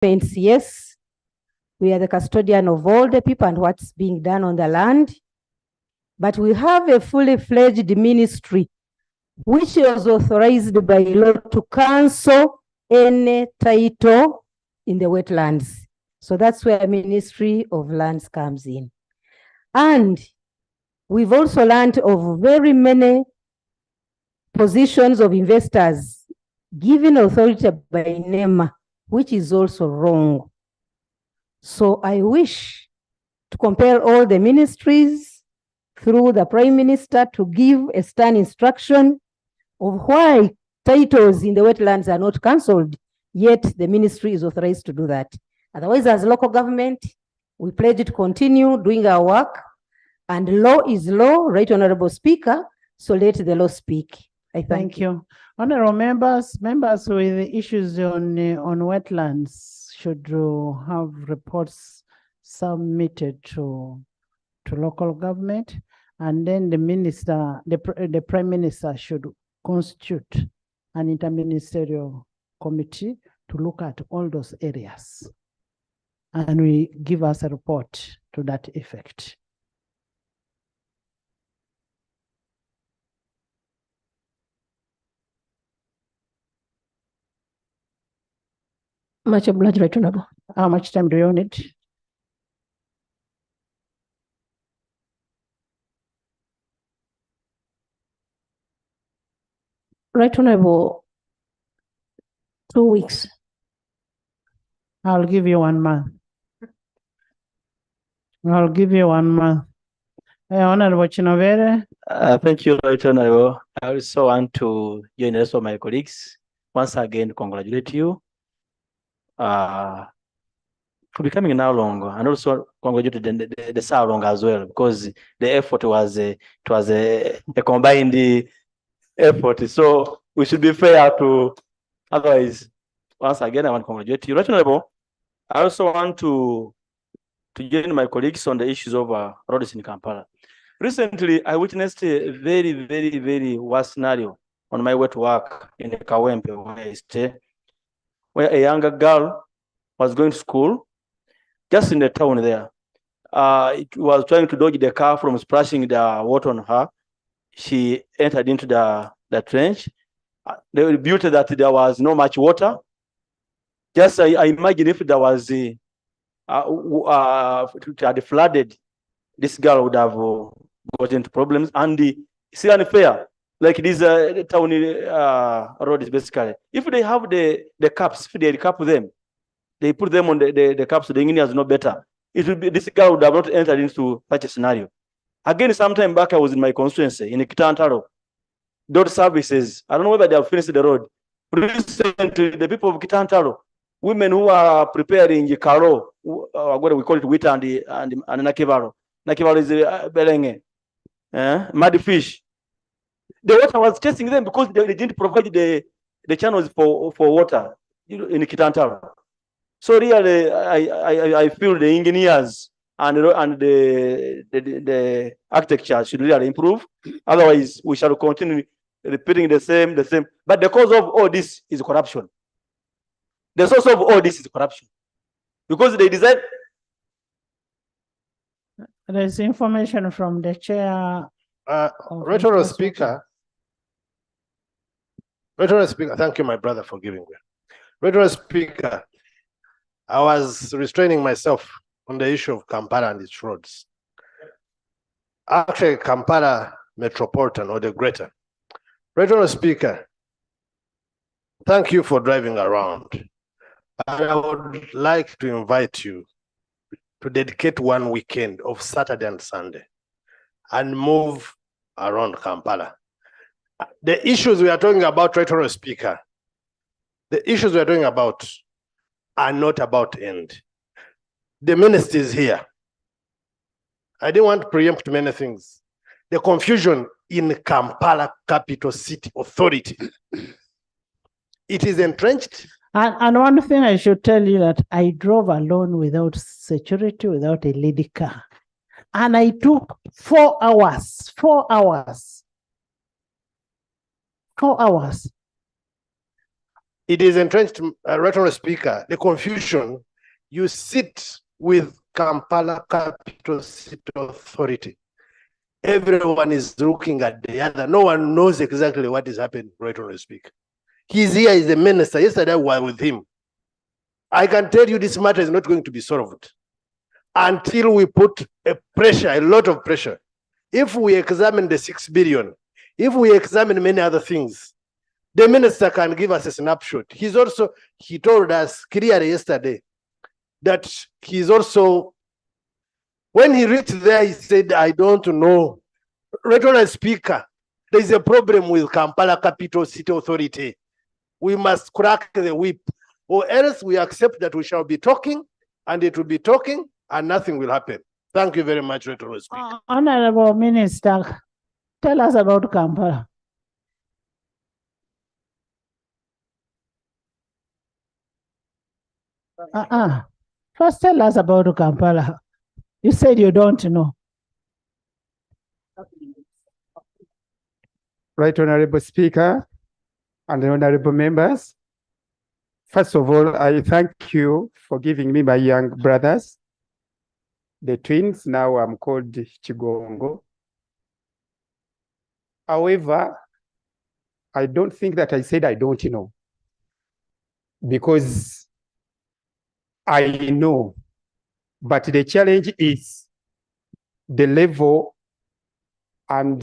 governments, yes, we are the custodian of all the people and what's being done on the land. But we have a fully fledged ministry which was authorized by law to cancel any title in the wetlands. So that's where Ministry of Lands comes in. And we've also learned of very many positions of investors given authority by NEMA, which is also wrong. So I wish to compel all the ministries through the Prime Minister to give a stern instruction of why titles in the wetlands are not cancelled, yet the ministry is authorized to do that. Otherwise, as local government, we pledge to continue doing our work, and law is law, Right Honorable Speaker, so let the law speak. I thank you. Honorable members with issues on wetlands should have reports submitted to local government, and then the minister, the Prime Minister should constitute an interministerial committee to look at all those areas, and we give us a report to that effect. Much obliged, Right Honorable. How much time do you need? Right Honorable, 2 weeks. I'll give you 1 month. I'll give you 1 month. Honorable Chinovere. Thank you, Right Honorable. I also want to join the rest of my colleagues. Once again, congratulate you for becoming now long, and also congratulate the Salong as well, because the effort was a combined effort. So we should be fair to otherwise. Once again, I want to congratulate you, Right Honorable. I also want to join my colleagues on the issues of roads in Kampala. Recently, I witnessed a very, very, very worst scenario on my way to work in Kawempe, where I stay, where a younger girl was going to school just in the town there. It was trying to dodge the car from splashing the water on her. She entered into the trench. They reported that there was not much water. Just I imagine if there was it had flooded, this girl would have got into problems. And it's unfair. Like this town road is basically, if they have the caps, if they recap them, they put them on the caps, so the engineers know better. It would be, this girl would have not entered into such a scenario. Again, sometime back, I was in my constituency in Kitantaro. Those services, I don't know whether they have finished the road. Recently, the people of Kitantaro, women who are preparing Karo, what we call it, wheat and Nakivaro. Nakivaro is Belenge, mud fish. The water was chasing them because they didn't provide the channels for water in Kitantaro. So really, I feel the engineers and the architecture should really improve. Otherwise, we shall continue repeating the same. But the cause of all this is corruption. The source of all this is corruption, because they decide. There's information from the chair. Right Honorable Speaker. Right Honorable Speaker, thank you, my brother, for giving me. Right Honorable Speaker, I was restraining myself on the issue of Kampala and its roads. Actually, Kampala Metropolitan or the Greater. Right Honorable Speaker, thank you for driving around. And I would like to invite you to dedicate one weekend of Saturday and Sunday and move around Kampala. The issues we are talking about, Right Honorable Speaker, the issues we are talking about are not about end. The minister is here. I didn't want to preempt many things. The confusion in Kampala Capital City Authority. It is entrenched. And one thing I should tell you that I drove alone without security, without a lady car. And I took 4 hours, 4 hours. 4 hours. it is entrenched, Right Honorable Speaker, the confusion. You sit with Kampala Capital City Authority. Everyone is looking at the other. No one knows exactly what is happening, Right Honorable Speaker. He's here, is the minister. Yesterday we were with him. I can tell you this matter is not going to be solved until we put a lot of pressure. If we examine the 6 billion, if we examine many other things, the minister can give us a snapshot. He told us clearly yesterday that he's also, when he reached there, he said, I don't know. Right Honorable Speaker, there is a problem with Kampala Capital City Authority. We must crack the whip, or else we accept that we shall be talking, and it will be talking, and nothing will happen. Thank you very much, Right Honorable Speaker. Honorable Minister, tell us about Kampala. First, tell us about Kampala. You said you don't know. Right Honorable Speaker and honorable members, first of all, I thank you for giving me my young brothers, the twins. Now I'm called Chigongo. However, I don't think that I said I don't know, because I know, but the challenge is the level and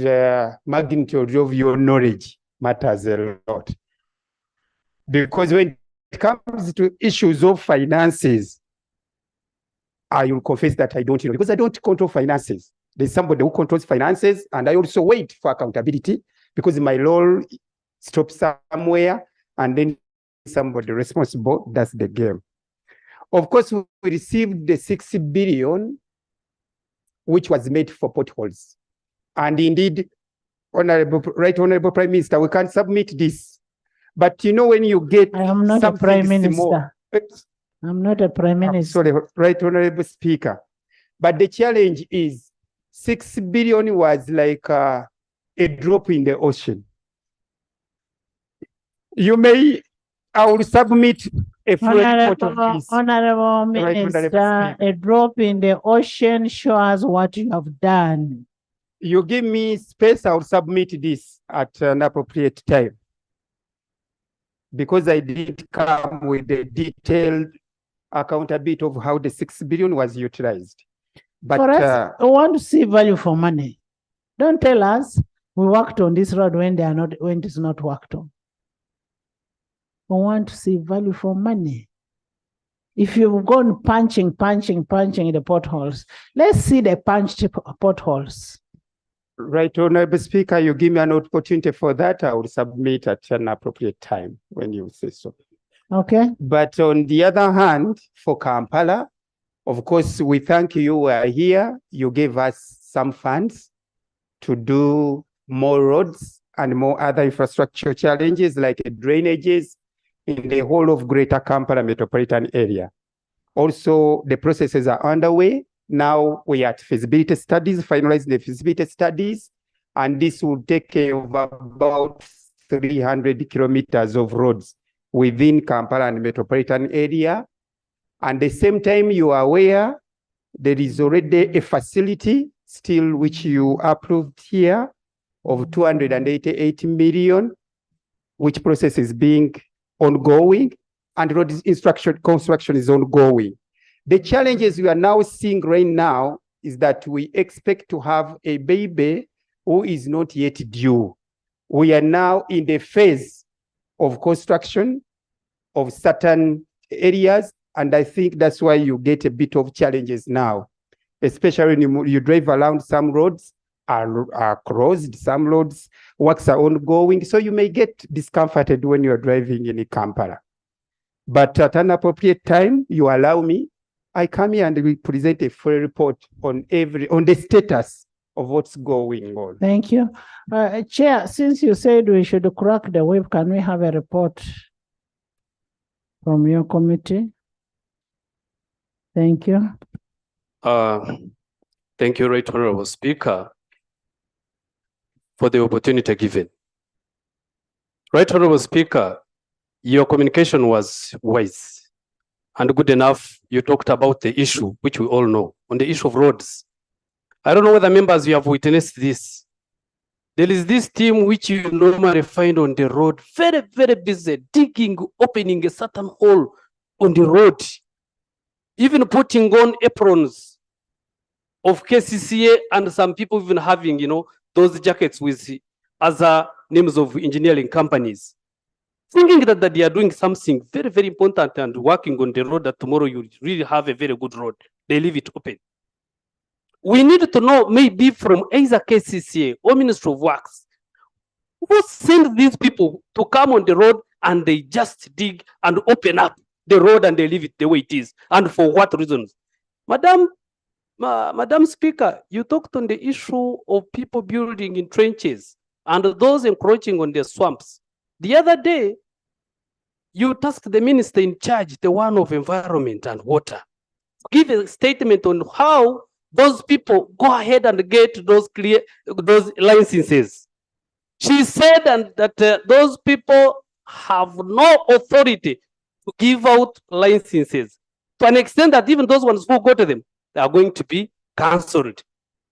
magnitude of your knowledge matters a lot. Because when it comes to issues of finances, I will confess that I don't know, because I don't control finances. There's somebody who controls finances, and I also wait for accountability, because my role stops somewhere, and then somebody responsible does the game. Of course, we received the 6 billion, which was made for potholes. And indeed, Right Honorable Prime Minister, we can submit this. But you know, when you get I am not a Prime Minister. I'm not a Prime Minister. Sorry, Right Honorable Speaker. But the challenge is 6 billion was like a drop in the ocean. I will submit a full report on this. Honorable Minister, a drop in the ocean shows what you have done. You give me space, I will submit this at an appropriate time, because I did come with a detailed accountability of how the 6 billion was utilized. But for us, we want to see value for money. Don't tell us we worked on this road when it is not worked on. We want to see value for money. If you've gone punching the potholes, let's see the punched potholes. Right Honorable Speaker, you give me an opportunity for that, I will submit at an appropriate time when you say so. Okay. But on the other hand, for Kampala, of course, we thank you were here. You gave us some funds to do more roads and more other infrastructure challenges like drainages in the whole of Greater Kampala metropolitan area. Also, the processes are underway. Now we are at feasibility studies, finalizing the feasibility studies, and this will take care of about 300 kilometers of roads within Kampala and metropolitan area. And at the same time, you are aware there is already a facility still which you approved here of 288 million, which process is being ongoing, and road construction is ongoing. The challenges we are now seeing right now is that we expect to have a baby who is not yet due. We are now in the phase of construction of certain areas, and I think that's why you get a bit of challenges now, especially when you drive around. Some roads are closed, some roads works are ongoing, so you may get discomforted when you're driving in Kampala. But at an appropriate time, you allow me, I come here and we present a full report on the status of what's going on. Thank you. Chair, since you said we should crack the whip, can we have a report from your committee? Thank you. Thank you, Right Honorable Speaker, for the opportunity given. Right Honorable Speaker, your communication was wise and good enough. You talked about the issue, which we all know, on the issue of roads. I don't know whether members you have witnessed this. There is this team which you normally find on the road, very, very busy, digging, opening a certain hole on the road, even putting on aprons of KCCA, and some people even having, those jackets with other names of engineering companies, thinking that they are doing something very, very important and working on the road that tomorrow you really have a very good road. They leave it open. We need to know, maybe from either KCCA or Ministry of Works, who send these people to come on the road and they just dig and open up the road and they leave it the way it is, and for what reasons? Madam Speaker, you talked on the issue of people building in trenches and those encroaching on the swamps. The other day, you tasked the minister in charge, the one of environment and water, to give a statement on how those people go ahead and get those licenses. She said that those people have no authority to give out licenses, to an extent that even those ones who go to them, they are going to be cancelled.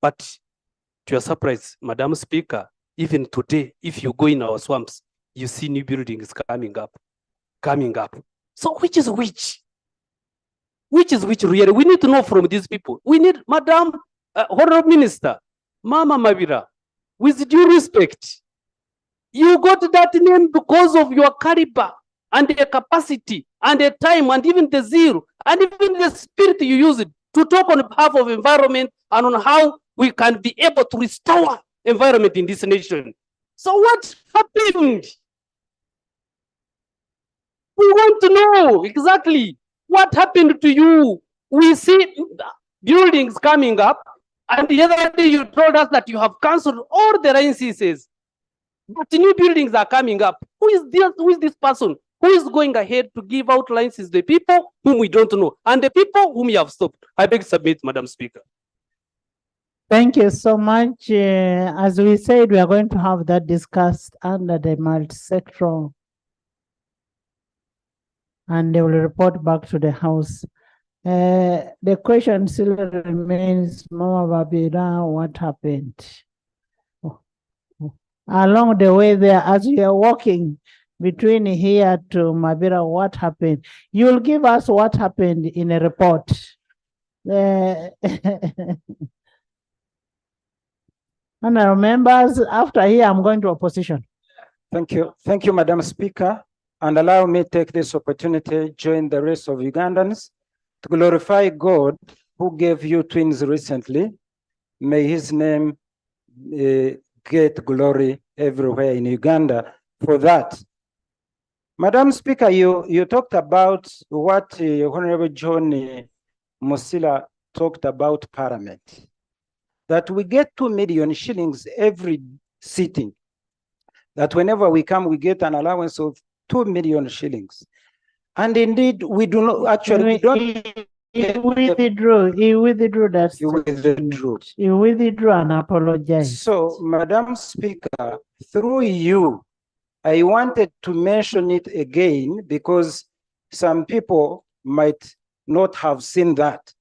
But to your surprise, Madam Speaker, even today, if you go in our swamps, you see new buildings coming up. So which is which? Which is which really? We need to know from these people. We need, Madam Honorable Minister, Mama Mavira, with due respect, you got that name because of your caliber and the capacity and the time and even the zeal and even the spirit you use it to talk on behalf of environment and on how we can be able to restore environment in this nation. So what happened? We want to know exactly what happened to you. We see buildings coming up, and the other day you told us that you have cancelled all the licenses, but new buildings are coming up. Who is this person who is going ahead to give out licenses? The people whom we don't know, and the people whom you have stopped. I beg to submit, Madam Speaker. Thank you so much. As we said, we are going to have that discussed under the multi-sectoral, and they will report back to the House. The question still remains, Mama Babira, what happened? Along the way there, as you are walking between here to Mabira, what happened? You will give us what happened in a report. Honourable members, after here, I'm going to opposition. Thank you. Thank you, Madam Speaker. And allow me to take this opportunity to join the rest of Ugandans to glorify God who gave you twins recently. May his name get glory everywhere in Uganda for that. Madam Speaker, you talked about what Honorable John Musila talked about Parliament, that we get 2 million shillings every sitting, that whenever we come, we get an allowance of 2 million shillings. And indeed, we do not actually, He withdrew that. You withdrew. You withdrew and apologized. So, Madam Speaker, through you, I wanted to mention it again because some people might not have seen that.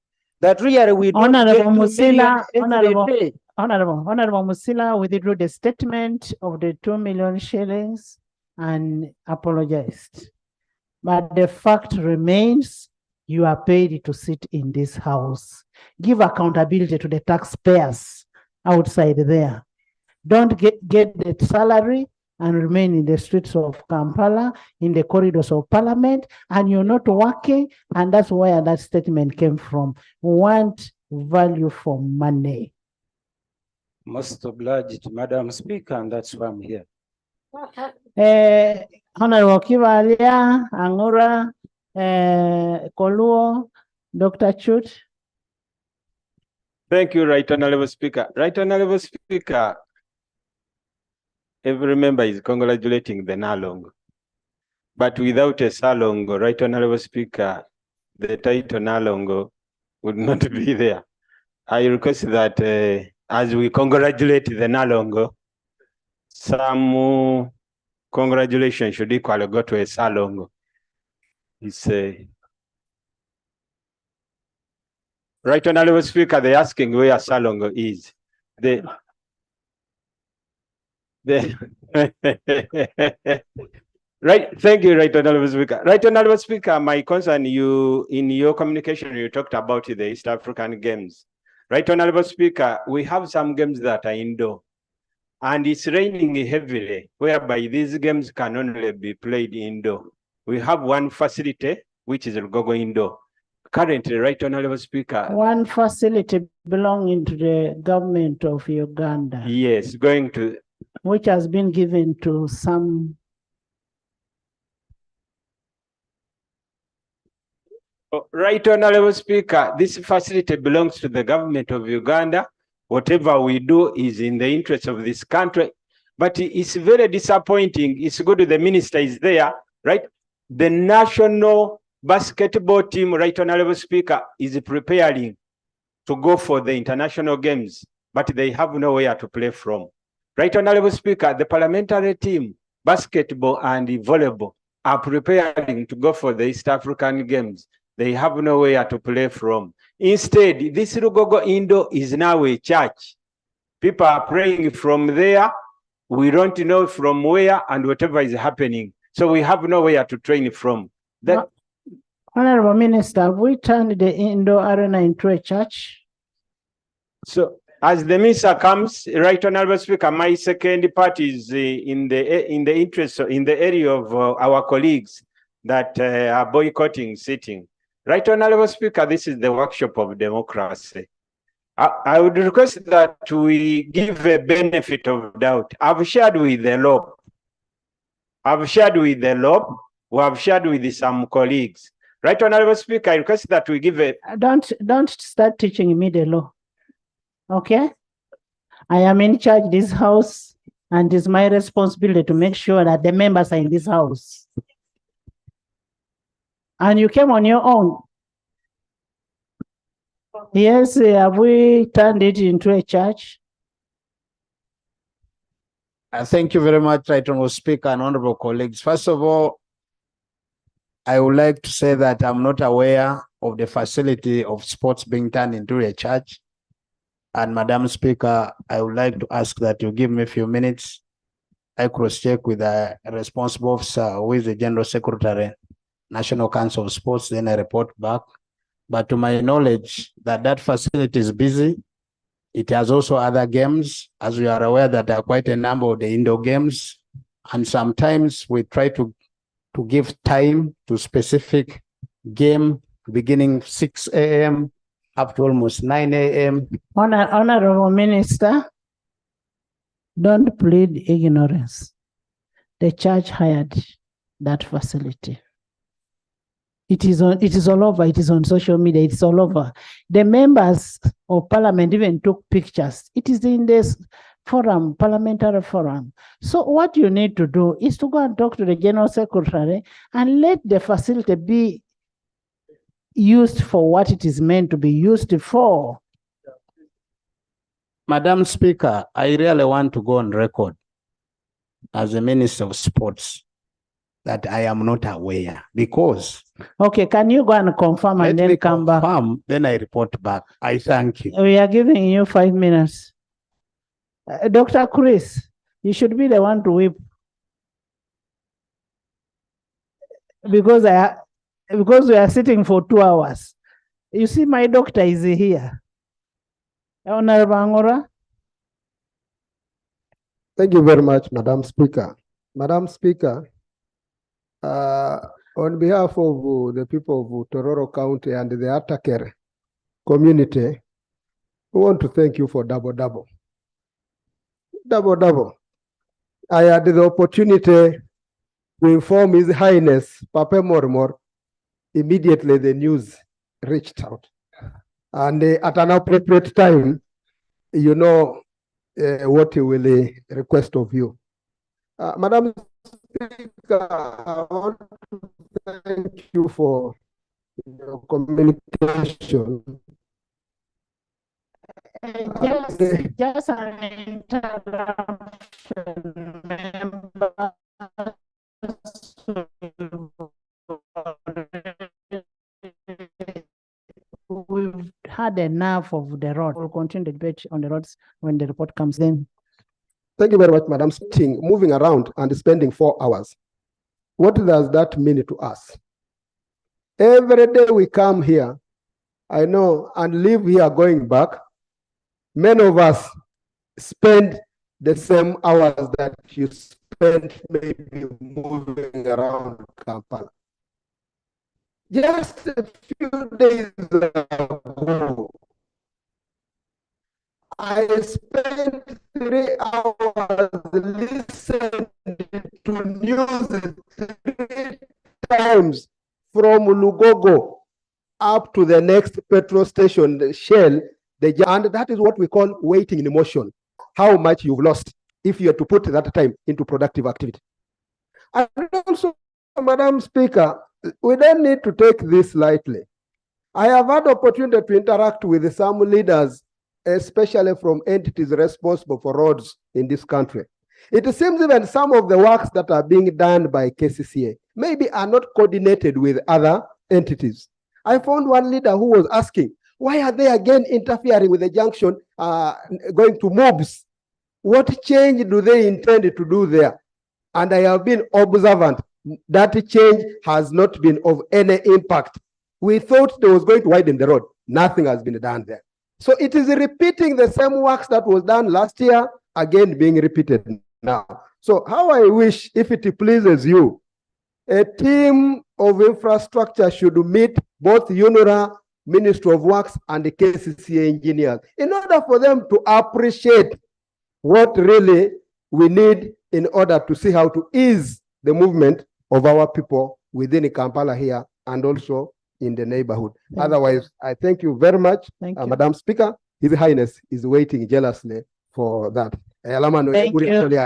That really we don't Honorable get 2 million Musila, every day. Honorable Musila withdrew the statement of the 2 million shillings and apologized. But the fact remains, you are paid to sit in this house. Give accountability to the taxpayers outside there. Don't get the salary and remain in the streets of Kampala, in the corridors of Parliament, and you're not working, and that's where that statement came from. We want value for money. Most obliged, Madam Speaker, and that's why I'm here. Honorable Kivalia, Angura, Koluo, Dr. Chut. Thank you, Right Honorable Speaker. Right Honorable Speaker, every member is congratulating the Nalong. But without a Salongo, Right Honorable Speaker, the title Nalongo would not be there. I request that as we congratulate the Nalongo, some congratulations should equally go to a Salongo. It's a right, Honorable Speaker, they're asking where Salongo is. Right, thank you, Right Honorable Speaker. Right Honorable Speaker, my concern, you in your communication, you talked about the East African Games. Right Honorable Speaker, we have some games that are indoor, and it's raining heavily, whereby these games can only be played indoor. We have one facility, which is Rugogo Indoor. Currently, Right Honorable Speaker. One facility belonging to the government of Uganda. Yes, going to. Which has been given to some. Right Honorable Speaker, this facility belongs to the government of Uganda. Whatever we do is in the interest of this country. But it's very disappointing. It's good the minister is there, right? The national basketball team, Right Honorable Speaker, is preparing to go for the international games, but they have nowhere to play from. Right Honorable Speaker, the parliamentary team, basketball and volleyball, are preparing to go for the East African Games. They have nowhere to play from. Instead, this Rugogo Indo is now a church. People are praying from there. We don't know from where and whatever is happening. So we have nowhere to train from. That. Honorable Minister, we turned the indoor arena into a church. So as the minister comes, Right Honorable Speaker, my second part is in the interest, in the area of our colleagues that are boycotting sitting. Right Honorable Speaker, this is the workshop of democracy. I would request that we give a benefit of doubt. I've shared with the law. I've shared with the law. We have shared with some colleagues. Right Honorable Speaker, I request that we give a... Don't start teaching me the law. Okay? I am in charge of this house, and it's my responsibility to make sure that the members are in this house. And you came on your own. Yes, have we turned it into a church? Thank you very much, Right Honorable Speaker and honorable colleagues. First of all, I would like to say that I'm not aware of the facility of sports being turned into a church. And Madam Speaker, I would like to ask that you give me a few minutes. I cross-check with the responsible officer, who is the General Secretary, National Council of Sports, then I report back. But to my knowledge, that facility is busy. It has also other games, as we are aware that there are quite a number of the indoor games. And sometimes we try to give time to specific game beginning 6 a.m. up to almost 9 a.m. Honorable Minister, don't plead ignorance. The church hired that facility. It is all over. It is on social media. It's all over. The members of parliament even took pictures. It is in this forum, parliamentary forum. So what you need to do is to go and talk to the General Secretary and let the facility be used for what it is meant to be used for. Madam Speaker, I really want to go on record as a Minister of Sports that I am not aware, because... Okay, can you go and confirm and then come back? Then I report back. I thank you. We are giving you 5 minutes. Dr. Chris, you should be the one to whip. Because we are sitting for 2 hours. You see, my doctor is here. Honorable Angora. Thank you very much, Madam Speaker. Madam Speaker, on behalf of the people of Tororo County and the Atakere community, we want to thank you for double. I had the opportunity to inform His Highness, Papa Mormor. Immediately the news reached out. And at an appropriate time, you know what he will request of you. Madam Speaker, I want to thank you for your communication. Just an interruption, member. we've had enough of the road. We'll continue the debate on the roads when the report comes in. Thank you very much, Madam. Moving around and spending 4 hours. What does that mean to us? Every day we come here, I know, and live here going back, many of us spend the same hours that you spend maybe moving around Kampala. Just a few days ago, I spent 3 hours listening to news 3 times from Lugogo up to the next petrol station, the Shell, and that is what we call waiting in motion. How much you've lost if you are to put that time into productive activity. And also, Madam Speaker, we don't need to take this lightly. I have had opportunity to interact with some leaders, especially from entities responsible for roads in this country. It seems even some of the works that are being done by KCCA maybe are not coordinated with other entities. I found one leader who was asking, why are they again interfering with the junction going to MOBS? What change do they intend to do there? And I have been observant. That change has not been of any impact. We thought they was going to widen the road. Nothing has been done there. So it is repeating the same works that was done last year, again being repeated now. So how I wish, if it pleases you, a team of infrastructure should meet both UNRA, Ministry of Works, and the KCCA engineers in order for them to appreciate what really we need in order to see how to ease the movement of our people within Kampala here and also in the neighborhood. Otherwise, I thank you very much, Madam Speaker. His Highness is waiting jealously for that. Thank you.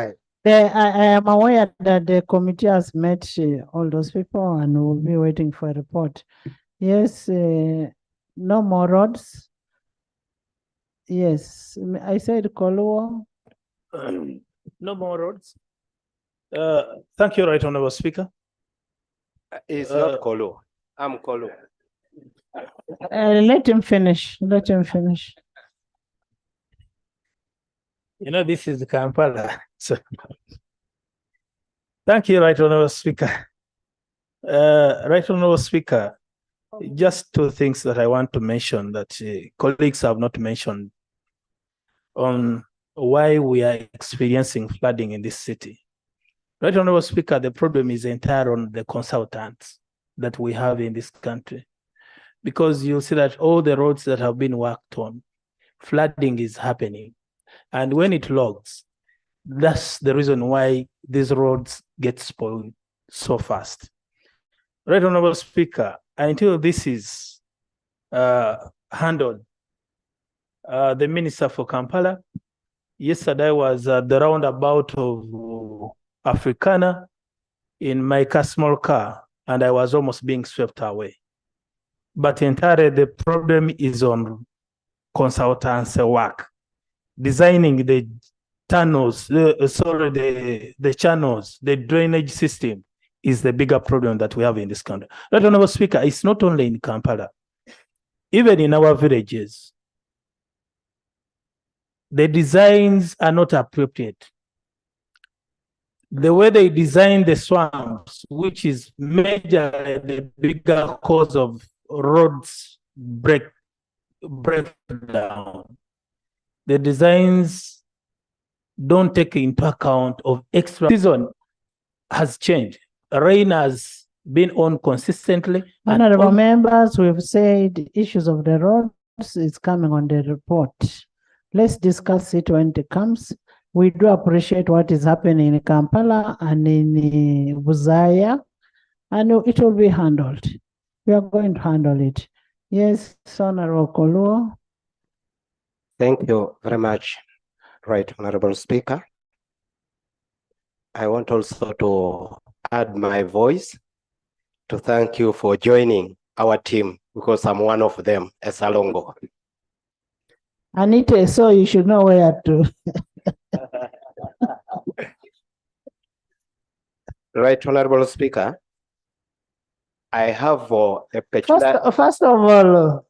I am aware that the committee has met all those people and will be waiting for a report. Yes, no more roads. Yes, I said Koluo. No more roads. Thank you, Right Honorable Speaker. It's not Kolo. I'm Kolo. Let him finish. Let him finish. You know, this is Kampala. So, thank you, Right Honorable Speaker. Right Honorable Speaker, just 2 things that I want to mention that colleagues have not mentioned on why we are experiencing flooding in this city. Right Honorable Speaker, the problem is entire on the consultants that we have in this country. Because you'll see that all the roads that have been worked on, flooding is happening. And when it logs, that's the reason why these roads get spoiled so fast. Right Honorable Speaker, until this is handled, the Minister for Kampala, yesterday was at the roundabout of Africana in my small car, and I was almost being swept away. But entirely the problem is on consultants' work. Designing the tunnels, the channels, the drainage system is the bigger problem that we have in this country. Right Honorable Speaker, it's not only in Kampala, even in our villages, the designs are not appropriate. The way they design the swamps, which is major, the bigger cause of roads breakdown. The designs don't take into account of extra season has changed. Rain has been on consistently. Honorable members, we've said issues of the roads is coming on the report. Let's discuss it when it comes. We do appreciate what is happening in Kampala and in Buzaya, and it will be handled. We are going to handle it. Yes, Honorable Koluo. Thank you very much, Right Honorable Speaker. I want also to add my voice to thank you for joining our team, because I'm one of them, as Alongo. Anita, so you should know where to. Right, Honorable Speaker. I have a peculiar. First of all,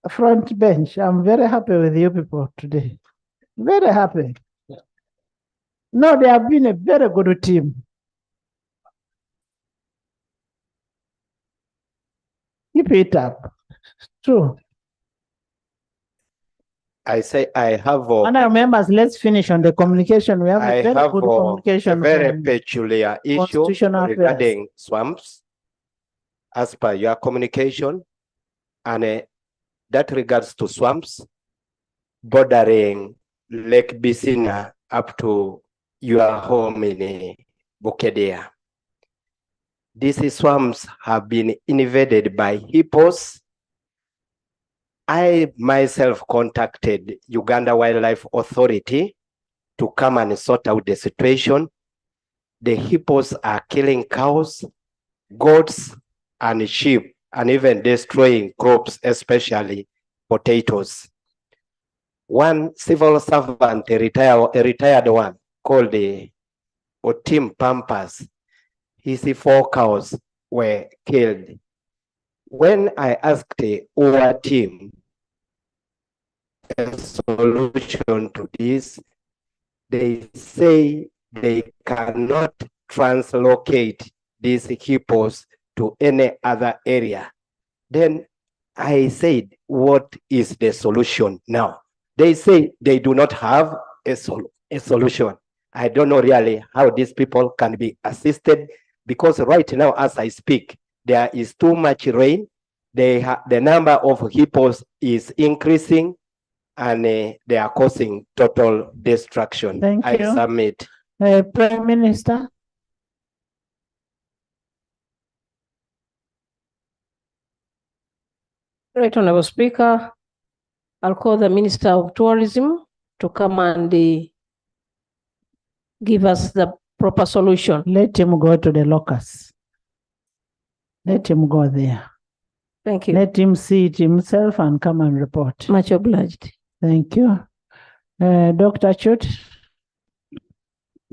front bench, I'm very happy with you people today. Very happy. No, they have been a very good team. Keep it up. True. I say I have Honourable members, let's finish on the communication. We have I a very have good communication. a very on peculiar issue constitutional affairs. regarding swamps as per your communication, and that regards to swamps bordering Lake Bisina up to your home in Bukedea. These swamps have been invaded by hippos. I myself contacted Uganda Wildlife Authority to come and sort out the situation. The hippos are killing cows, goats, and sheep, and even destroying crops, especially potatoes. One civil servant, a retired one, called the Otim Pampas, his 4 cows were killed. When I asked our team a solution to this, they say they cannot translocate these hippos to any other area. Then I said, what is the solution now? They say they do not have a solution. I don't know really how these people can be assisted, because right now as I speak, there is too much rain. The number of hippos is increasing, and they are causing total destruction. Thank you. I submit. Prime Minister. Right, Honorable Speaker, I'll call the Minister of Tourism to come and give us the proper solution. Let him go to the locus. Let him go there. Thank you. Let him see it himself and come and report. Much obliged. Thank you. Dr. Chut.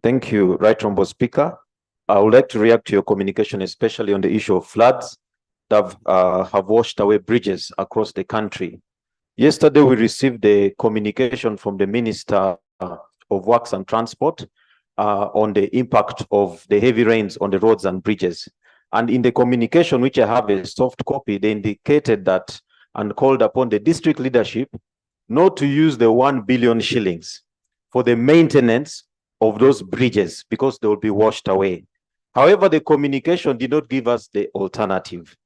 Thank you, Right Honorable Speaker. I would like to react to your communication, especially on the issue of floods that have washed away bridges across the country. Yesterday, we received a communication from the Minister of Works and Transport on the impact of the heavy rains on the roads and bridges. And in the communication, which I have a soft copy, they indicated that and called upon the district leadership not to use the 1 billion shillings for the maintenance of those bridges because they will be washed away. However, the communication did not give us the alternative.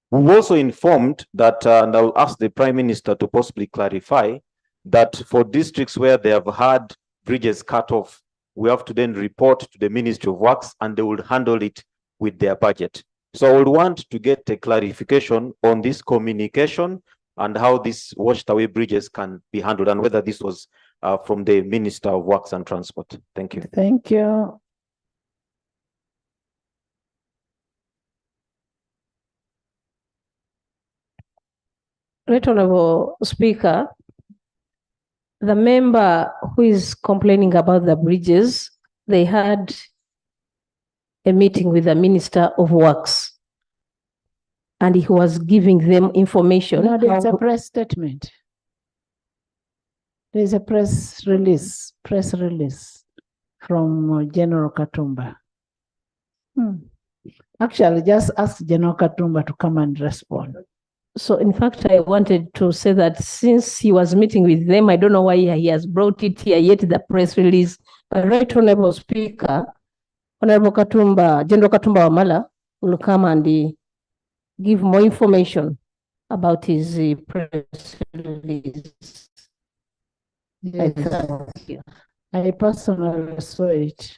We were also informed that, and I'll ask the Prime Minister to possibly clarify, that for districts where they have had bridges cut off, we have to then report to the Ministry of Works and they will handle it with their budget. So I would want to get a clarification on this communication and how these washed away bridges can be handled, and whether this was from the Minister of Works and Transport. Thank you. Thank you. Right, Honorable Speaker, the member who is complaining about the bridges, they had a meeting with the Minister of Works, and he was giving them information. No, there's a press statement. There's a press release from General Katumba. Actually, just ask General Katumba to come and respond. So in fact, I wanted to say that since he was meeting with them, I don't know why he has brought it here yet, the press release. But Right Honorable Speaker, Honorable Katumba, General Katumba Wamala will come and give more information about his press release. Yes. Thank you. I personally saw it.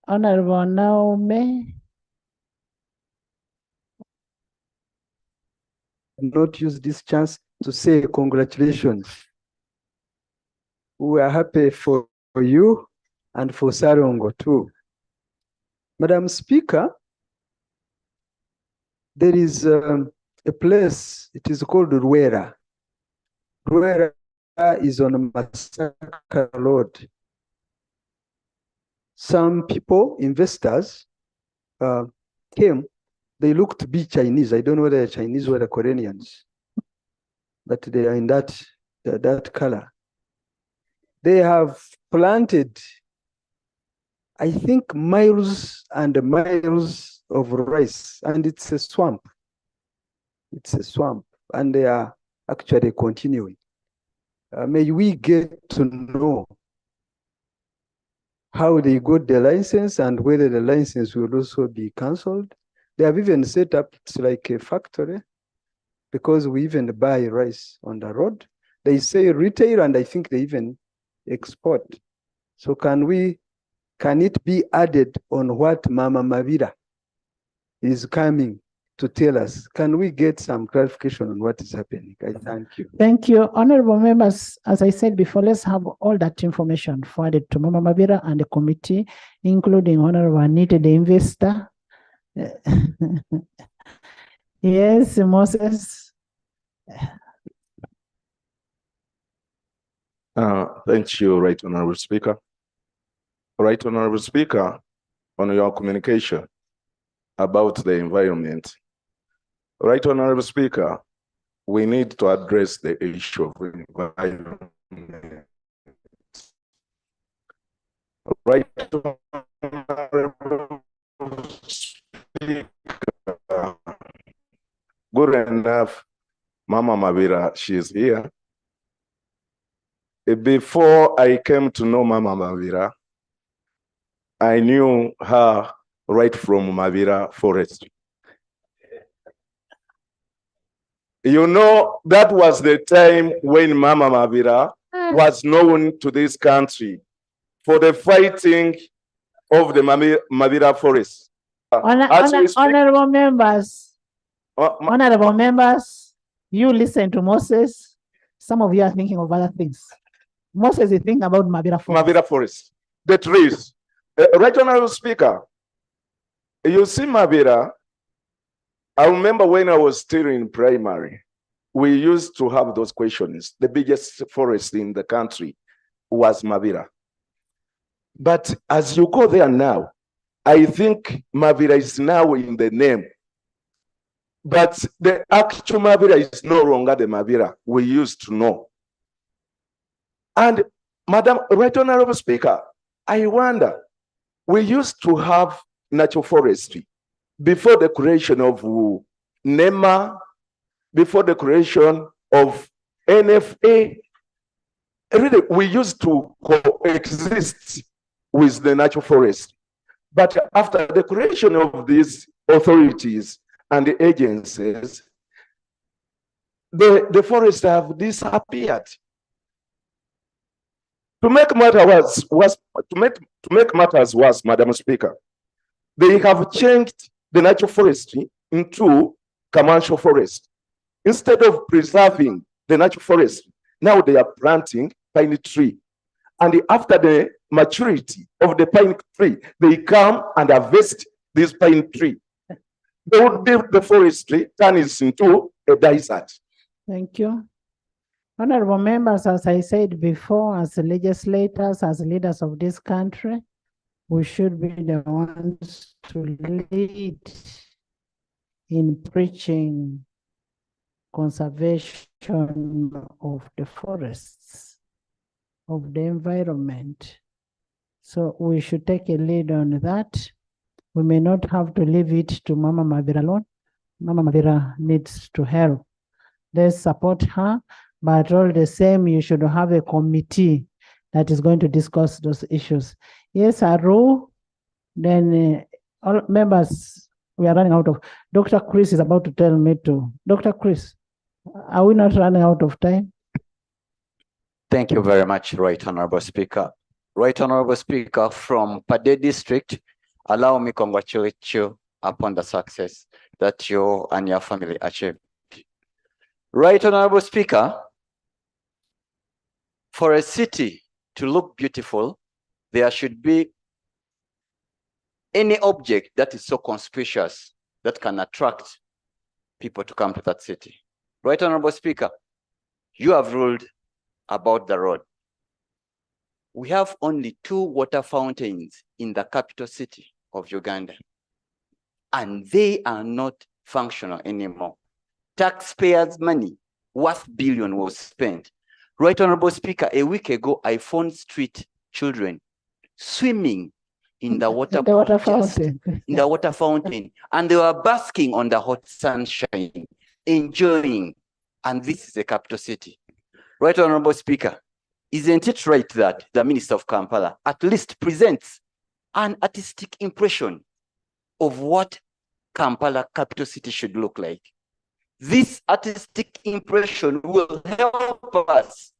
Honorable Naomi. Not use this chance to say congratulations. We are happy for you and for Sarongo too. Madam Speaker, there is a place, it is called Ruera. Ruera is on Masaka Road. some people, investors, came. They looked to be Chinese. I don't know whether they're Chinese or the Koreans, but they are in that color. They have planted, I think, miles and miles of rice, and it's a swamp. It's a swamp, and they are actually continuing. May we get to know how they got the license and whether the license will also be cancelled. They have even set up, it's like a factory, because we even buy rice on the road. They say retail, and I think they even export. So can it be added on what Mama Mavira is coming to tell us? Can we get some clarification on what is happening? I thank you. Thank you. Honorable members, as I said before, let's have all that information forwarded to Mama Mavira and the committee, including Honorable Anita, the investor. Yes, Moses. Thank you, Right Honorable Speaker. Right Honorable Speaker, on your communication about the environment. Right Honorable Speaker, we need to address the issue of environment. Right Honorable Speaker, good enough, Mama Mavira, she is here. Before I came to know Mama Mavira, I knew her right from Mavira Forest. You know, that was the time when Mama Mavira was known to this country for the fighting of the Mavira Forest. Honorable members, honorable members, you listen to Moses. Some of you are thinking of other things. Moses is thinking about Mavira Forest. Mavira Forest, the trees. Right Honorable Speaker, you see Mavira, I remember when I was still in primary, we used to have those questions. The biggest forest in the country was Mavira. But as you go there now, I think Mavira is now in the name. But the actual Mavira is no longer the Mavira we used to know. And Madam Right Honorable Speaker, I wonder, we used to have natural forestry before the creation of NEMA, before the creation of NFA. Really, we used to coexist with the natural forest. But after the creation of these authorities and the agencies, the forests have disappeared. To make matters worse, Madam Speaker, they have changed the natural forestry into commercial forest. Instead of preserving the natural forest, now they are planting pine tree. And after the maturity of the pine tree, they come and harvest this pine tree. They would build the forestry, turn it into a desert. Thank you. Honorable members, as I said before, as legislators, as leaders of this country, we should be the ones to lead in preaching conservation of the forests, of the environment. So we should take a lead on that. We may not have to leave it to Mama Mavira alone. Mama Mavira needs to help. Let's support her, but all the same, you should have a committee that is going to discuss those issues. Yes, Aru, then all members, we are running out of, Dr. Chris is about to tell me to. Dr. Chris, are we not running out of time? Thank you very much, Right Honorable Speaker. Right Honorable Speaker, from Pade District, allow me to congratulate you upon the success that you and your family achieved. Right Honorable Speaker, for a city to look beautiful, there should be any object that is so conspicuous that can attract people to come to that city. Right Honorable Speaker, you have ruled about the road. we have only 2 water fountains in the capital city of Uganda, and they are not functional anymore. Taxpayers' money worth billion was spent. Right, Honorable Speaker, a week ago, I found street children swimming in the water, fountain. in the water fountain, and they were basking on the hot sunshine, enjoying, and this is the capital city. Right, Honorable Speaker, isn't it right that the Minister of Kampala at least presents an artistic impression of what Kampala capital city should look like? This artistic impression will help us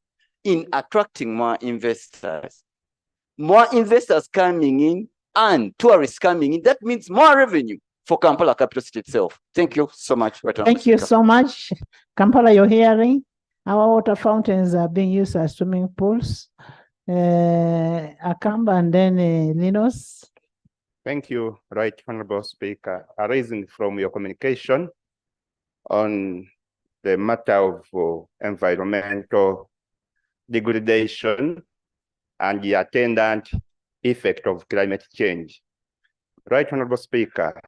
in attracting more investors. More investors coming in and tourists coming in. That means more revenue for Kampala capital city itself. Thank you so much. Thank you so much. Kampala, you're hearing? Our water fountains are being used as swimming pools. Akamba and then Linus. Thank you, Right Honorable Speaker. Arising from your communication on the matter of environmental degradation and the attendant effect of climate change. Right Honorable Speaker,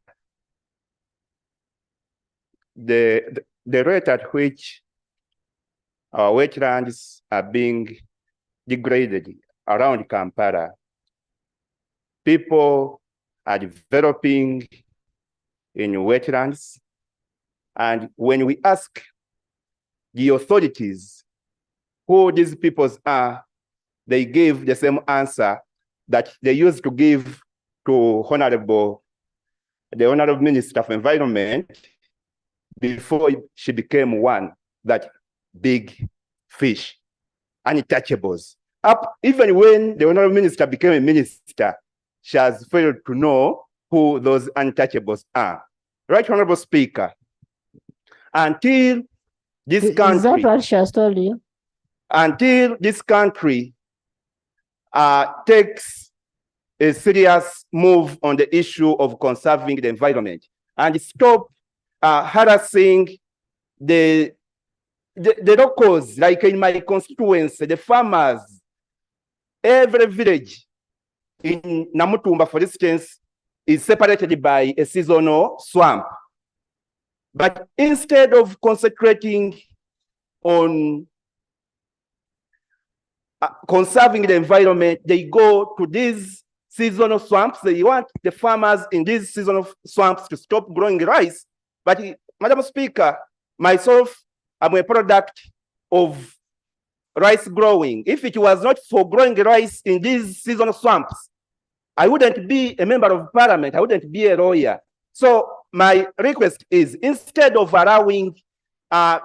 the rate at which our wetlands are being degraded around Kampala, people are developing in wetlands, and when we ask the authorities who these peoples are, they give the same answer that they used to give to the Honorable Minister of Environment before she became one, that big fish, untouchables. Even when the Honorable Minister became a minister, she has failed to know who those untouchables are. Right, Honorable Speaker, until this country— Is that what she has told you? Until this country takes a serious move on the issue of conserving the environment and stop harassing the locals, like in my constituency, the farmers. Every village in Namutumba, for instance, is separated by a seasonal swamp. But instead of concentrating on conserving the environment, they go to these seasonal swamps. They want the farmers in these seasonal swamps to stop growing rice. But, Madam Speaker, myself, I'm a product of rice growing. If it was not for growing rice in these seasonal swamps, I wouldn't be a member of parliament. I wouldn't be a lawyer. So my request is, instead of allowing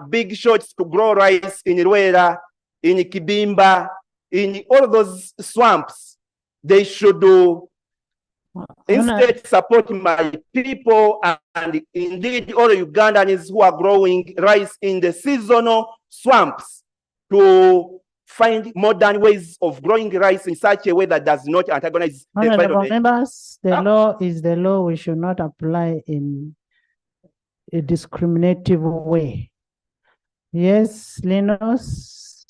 big shots to grow rice in Rwera, in Kibimba, in all those swamps, they should do instead support my people and indeed all Ugandans who are growing rice in the seasonal swamps to find modern ways of growing rice in such a way that does not antagonize the Honorable environment. members, the law is the law. We should not apply in a discriminative way. Yes, Linus.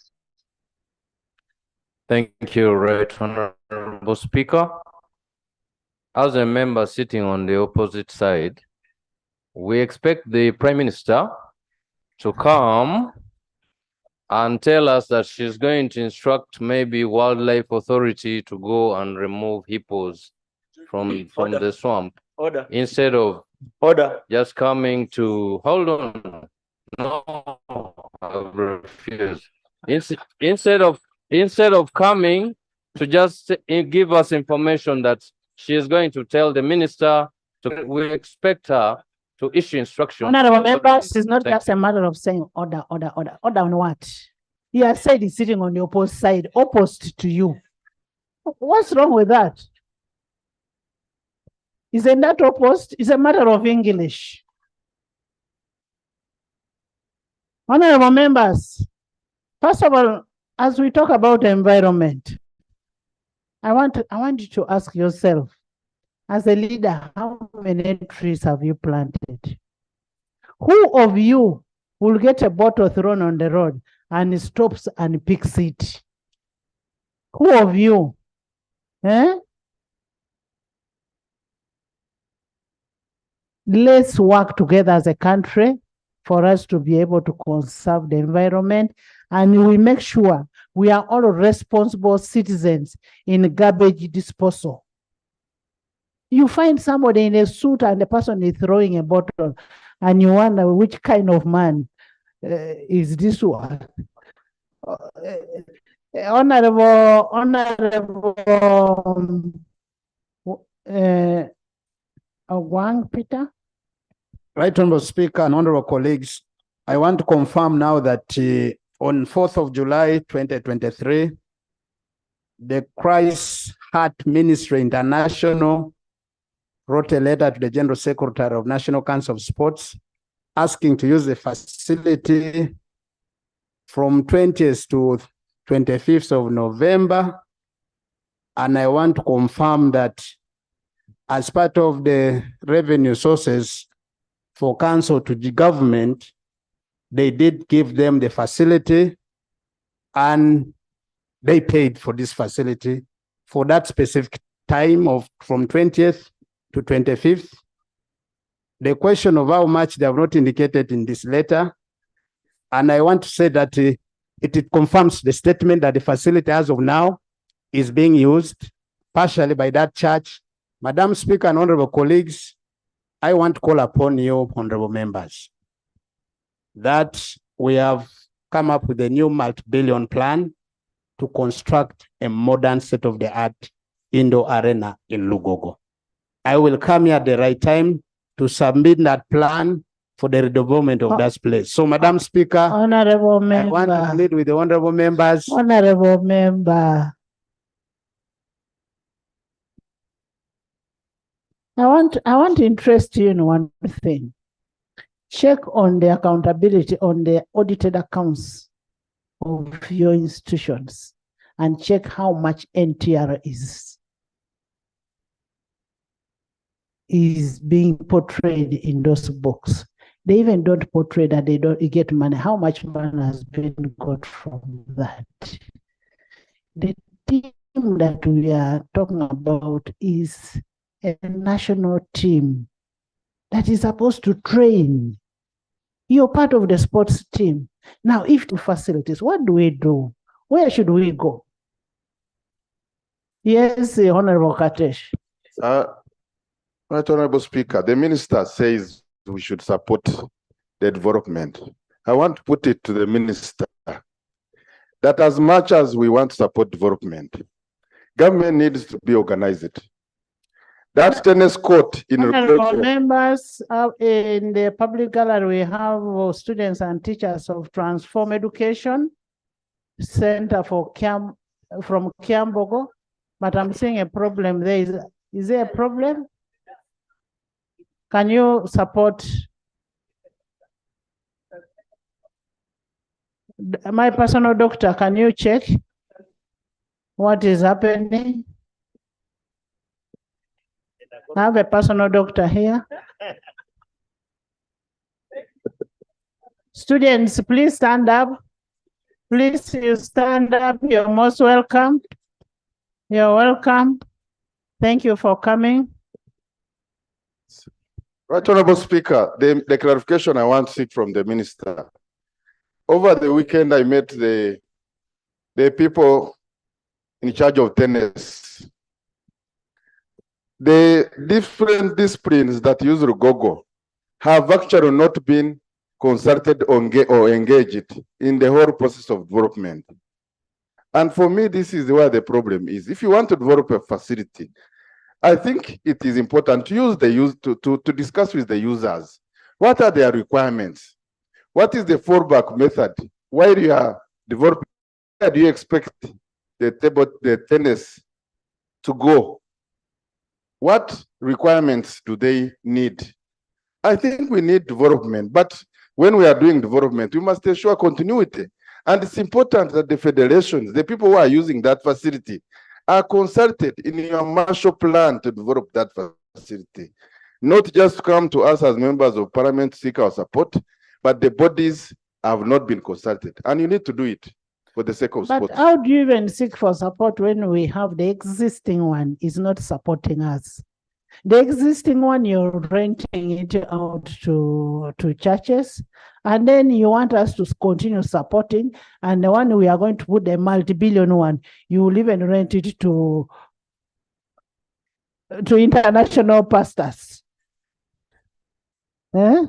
Thank you, Right Honorable Speaker. As a member sitting on the opposite side, we expect the Prime Minister to come and tell us that she's going to instruct maybe Wildlife Authority to go and remove hippos from the swamp. Order. Instead of just coming to— hold on. No, I refuse. Instead of coming to just give us information that she is going to tell the minister, we expect her to issue instructions. Honorable members, it's not just a matter of saying order, order, order. Order on what? He has said he's sitting on the opposite side, opposed to you. What's wrong with that? Isn't that opposed? It's a matter of English. Honorable members, first of all, as we talk about environment, I want you to ask yourself, as a leader, how many trees have you planted? Who of you will get a bottle thrown on the road and stops and picks it? Who of you? Eh? Let's work together as a country for us to be able to conserve the environment, and we make sure we are all responsible citizens in garbage disposal. You find somebody in a suit and the person is throwing a bottle, and you wonder which kind of man is this one? Honorable Wang Peter. Right, Honorable Speaker and honorable colleagues, I want to confirm now that on 4th of July 2023, the Christ Heart Ministry International wrote a letter to the General Secretary of National Council of Sports asking to use the facility from 20th to 25th of November. And I want to confirm that as part of the revenue sources for council to the government, they did give them the facility and they paid for this facility for that specific time of from 20th to 25th. The question of how much they have not indicated in this letter. And I want to say that it confirms the statement that the facility as of now is being used partially by that church. Madam Speaker and honorable colleagues, I want to call upon you, honorable members, that we have come up with a new multi-billion plan to construct a modern state-of-the-art indoor arena in Lugogo. I will come here at the right time to submit that plan for the redevelopment of that place. So, Madam Speaker, Honorable member, I want to lead with the honorable members. Honorable member, I want to interest you in one thing. Check on the accountability on the audited accounts of your institutions and check how much NTR is being portrayed in those books. They even don't portray that they don't get money. How much money has been got from that? The team that we are talking about is a national team that is supposed to train. You're part of the sports team. Now, if the facilities, what do we do? Where should we go? Yes, Honorable Katesh. Right, Honorable Speaker, the minister says we should support the development. I want to put it to the minister that as much as we want to support development, government needs to be organized. That tennis court in Honorable members, in the public gallery, we have students and teachers of Transform Education Center from Kiambogo, but I'm seeing a problem there. Is there a problem? Can you support my personal doctor? Can you check what is happening? I have a personal doctor here. Students, please stand up. Please, you stand up. You're most welcome. You're welcome. Thank you for coming. Right, Honorable Speaker, the clarification I want to seek from the minister. Over the weekend, I met the people in charge of tennis. The different disciplines that use Rugogo have actually not been consulted or engaged in the whole process of development. And for me, this is where the problem is. If you want to develop a facility, I think it is important to use to discuss with the users. What are their requirements? What is the fallback method? While you are developing, where do you expect the tennis to go? What requirements do they need? I think we need development, but when we are doing development, we must ensure continuity. And it's important that the federations, the people who are using that facility, are consulted in your Marshall Plan to develop that facility. Not just come to us as members of parliament to seek our support, but the bodies have not been consulted, and you need to do it. for the sake of But sports. how do you even seek for support when we have the existing one is not supporting us? The existing one, you're renting it out to churches, and then you want us to continue supporting, and the one we are going to put the multi-billion one, you will even rent it to international pastors. Eh?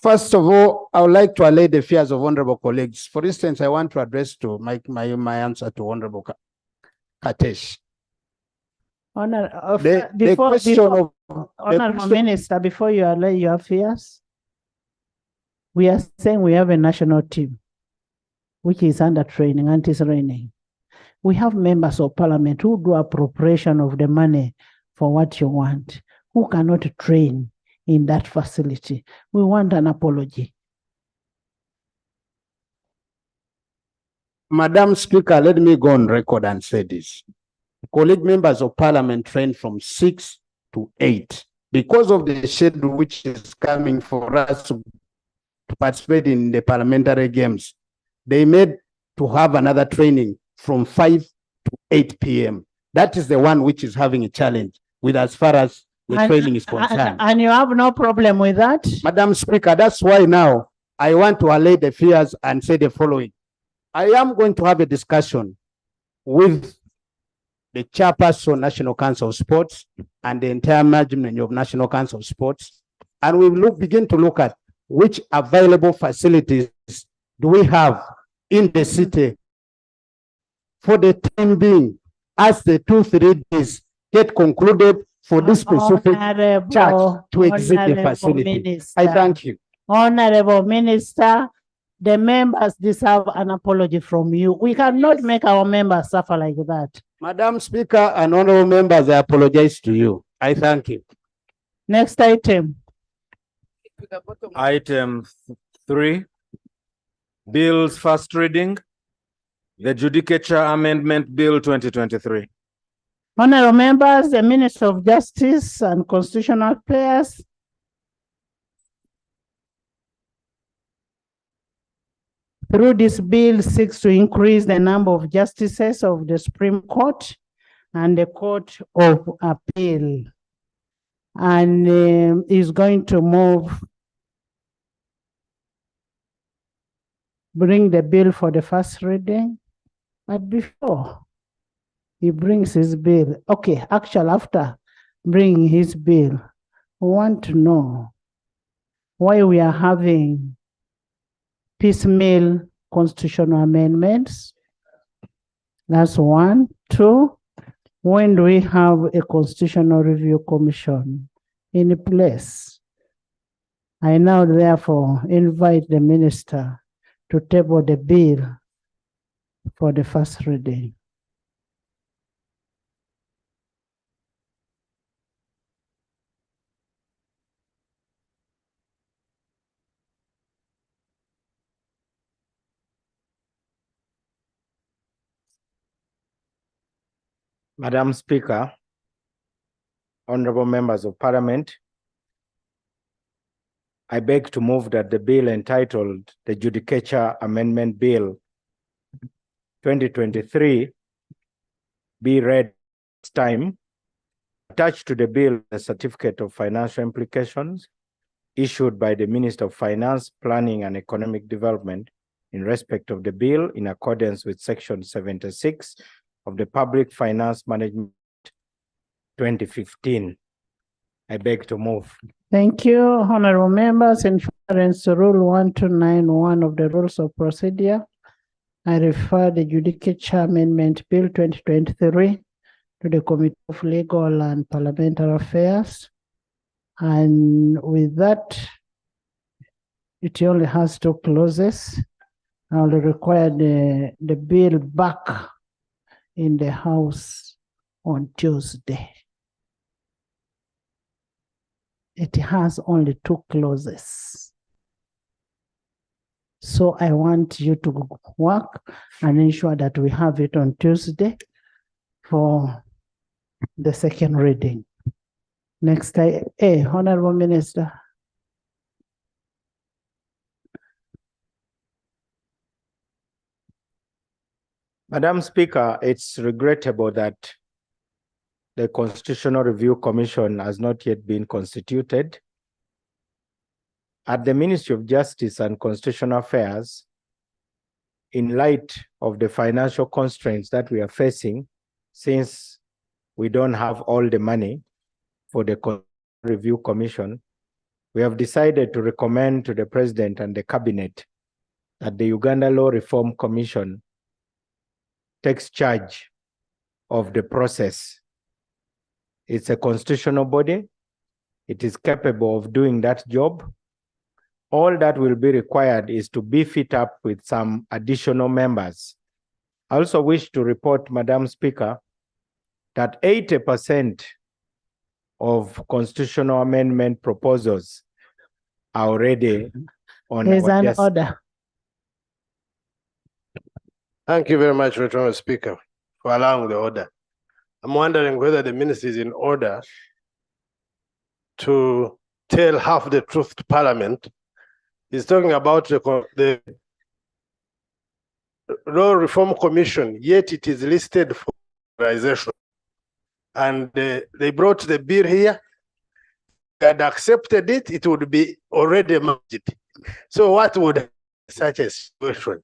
First of all, I would like to allay the fears of honorable colleagues. For instance, I want to address to my answer to Honorable Katesh. Honorable Minister, before you allay your fears, we are saying we have a national team which is under training and is training. We have members of parliament who do appropriation of the money for what you want, who cannot train in that facility. We want an apology. Madam Speaker, let me go on record and say this. Colleague members of parliament train from 6 to 8. Because of the schedule which is coming for us to participate in the parliamentary games, they made to have another training from 5 to 8 p.m. That is the one which is having a challenge with as far as the training is concerned. And you have no problem with that? Madam Speaker, that's why now I want to allay the fears and say the following. I am going to have a discussion with the chairperson of National Council of Sports and the entire management of National Council of Sports, and we will begin to look at which available facilities do we have in the city for the time being, as the 2-3 days get concluded for this specific church to exit the facility. Minister, I thank you. Honorable Minister, the members deserve an apology from you. We cannot make our members suffer like that. Madam Speaker and honorable members, I apologize to you. I thank you. Next item. Item 3, bills first reading, the Judicature Amendment Bill 2023. Honorable members, the Minister of Justice and Constitutional Affairs through this bill seeks to increase the number of justices of the Supreme Court and the Court of Appeal, and is going to bring the bill for the first reading. But before he brings his bill, okay, actually after bringing his bill, we want to know why we are having piecemeal constitutional amendments. That's 1. 2, when do we have a constitutional review commission in place? I now therefore invite the minister to table the bill for the first reading. Madam Speaker, honorable members of parliament, I beg to move that the bill entitled the Judicature Amendment Bill 2023 be read this time. Attached to the bill, a certificate of financial implications issued by the Minister of Finance, Planning and Economic Development in respect of the bill in accordance with Section 76 of the Public Finance Management 2015. I beg to move. Thank you, honorable members. In reference to Rule 1291 of the Rules of Procedure, I refer the Judicature Amendment Bill 2023 to the Committee of Legal and Parliamentary Affairs. And with that, it only has 2 clauses. I will require the bill back in the House on Tuesday. It has only 2 clauses. So I want you to work and ensure that we have it on Tuesday for the second reading. Next, Honorable Minister. Madam Speaker, it's regrettable that the Constitutional Review Commission has not yet been constituted. At the Ministry of Justice and Constitutional Affairs, in light of the financial constraints that we are facing, since we don't have all the money for the Review Commission, we have decided to recommend to the President and the Cabinet that the Uganda Law Reform Commission takes charge of the process. It's a constitutional body. It is capable of doing that job. All that will be required is to beef it up with some additional members. I also wish to report, Madam Speaker, that 80% of constitutional amendment proposals are already on There's our an desk. order. Thank you very much, Right Honourable Speaker, for allowing the order. I'm wondering whether the minister is in order to tell half the truth to Parliament. He's talking about the Law Reform Commission, yet it is listed for authorization. And they brought the bill here. They had accepted it, it would be already managed. So what would such a situation?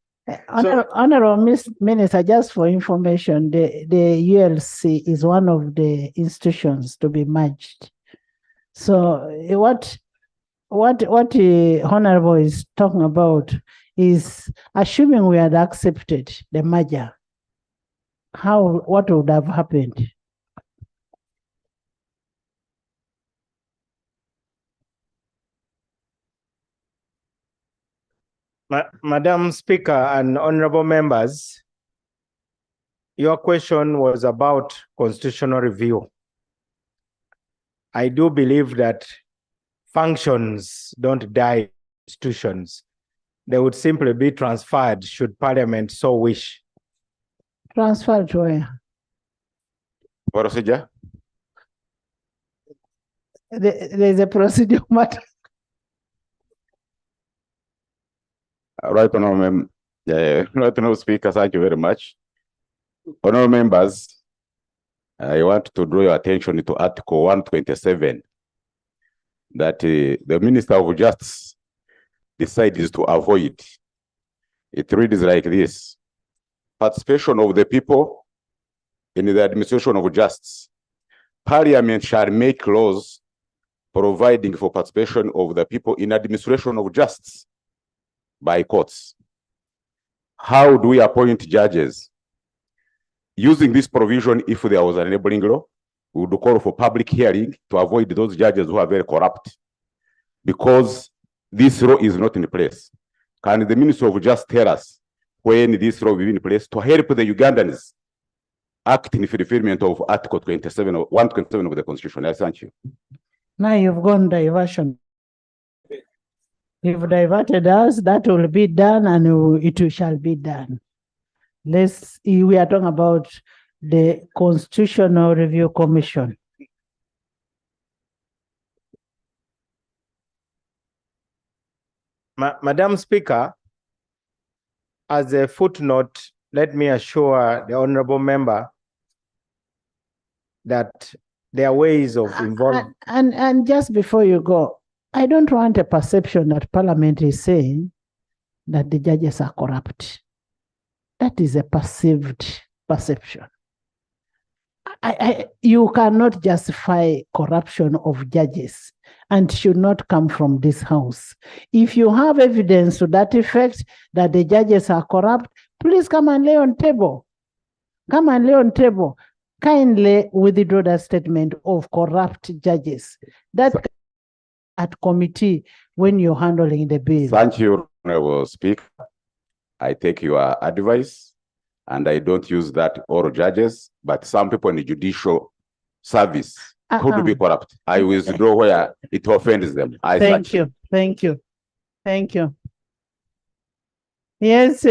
Honorable Minister, just for information, the ULC is one of the institutions to be merged. So what Honorable is talking about is assuming we had accepted the merger, what would have happened? Madam Speaker and honorable members, your question was about constitutional review. I do believe that functions don't die in institutions. They would simply be transferred should Parliament so wish. Transferred to where? Procedure. There's a procedure matter. Right, Honourable Speaker, thank you very much. Honourable members, I want to draw your attention to Article 127, that the Minister of Justice decides to avoid. It reads like this: participation of the people in the administration of justice. Parliament shall make laws providing for participation of the people in administration of justice by courts. How do we appoint judges? Using this provision, if there was an enabling law, we would call for public hearing to avoid those judges who are very corrupt, because this law is not in place. Can the Minister of Justice tell us when this law will be in place to help the Ugandans act in fulfillment of Article 27 or 127 of the Constitution? I thank you. Now you've gone diversion. You've diverted us, that will be done and it shall be done. We are talking about the Constitutional Review Commission. Madam Speaker, as a footnote, let me assure the honorable member that there are ways of involving. And just before you go, I don't want a perception that Parliament is saying that the judges are corrupt. That is a perceived perception. You cannot justify corruption of judges and should not come from this house. If you have evidence to that effect that the judges are corrupt, please come and lay on table. Come and lay on table. Kindly withdraw that statement of corrupt judges. That at committee when you're handling the bill. Thank you, Honorable Speaker. I take your advice, and I don't use that all judges, but some people in the judicial service could be corrupt. I withdraw where it offends them. Thank you. Thank you. Thank you. Yes,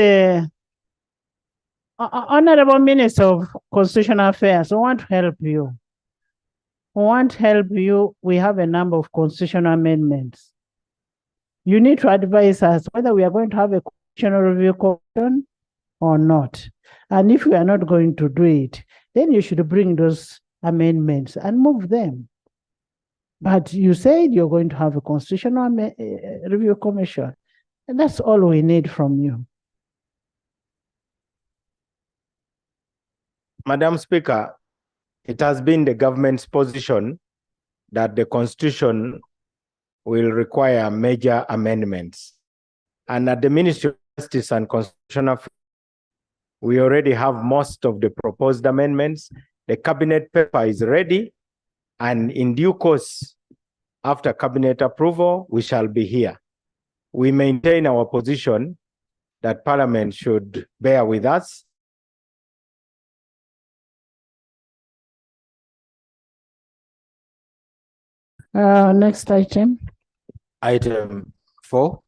Honorable Minister of Constitutional Affairs, I want to help you. We have a number of constitutional amendments. You need to advise us whether we are going to have a constitutional review commission or not. And if you are not going to do it, then you should bring those amendments and move them. But you said you're going to have a constitutional review commission, and that's all we need from you. Madam Speaker, it has been the government's position that the constitution will require major amendments. And at the Ministry of Justice and Constitutional Affairs, we already have most of the proposed amendments. The cabinet paper is ready, and in due course, after cabinet approval, we shall be here. We maintain our position that Parliament should bear with us. Next item. Item 4,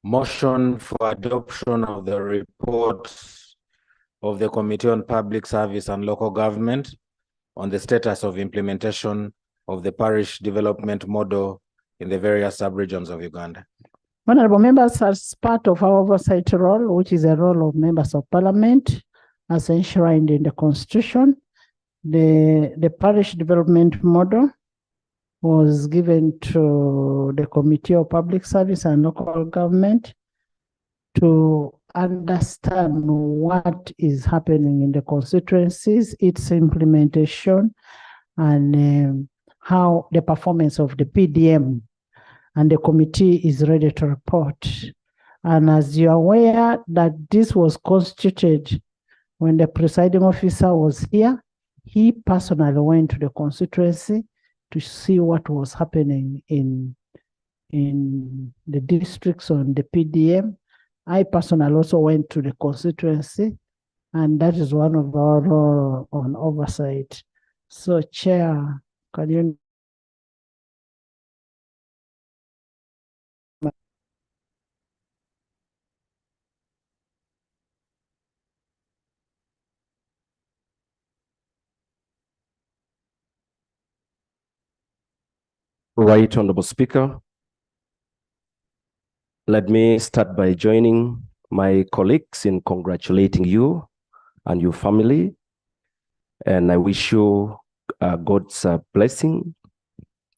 motion for adoption of the report of the Committee on Public Service and Local Government on the status of implementation of the parish development model in the various sub-regions of Uganda. Honorable members, as part of our oversight role, which is a role of members of parliament, as enshrined in the constitution, the parish development model was given to the Committee of Public Service and Local Government to understand what is happening in the constituencies, its implementation, and how the performance of the PDM, and the committee is ready to report. And as you're aware that this was constituted when the presiding officer was here, he personally went to the constituency to see what was happening in the districts on the PDM. I personally also went to the constituency, and that is one of our role on oversight. So, Chair, can you? Right Honorable Speaker, let me start by joining my colleagues in congratulating you and your family, and I wish you God's blessing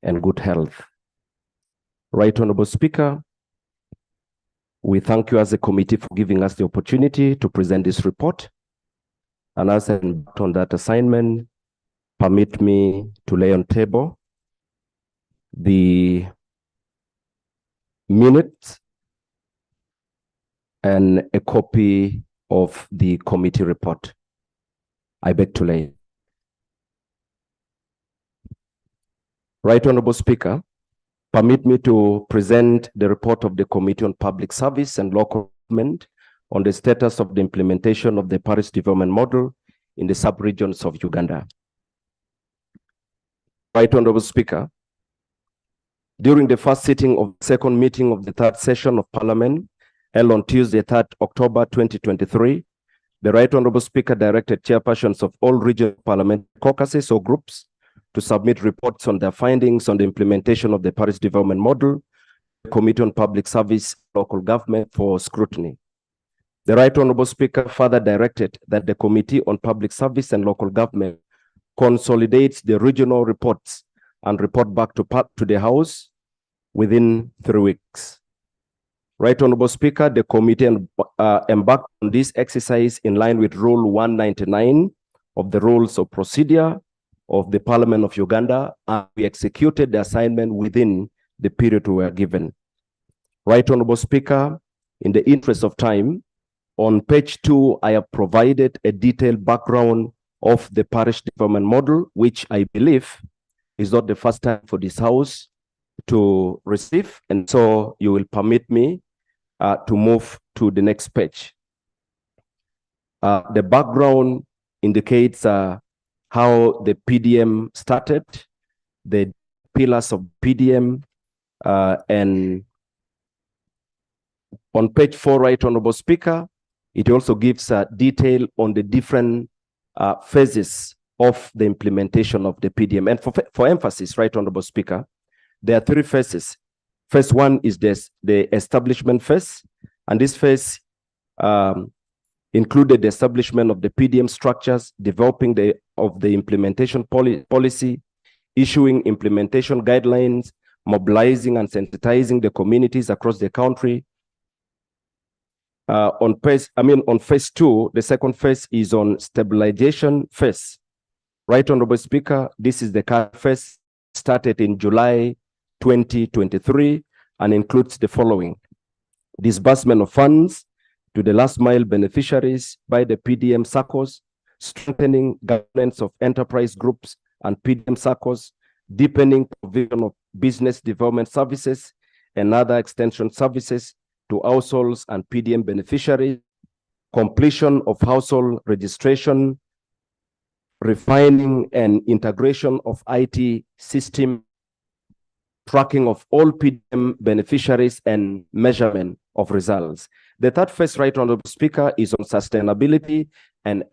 and good health. Right Honorable Speaker, we thank you as a committee for giving us the opportunity to present this report, and as I embarked on that assignment, permit me to lay on table the minutes and a copy of the committee report. I beg to lay. Right Honorable Speaker, permit me to present the report of the Committee on Public Service and Local Government on the status of the implementation of the parish development model in the sub-regions of Uganda. Right Honorable Speaker, during the first sitting of the second meeting of the third session of Parliament, held on Tuesday, 3rd October 2023, the Right Honorable Speaker directed chairpersons of all regional parliament caucuses or groups to submit reports on their findings on the implementation of the parish development model, the Committee on Public Service and Local Government for scrutiny. The Right Honorable Speaker further directed that the Committee on Public Service and Local Government consolidates the regional reports and report back to the House within 3 weeks. Right Honorable Speaker, the committee embarked on this exercise in line with Rule 199 of the Rules of Procedure of the Parliament of Uganda, and we executed the assignment within the period we were given. Right Honorable Speaker, in the interest of time, on page 2, I have provided a detailed background of the parish development model, which I believe is not the first time for this House to receive, and so you will permit me to move to the next page. The background indicates how the PDM started, the pillars of PDM, and on page 4, Right Honorable Speaker, it also gives detail on the different phases of the implementation of the PDM. And for emphasis, Right Honorable Speaker, there are 3 phases. Phase 1 is the establishment phase, and this phase included the establishment of the PDM structures, developing the implementation policy, issuing implementation guidelines, mobilizing and sensitizing the communities across the country. On phase 2, the second phase is on stabilization phase. Right, Honorable Speaker, this is the current phase, started in July 2023 and includes the following: disbursement of funds to the last mile beneficiaries by the PDM SACCOs, strengthening governance of enterprise groups and PDM SACCOs, deepening provision of business development services and other extension services to households and PDM beneficiaries, completion of household registration, refining and integration of IT system, tracking of all PDM beneficiaries, and measurement of results. The third phase, Right Honorable Speaker, is on sustainability and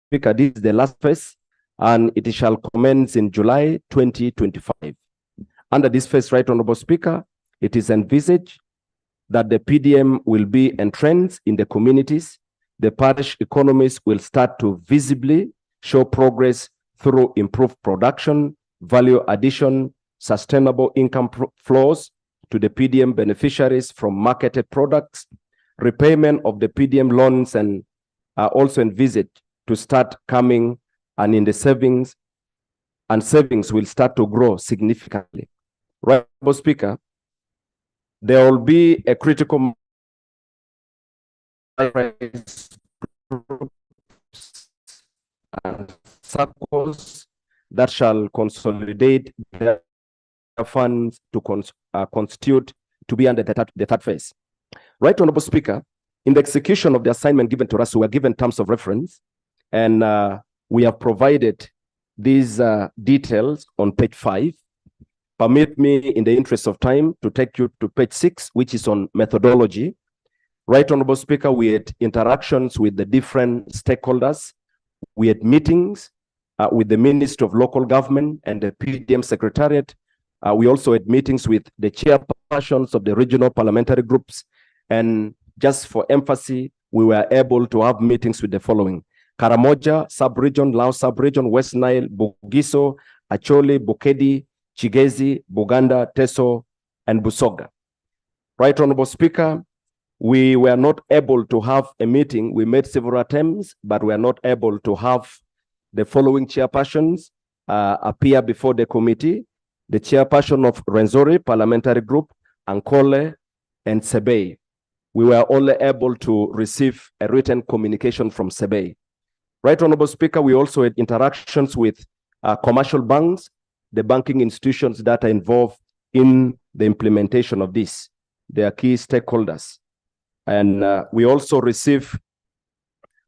Speaker, this is the last phase, and it shall commence in July 2025. Under this phase, Right Honorable Speaker, it is envisaged that the PDM will be entrenched in the communities. The parish economies will start to visibly show progress through improved production, value addition, sustainable income flows to the PDM beneficiaries from marketed products. Repayment of the PDM loans and are also envisaged to start coming, and in the savings will start to grow significantly. Right, Honorable Speaker, there will be a critical and circles that shall consolidate their funds to constitute to be under the third phase. Right, Honorable Speaker, in the execution of the assignment given to us, we were given terms of reference, and we have provided these details on page 5. Permit me, in the interest of time, to take you to page 6, which is on methodology. Right, Honorable Speaker, we had interactions with the different stakeholders. We had meetings with the Ministry of Local Government and the PDM Secretariat. We also had meetings with the chairpersons of the regional parliamentary groups. And just for emphasis, we were able to have meetings with the following: Karamoja Sub-Region, Lao Sub-Region, West Nile, Bugiso, Acholi, Bukedi, Chigezi, Buganda, Teso, and Busoga. Right, Honorable Speaker, we were not able to have a meeting. We made several attempts, but we are not able to have the following chairpersons appear before the committee: the chairperson of Renzori Parliamentary Group, Ankole, and Sebei. We were only able to receive a written communication from Sebei. Right, Honorable Speaker, we also had interactions with commercial banks, the banking institutions that are involved in the implementation of this. They are key stakeholders. And we also received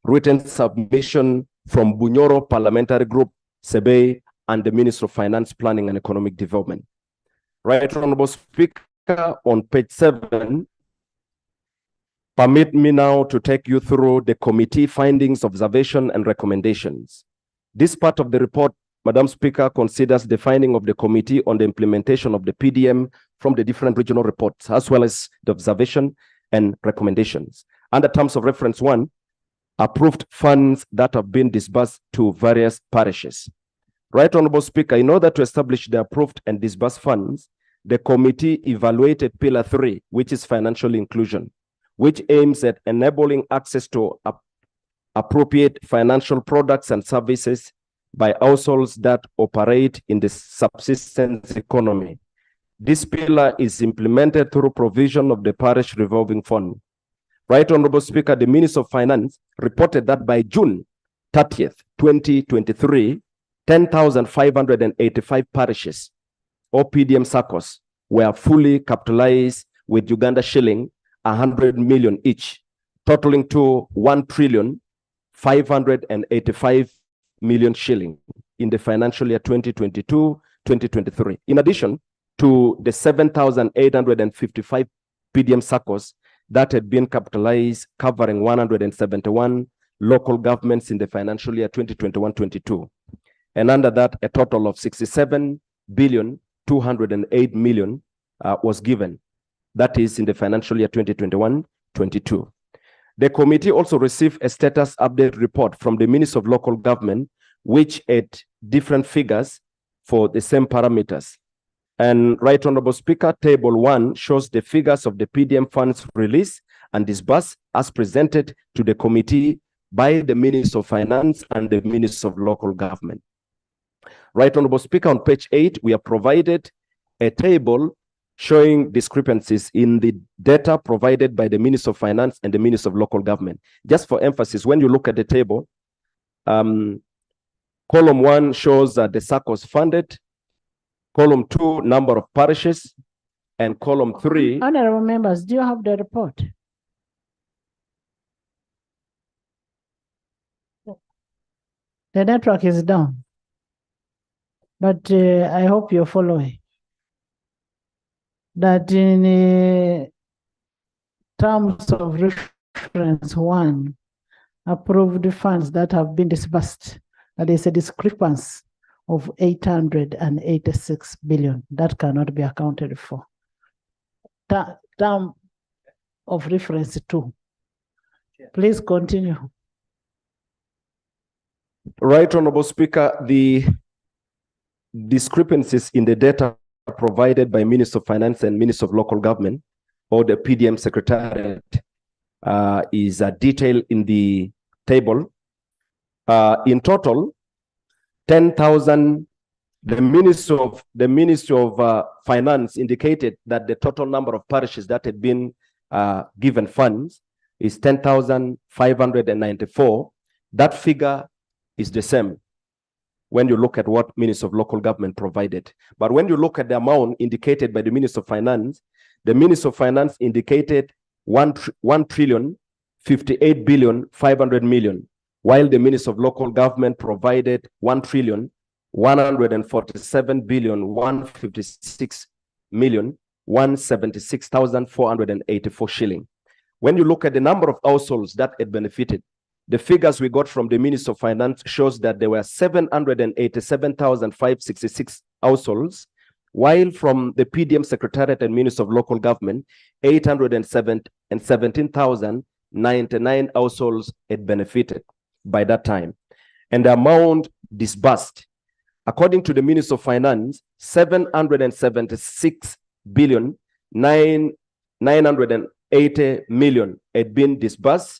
written submission from Bunyoro Parliamentary Group, Sebei, and the Minister of Finance, Planning and Economic Development. Right, Honorable Speaker, on page 7, permit me now to take you through the committee findings, observation, and recommendations. This part of the report, Madam Speaker, considers the finding of the committee on the implementation of the PDM from the different regional reports, as well as the observation and recommendations. Under terms of reference 1, approved funds that have been disbursed to various parishes. Right, Honorable Speaker, in order to establish the approved and disbursed funds, the committee evaluated Pillar 3, which is financial inclusion, which aims at enabling access to appropriate financial products and services by households that operate in the subsistence economy. This pillar is implemented through provision of the parish revolving fund. Right, Honorable Speaker, the Minister of Finance reported that by June 30th, 2023, 10,585 parishes or PDM SACCOs were fully capitalized with Uganda shilling 100 million each, totaling to 1,585,000,000 shilling in the financial year 2022-2023. In addition to the 7,855 PDM SACCOs that had been capitalized, covering 171 local governments in the financial year 2021-22. And under that, a total of 67,208,000,000 was given. That is in the financial year 2021-22. The committee also received a status update report from the Ministry of Local Government, which had different figures for the same parameters. And Right Honorable Speaker, Table 1 shows the figures of the PDM funds released and disbursed as presented to the committee by the Minister of Finance and the Minister of Local Government. Right Honorable Speaker, on page 8, we have provided a table showing discrepancies in the data provided by the Minister of Finance and the Minister of Local Government. Just for emphasis, when you look at the table, column 1 shows the SACCOs funded, column 2, number of parishes, and column 3. Honorable members, do you have the report? The network is down, but I hope you're following. That in terms of reference 1, approved funds that have been disbursed, that is a discrepancy of 886 billion that cannot be accounted for. Term of reference 2. Please continue. Right Honorable Speaker, the discrepancies in the data provided by Minister of Finance and Minister of Local Government, or the PDM Secretariat, is detailed in the table. In total, 10,000. The Ministry of Finance indicated that the total number of parishes that had been given funds is 10,594. That figure is the same when you look at what Minister of Local Government provided. But when you look at the amount indicated by the Minister of Finance, the Minister of Finance indicated 1,058,500,000,000, while the Minister of Local Government provided 1,147,156,176,484 shilling. When you look at the number of households that had benefited, the figures we got from the Minister of Finance shows that there were 787,566 households, while from the PDM Secretariat and Minister of Local Government, 817,099 households had benefited by that time. And the amount disbursed, according to the Minister of Finance, 776,980,000,000 had been disbursed.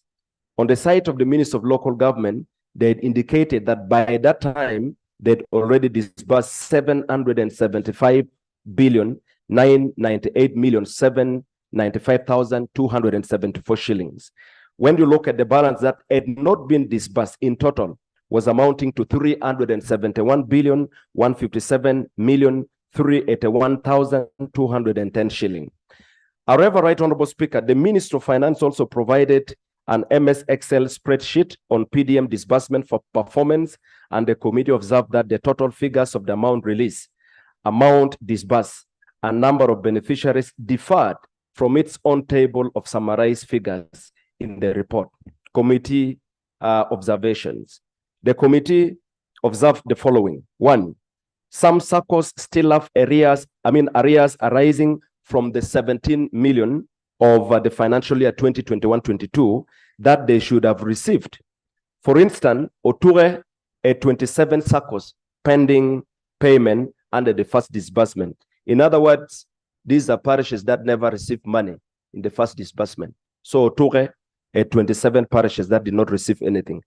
On the side of the Minister of Local Government, they had indicated that by that time, they'd already disbursed 775,998,795,274 shillings. When you look at the balance that had not been disbursed in total, was amounting to 371,157,381,210 shilling. However, Right Honorable Speaker, the Minister of Finance also provided an MS Excel spreadsheet on PDM disbursement for performance, and the committee observed that the total figures of the amount released, amount disbursed, and number of beneficiaries differed from its own table of summarized figures in the report. Committee observations. The committee observed the following. 1, some SACCOs still have arrears arising from the 17 million of the financial year 2021-22 that they should have received. For instance, Oture had 27 SACCOs pending payment under the first disbursement. In other words, these are parishes that never received money in the first disbursement. So Oture had 27 parishes that did not receive anything.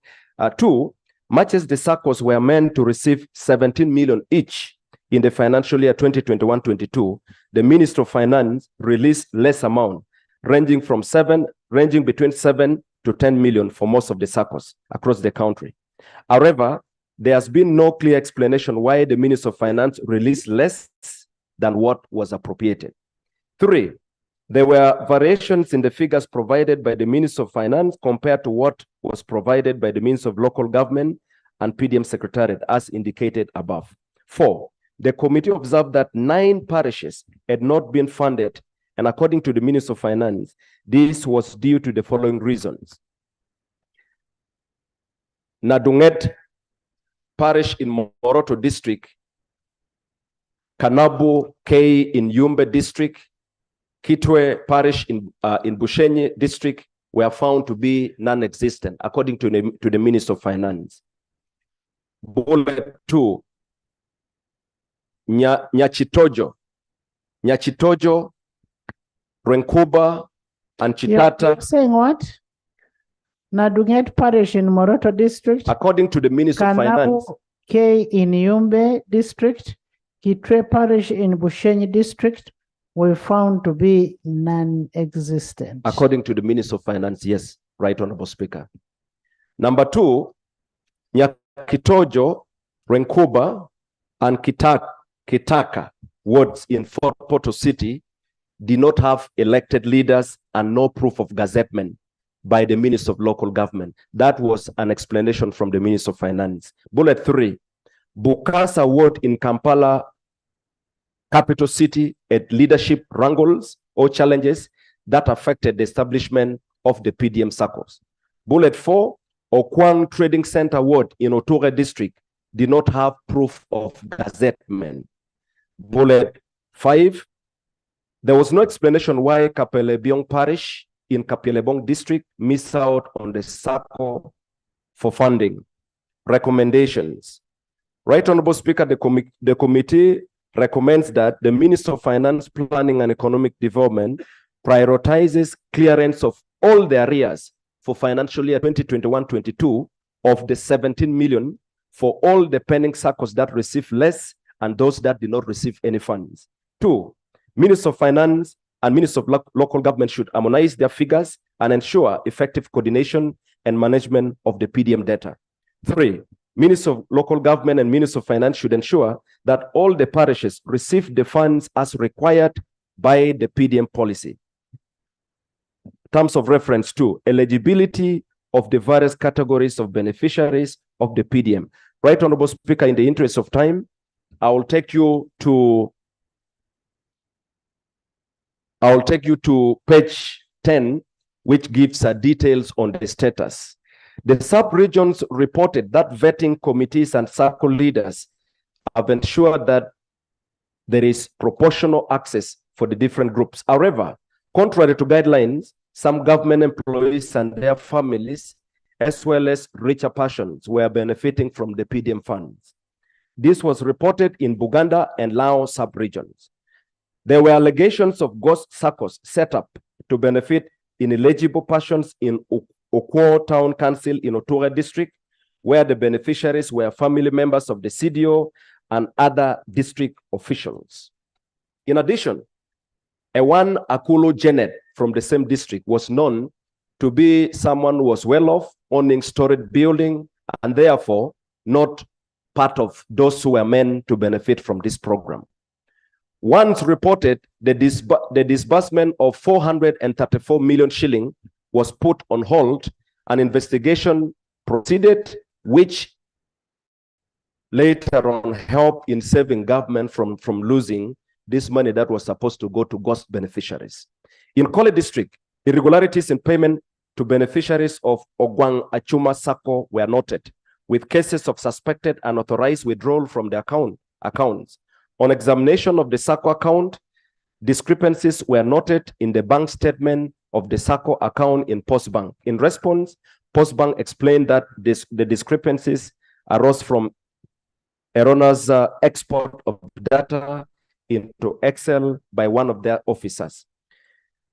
2, much as the SACCOs were meant to receive 17 million each in the financial year 2021-22, the Minister of Finance released less amount, ranging between 7 to 10 million for most of the SACCOs across the country. However, there has been no clear explanation why the Minister of Finance released less than what was appropriated. 3, there were variations in the figures provided by the Minister of Finance compared to what was provided by the Minister of Local Government and PDM Secretariat, as indicated above. 4, the committee observed that 9 parishes had not been funded, and according to the Minister of Finance, this was due to the following reasons. Nadunget Parish in Moroto District, Kanabu K in Yumbe District, Kitwe Parish in Bushenyi District, were found to be non-existent, according to the Minister of Finance. Bullet 2, Nyachitojo, Renkuba, and Chitata. You're saying what? Nadunget Parish in Moroto District. According to the Minister of Finance. K in Yumbe District. Kitwe Parish in Bushenyi District were found to be non-existent. According to the Minister of Finance, yes, Right Honorable Speaker. Number 2, Nyakitojo, Renkuba, and Kitaka wards in Fort Portal City did not have elected leaders and no proof of gazettement by the Minister of Local Government. That was an explanation from the Minister of Finance. Bullet 3, Bukasa ward in Kampala, capital city, at leadership wrangles or challenges that affected the establishment of the PDM circles. Bullet 4, Okwang Trading Center ward in Oture district did not have proof of gazettement. Bullet 5, there was no explanation why Kapelebiong Parish in Kapelebong district missed out on the circle for funding. Recommendations. Right Honorable Speaker, the committee recommends that the Minister of Finance, Planning and Economic Development prioritizes clearance of all the arrears for financial year 2021-22 of the 17 million for all the pending circles that receive less and those that did not receive any funds. 2, Minister of Finance and Minister of Local Government should harmonize their figures and ensure effective coordination and management of the PDM data. 3, Minister of Local Government and Minister of Finance should ensure that all the parishes receive the funds as required by the PDM policy. Terms of reference 2, eligibility of the various categories of beneficiaries of the PDM. Right Honorable Speaker, in the interest of time, I will take you to page 10, which gives details on the status. The sub-regions reported that vetting committees and circle leaders have ensured that there is proportional access for the different groups. However, contrary to guidelines, some government employees and their families, as well as richer persons, were benefiting from the PDM funds. This was reported in Buganda and Lao sub-regions. There were allegations of ghost circles set up to benefit ineligible persons in Okwo Town Council in Otura District, where the beneficiaries were family members of the CDO and other district officials. In addition, Ewan Akulo Janet from the same district was known to be someone who was well off, owning storage building, and therefore not part of those who were meant to benefit from this program. Once reported, the disbursement of 434 million shilling was put on hold. An investigation proceeded, which later on helped in saving government from losing this money that was supposed to go to ghost beneficiaries. In Kole District, irregularities in payment to beneficiaries of Ogwang Achuma Sako were noted, with cases of suspected unauthorized withdrawal from the accounts. On examination of the Sako account, discrepancies were noted in the bank statement of the Sako account in Postbank. In response, Postbank explained that the discrepancies arose from erroneous export of data into Excel by one of their officers.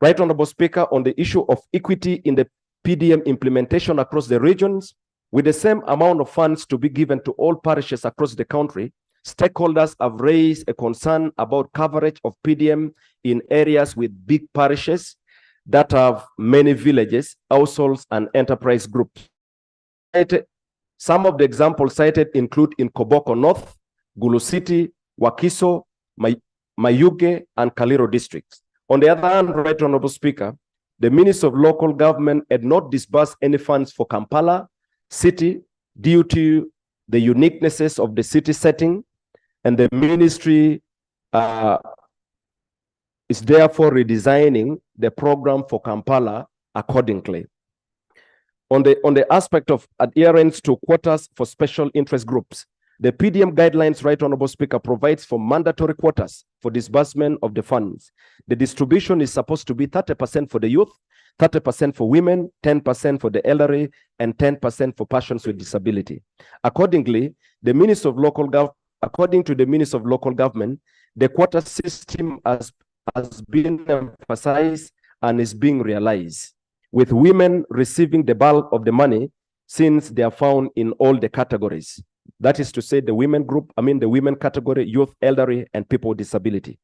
Right Honorable Speaker, on the issue of equity in the PDM implementation across the regions, with the same amount of funds to be given to all parishes across the country, stakeholders have raised a concern about coverage of PDM in areas with big parishes that have many villages, households, and enterprise groups. Some of the examples cited include in Koboko North, Gulu City, Wakiso, Mayuge, and Kaliro districts. On the other hand, Right Honorable Speaker, the Minister of Local Government had not disbursed any funds for Kampala City due to the uniquenesses of the city setting, and the ministry is therefore redesigning the program for Kampala accordingly. On the aspect of adherence to quotas for special interest groups, The PDM guidelines, Right Honorable Speaker, provides for mandatory quotas for disbursement of the funds. The distribution is supposed to be 30% for the youth, 30% for women, 10% for the elderly, and 10% for persons with disability. Accordingly, the Minister of Local according to the Minister of Local Government, the quota system has been emphasized and is being realized, with women receiving the bulk of the money since they are found in all the categories. That is to say, the women group, the women category, youth, elderly, and people with disability.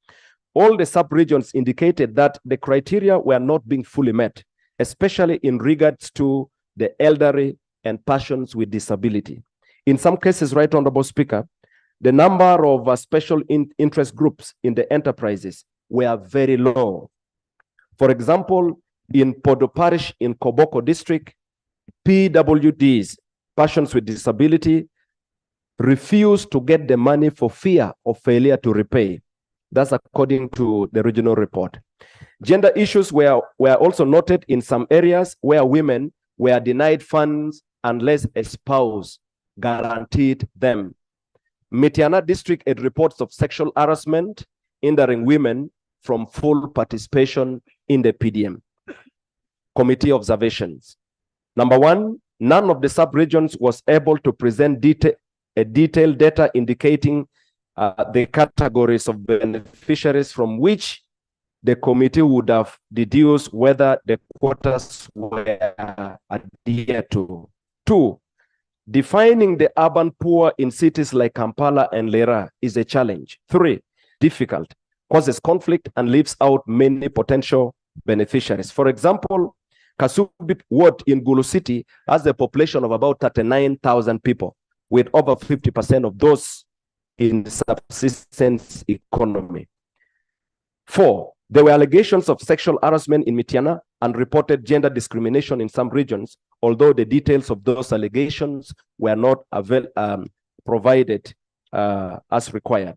All the sub-regions indicated that the criteria were not being fully met, especially in regards to the elderly and persons with disability. In some cases, Right Honorable Speaker, the number of special interest groups in the enterprises were very low. For example, in Podo Parish in Koboko District, PWDs, persons with disability, refused to get the money for fear of failure to repay. That's according to the regional report. Gender issues were also noted in some areas where women were denied funds unless a spouse guaranteed them. Mitiana District had reports of sexual harassment hindering women from full participation in the PDM. Committee observations. Number one, none of the sub-regions was able to present detailed data indicating the categories of beneficiaries from which the committee would have deduced whether the quotas were adhered to. Two, defining the urban poor in cities like Kampala and Lera is a challenge. Three, difficult, causes conflict and leaves out many potential beneficiaries. For example, Kasubi Ward in Gulu City has a population of about 39,000 people, with over 50% of those in subsistence economy. Four, there were allegations of sexual harassment in Mitiana and reported gender discrimination in some regions, although the details of those allegations were not provided as required.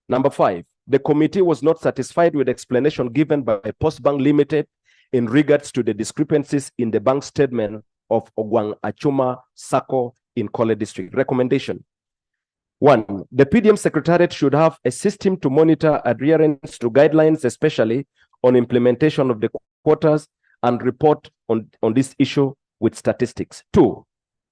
Number five, the committee was not satisfied with explanation given by Postbank Limited in regards to the discrepancies in the bank statement of Ogwang Achuma Sako in Kole District. Recommendation. One, the PDM Secretariat should have a system to monitor adherence to guidelines, especially on implementation of the quotas, and report on this issue with statistics. Two,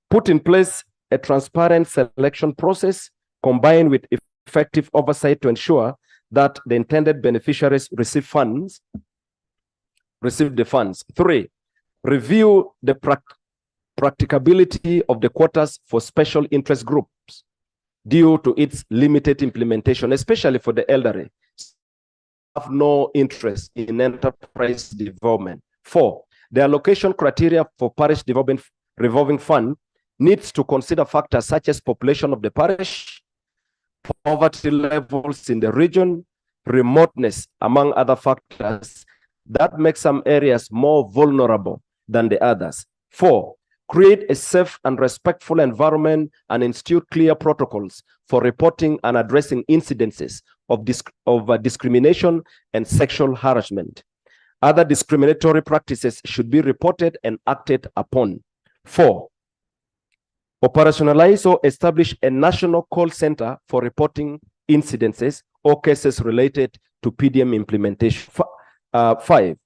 put in place a transparent selection process combined with effective oversight to ensure that the intended beneficiaries receive the funds. Three, review the practicability of the quotas for special interest groups due to its limited implementation, especially for the elderly, have no interest in enterprise development. Four, the allocation criteria for parish development revolving fund needs to consider factors such as population of the parish, poverty levels in the region, remoteness, among other factors that make some areas more vulnerable than the others. Four, create a safe and respectful environment and institute clear protocols for reporting and addressing incidences of discrimination and sexual harassment. Other discriminatory practices should be reported and acted upon. Four, operationalize or establish a national call center for reporting incidences or cases related to PDM implementation. Five,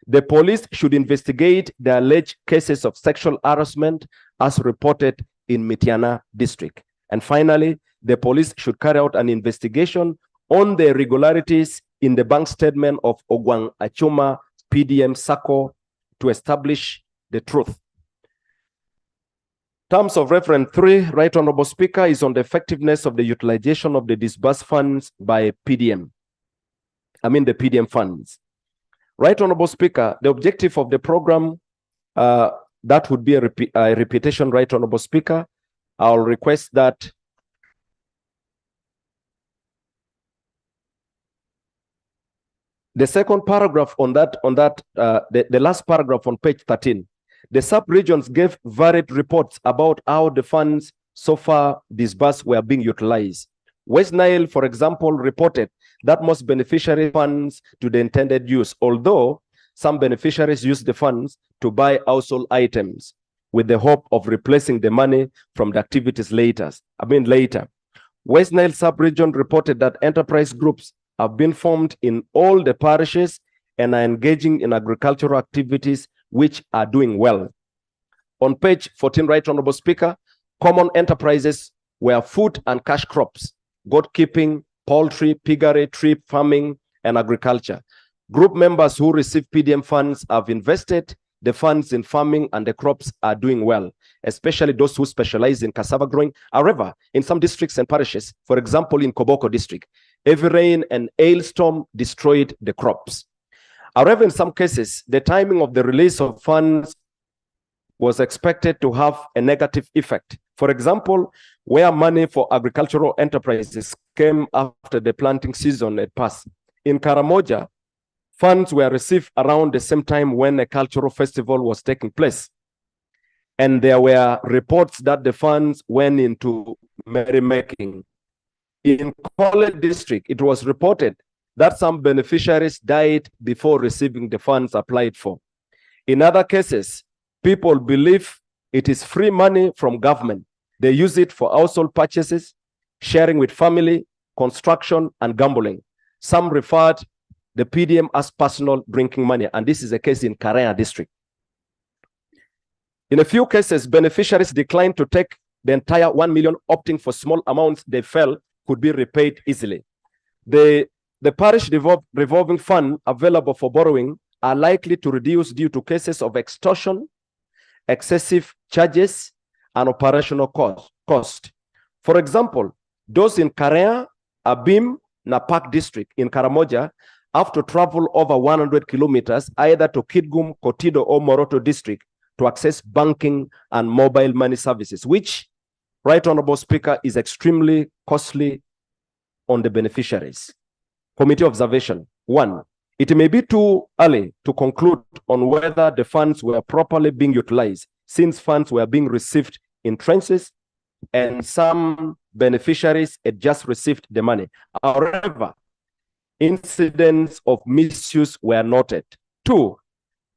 the police should investigate the alleged cases of sexual harassment as reported in Mitiana District. And finally, the police should carry out an investigation on the irregularities in the bank statement of Ogwang Achuma PDM Sako to establish the truth. Terms of reference 3, Right Honorable Speaker, is on the effectiveness of the utilization of the disbursed funds by PDM. The PDM funds. Right Honorable Speaker, the objective of the program, that would be a repetition, Right Honorable Speaker. I'll request that the second paragraph on that, the last paragraph on page 13, the sub-regions gave varied reports about how the funds so far disbursed were being utilized. West Nile, for example, reported that most beneficiary funds to the intended use, although some beneficiaries used the funds to buy household items with the hope of replacing the money from the activities later. West Nile sub-region reported that enterprise groups have been formed in all the parishes and are engaging in agricultural activities which are doing well. On page 14, Right Honorable Speaker, common enterprises were food and cash crops, goat keeping, poultry, piggery, tree farming, and agriculture. Group members who receive PDM funds have invested the funds in farming and the crops are doing well, especially those who specialize in cassava growing. However, in some districts and parishes, for example, in Koboko district, heavy rain and hailstorm destroyed the crops. However, in some cases, the timing of the release of funds was expected to have a negative effect. For example, where money for agricultural enterprises came after the planting season had passed. In Karamoja, funds were received around the same time when a cultural festival was taking place. And there were reports that the funds went into merrymaking. In Kole district, it was reported that some beneficiaries died before receiving the funds applied for. In other cases, people believe it is free money from government. They use it for household purchases, sharing with family, construction, and gambling. Some referred the PDM as personal drinking money, and this is a case in Karea district. In a few cases, beneficiaries declined to take the entire 1 million, opting for small amounts they felt could be repaid easily. The parish revolving fund available for borrowing are likely to reduce due to cases of extortion, excessive charges, and operational cost. For example, those in Karea, Abim, Napak district in Karamoja have to travel over 100 kilometers either to Kitgum, Kotido, or Moroto district to access banking and mobile money services, which, Right Honorable Speaker, is extremely costly on the beneficiaries. Committee observation. 1, it may be too early to conclude on whether the funds were properly being utilized, since funds were being received in tranches and some beneficiaries had just received the money. However, incidents of misuse were noted. 2,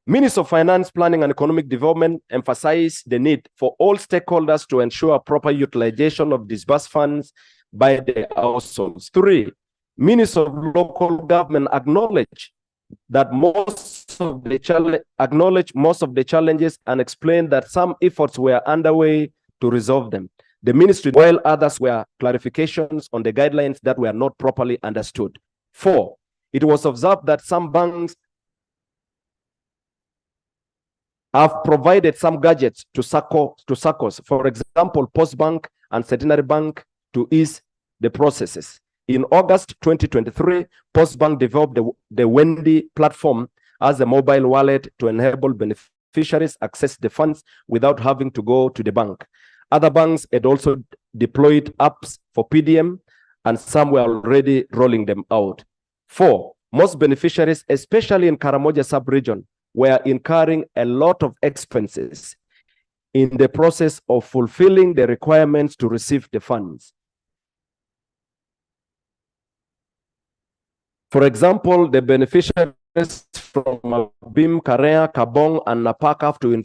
Minister of Finance, Planning and Economic Development emphasized the need for all stakeholders to ensure proper utilization of disbursed funds by the households. 3, Minister of Local Government acknowledged that most of the challenges and explained that some efforts were underway to resolve them. The ministry, while others were clarifications on the guidelines that were not properly understood. 4, it was observed that some banks have provided some gadgets to SACCOs, for example, Postbank and Centenary Bank, to ease the processes. In August 2023, Postbank developed the Wendy platform as a mobile wallet to enable beneficiaries access the funds without having to go to the bank. Other banks had also deployed apps for PDM, and some were already rolling them out. 4, most beneficiaries, especially in Karamoja sub-region, were incurring a lot of expenses in the process of fulfilling the requirements to receive the funds. For example, the beneficiaries from Bim, Karea, Kabong, and Napak have to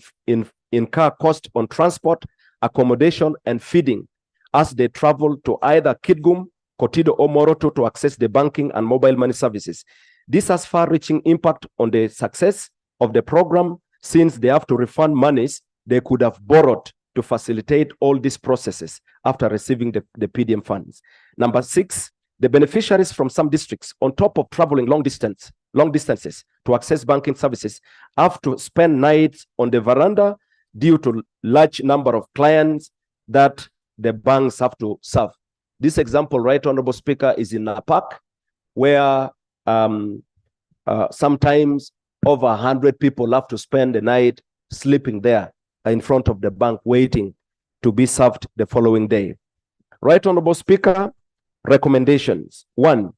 incur cost on transport, accommodation, and feeding as they travel to either Kitgum, Kotido, or Moroto to access the banking and mobile money services. This has far-reaching impact on the success of the program, since they have to refund monies they could have borrowed to facilitate all these processes after receiving the PDM funds. Number 6, the beneficiaries from some districts, on top of traveling long distances to access banking services, have to spend nights on the veranda due to large number of clients that the banks have to serve. This example, Right Honorable Speaker, is in Napak, where sometimes over 100 people have to spend the night sleeping there in front of the bank, waiting to be served the following day. Right Honorable Speaker, recommendations. 1,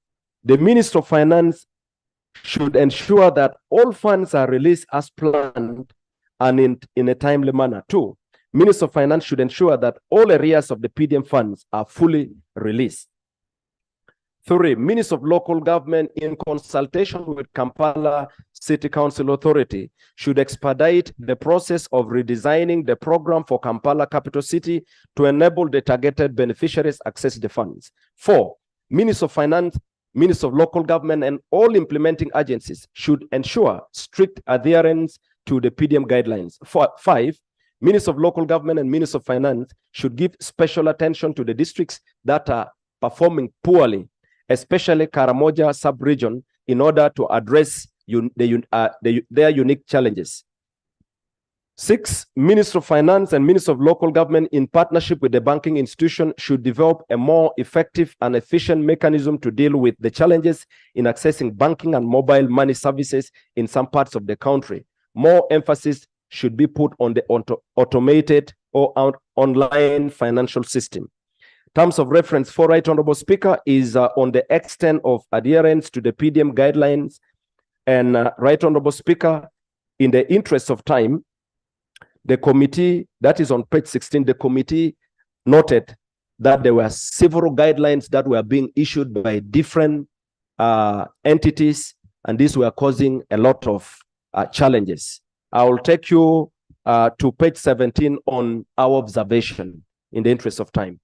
the Minister of Finance should ensure that all funds are released as planned and in a timely manner. 2, Minister of Finance should ensure that all areas of the PDM funds are fully released. 3, Minister of Local Government, in consultation with Kampala City Council Authority should expedite the process of redesigning the program for Kampala Capital City to enable the targeted beneficiaries access the funds. 4, Minister of Finance, Minister of Local Government, and all implementing agencies should ensure strict adherence to the PDM guidelines. 5, Minister of Local Government and Minister of Finance should give special attention to the districts that are performing poorly, especially Karamoja sub-region, in order to address their unique challenges. 6, Minister of Finance and Minister of Local Government, in partnership with the banking institution, should develop a more effective and efficient mechanism to deal with the challenges in accessing banking and mobile money services in some parts of the country. More emphasis should be put on the automated or online financial system. Terms of reference for Right Honorable Speaker is on the extent of adherence to the PDM guidelines. And Right Honorable Speaker, in the interest of time, the committee, that is on page 16, the committee noted that there were several guidelines that were being issued by different entities, and these were causing a lot of challenges. I will take you to page 17 on our observation in the interest of time.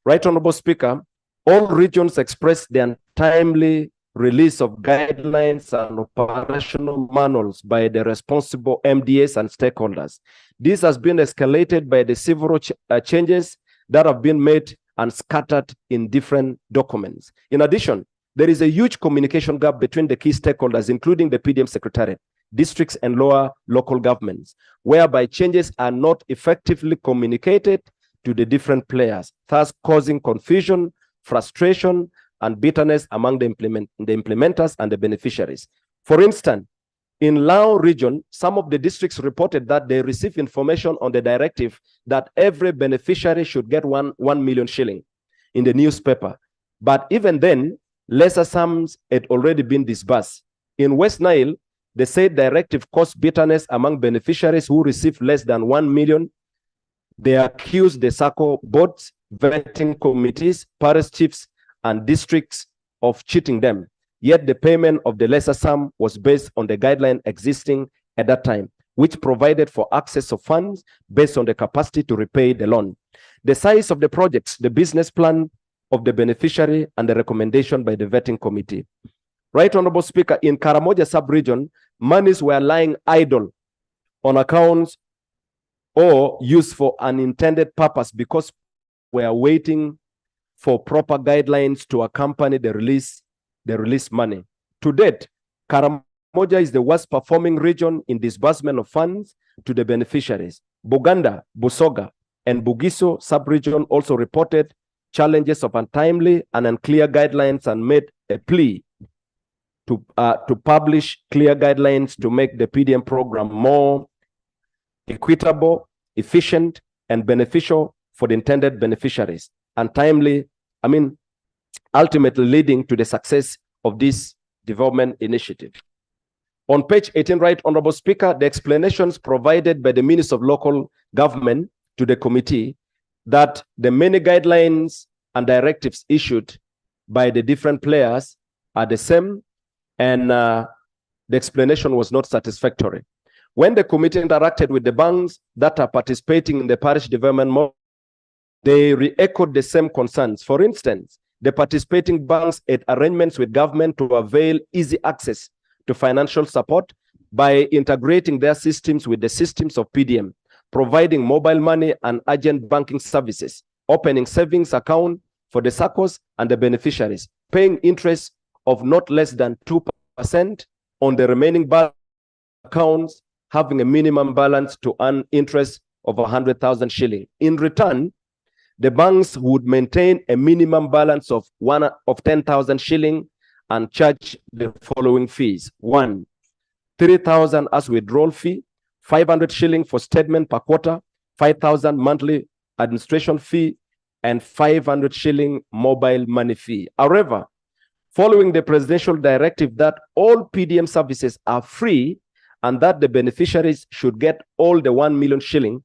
Right Honorable Speaker, all regions expressed their timely release of guidelines and operational manuals by the responsible MDAs and stakeholders. This has been escalated by the several changes that have been made and scattered in different documents. In addition, there is a huge communication gap between the key stakeholders, including the PDM Secretariat, districts, and lower local governments, whereby changes are not effectively communicated to the different players, thus causing confusion, frustration, and bitterness among the implementers and the beneficiaries. For instance, in Lao region, some of the districts reported that they received information on the directive that every beneficiary should get 1 million shilling in the newspaper. But even then, lesser sums had already been disbursed. In West Nile, the said directive caused bitterness among beneficiaries who received less than 1 million. They accused the SACCO boards, vetting committees, parish chiefs, and districts of cheating them. Yet the payment of the lesser sum was based on the guideline existing at that time, which provided for access of funds based on the capacity to repay the loan. The size of the projects, the business plan of the beneficiary, and the recommendation by the vetting committee. Right Honorable Speaker, in Karamoja sub-region, monies were lying idle on accounts or used for unintended purpose because we are waiting for proper guidelines to accompany the release money. To date, Karamoja is the worst performing region in disbursement of funds to the beneficiaries. Buganda, Busoga, and Bugiso sub-region also reported challenges of untimely and unclear guidelines and made a plea to publish clear guidelines to make the PDM program more equitable, efficient, and beneficial for the intended beneficiaries, and timely, ultimately leading to the success of this development initiative. On page 18, Right Honorable Speaker, the explanations provided by the Minister of Local Government to the committee that the many guidelines and directives issued by the different players are the same, and the explanation was not satisfactory. When the committee interacted with the banks that are participating in the parish development model, they re-echoed the same concerns. For instance, the participating banks had arrangements with government to avail easy access to financial support by integrating their systems with the systems of PDM, providing mobile money and urgent banking services, opening savings account for the SACCOs and the beneficiaries, paying interest of not less than 2% on the remaining accounts, having a minimum balance to earn interest of 100,000 shilling. In return, the banks would maintain a minimum balance of 10,000 shilling and charge the following fees. 1, 3,000 as withdrawal fee, 500 shilling for statement per quarter, 5,000 monthly administration fee, and 500 shilling mobile money fee. However, following the presidential directive that all PDM services are free and that the beneficiaries should get all the 1 million shilling,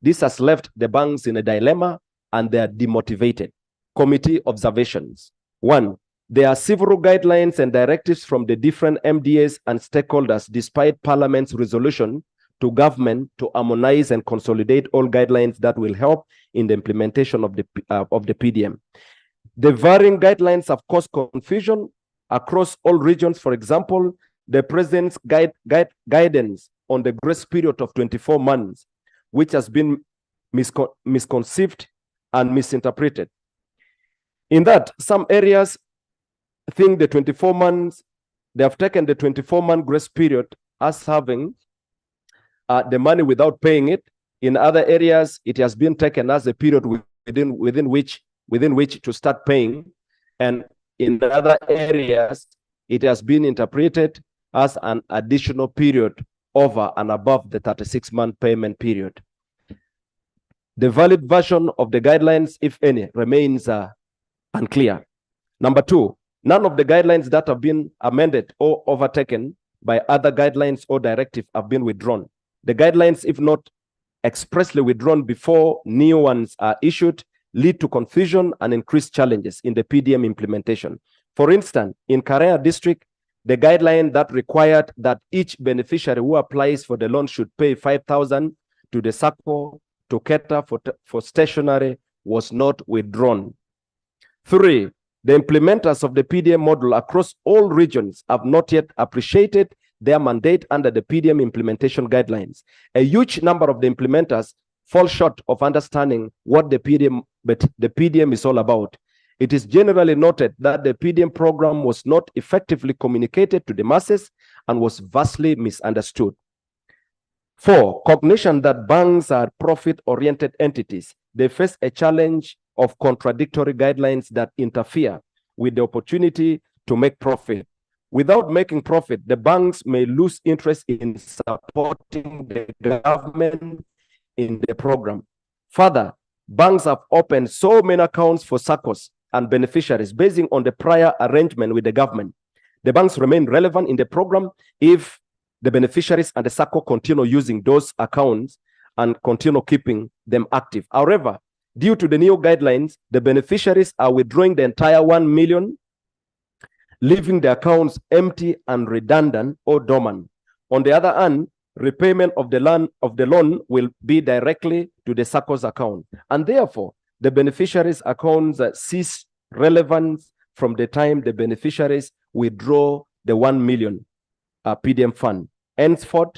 this has left the banks in a dilemma and they are demotivated. Committee observations. 1, There are several guidelines and directives from the different MDAs and stakeholders, despite Parliament's resolution to government to harmonize and consolidate all guidelines that will help in the implementation of the PDM. The varying guidelines have caused confusion across all regions. For example, the President's guidance on the grace period of 24 months, which has been misconceived and misinterpreted. In that, some areas think the 24 months, they have taken the 24-month grace period as having the money without paying it. In other areas, it has been taken as a period within which to start paying. And in other areas, it has been interpreted as an additional period over and above the 36-month payment period. The valid version of the guidelines, if any, remains unclear. Number two, none of the guidelines that have been amended or overtaken by other guidelines or directives have been withdrawn. The guidelines, if not expressly withdrawn before new ones are issued, lead to confusion and increased challenges in the PDM implementation. For instance, in Karea district, the guideline that required that each beneficiary who applies for the loan should pay 5,000 to the SACCO to cater for stationery was not withdrawn. 3, the implementers of the PDM model across all regions have not yet appreciated their mandate under the PDM implementation guidelines. A huge number of the implementers fall short of understanding what the PDM is all about. It is generally noted that the PDM program was not effectively communicated to the masses and was vastly misunderstood. 4, cognition that banks are profit-oriented entities. They face a challenge of contradictory guidelines that interfere with the opportunity to make profit. Without making profit, the banks may lose interest in supporting the government in the program. Further, banks have opened so many accounts for SACCOs and beneficiaries based on the prior arrangement with the government. The banks remain relevant in the program if the beneficiaries and the SACCO continue using those accounts and continue keeping them active. However, due to the new guidelines, the beneficiaries are withdrawing the entire 1 million, leaving the accounts empty and redundant or dormant. On the other hand, repayment of the loan will be directly to the SACCO's account, and therefore the beneficiaries' accounts cease relevance from the time the beneficiaries withdraw the 1 million PDM fund. Henceforth,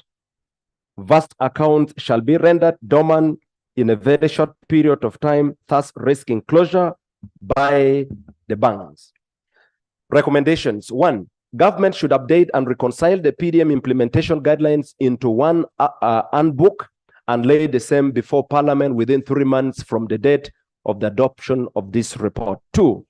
vast accounts shall be rendered dormant in a very short period of time, thus risking closure by the banks. Recommendations. 1, government should update and reconcile the PDM implementation guidelines into one handbook and lay the same before Parliament within 3 months from the date of the adoption of this report. 2,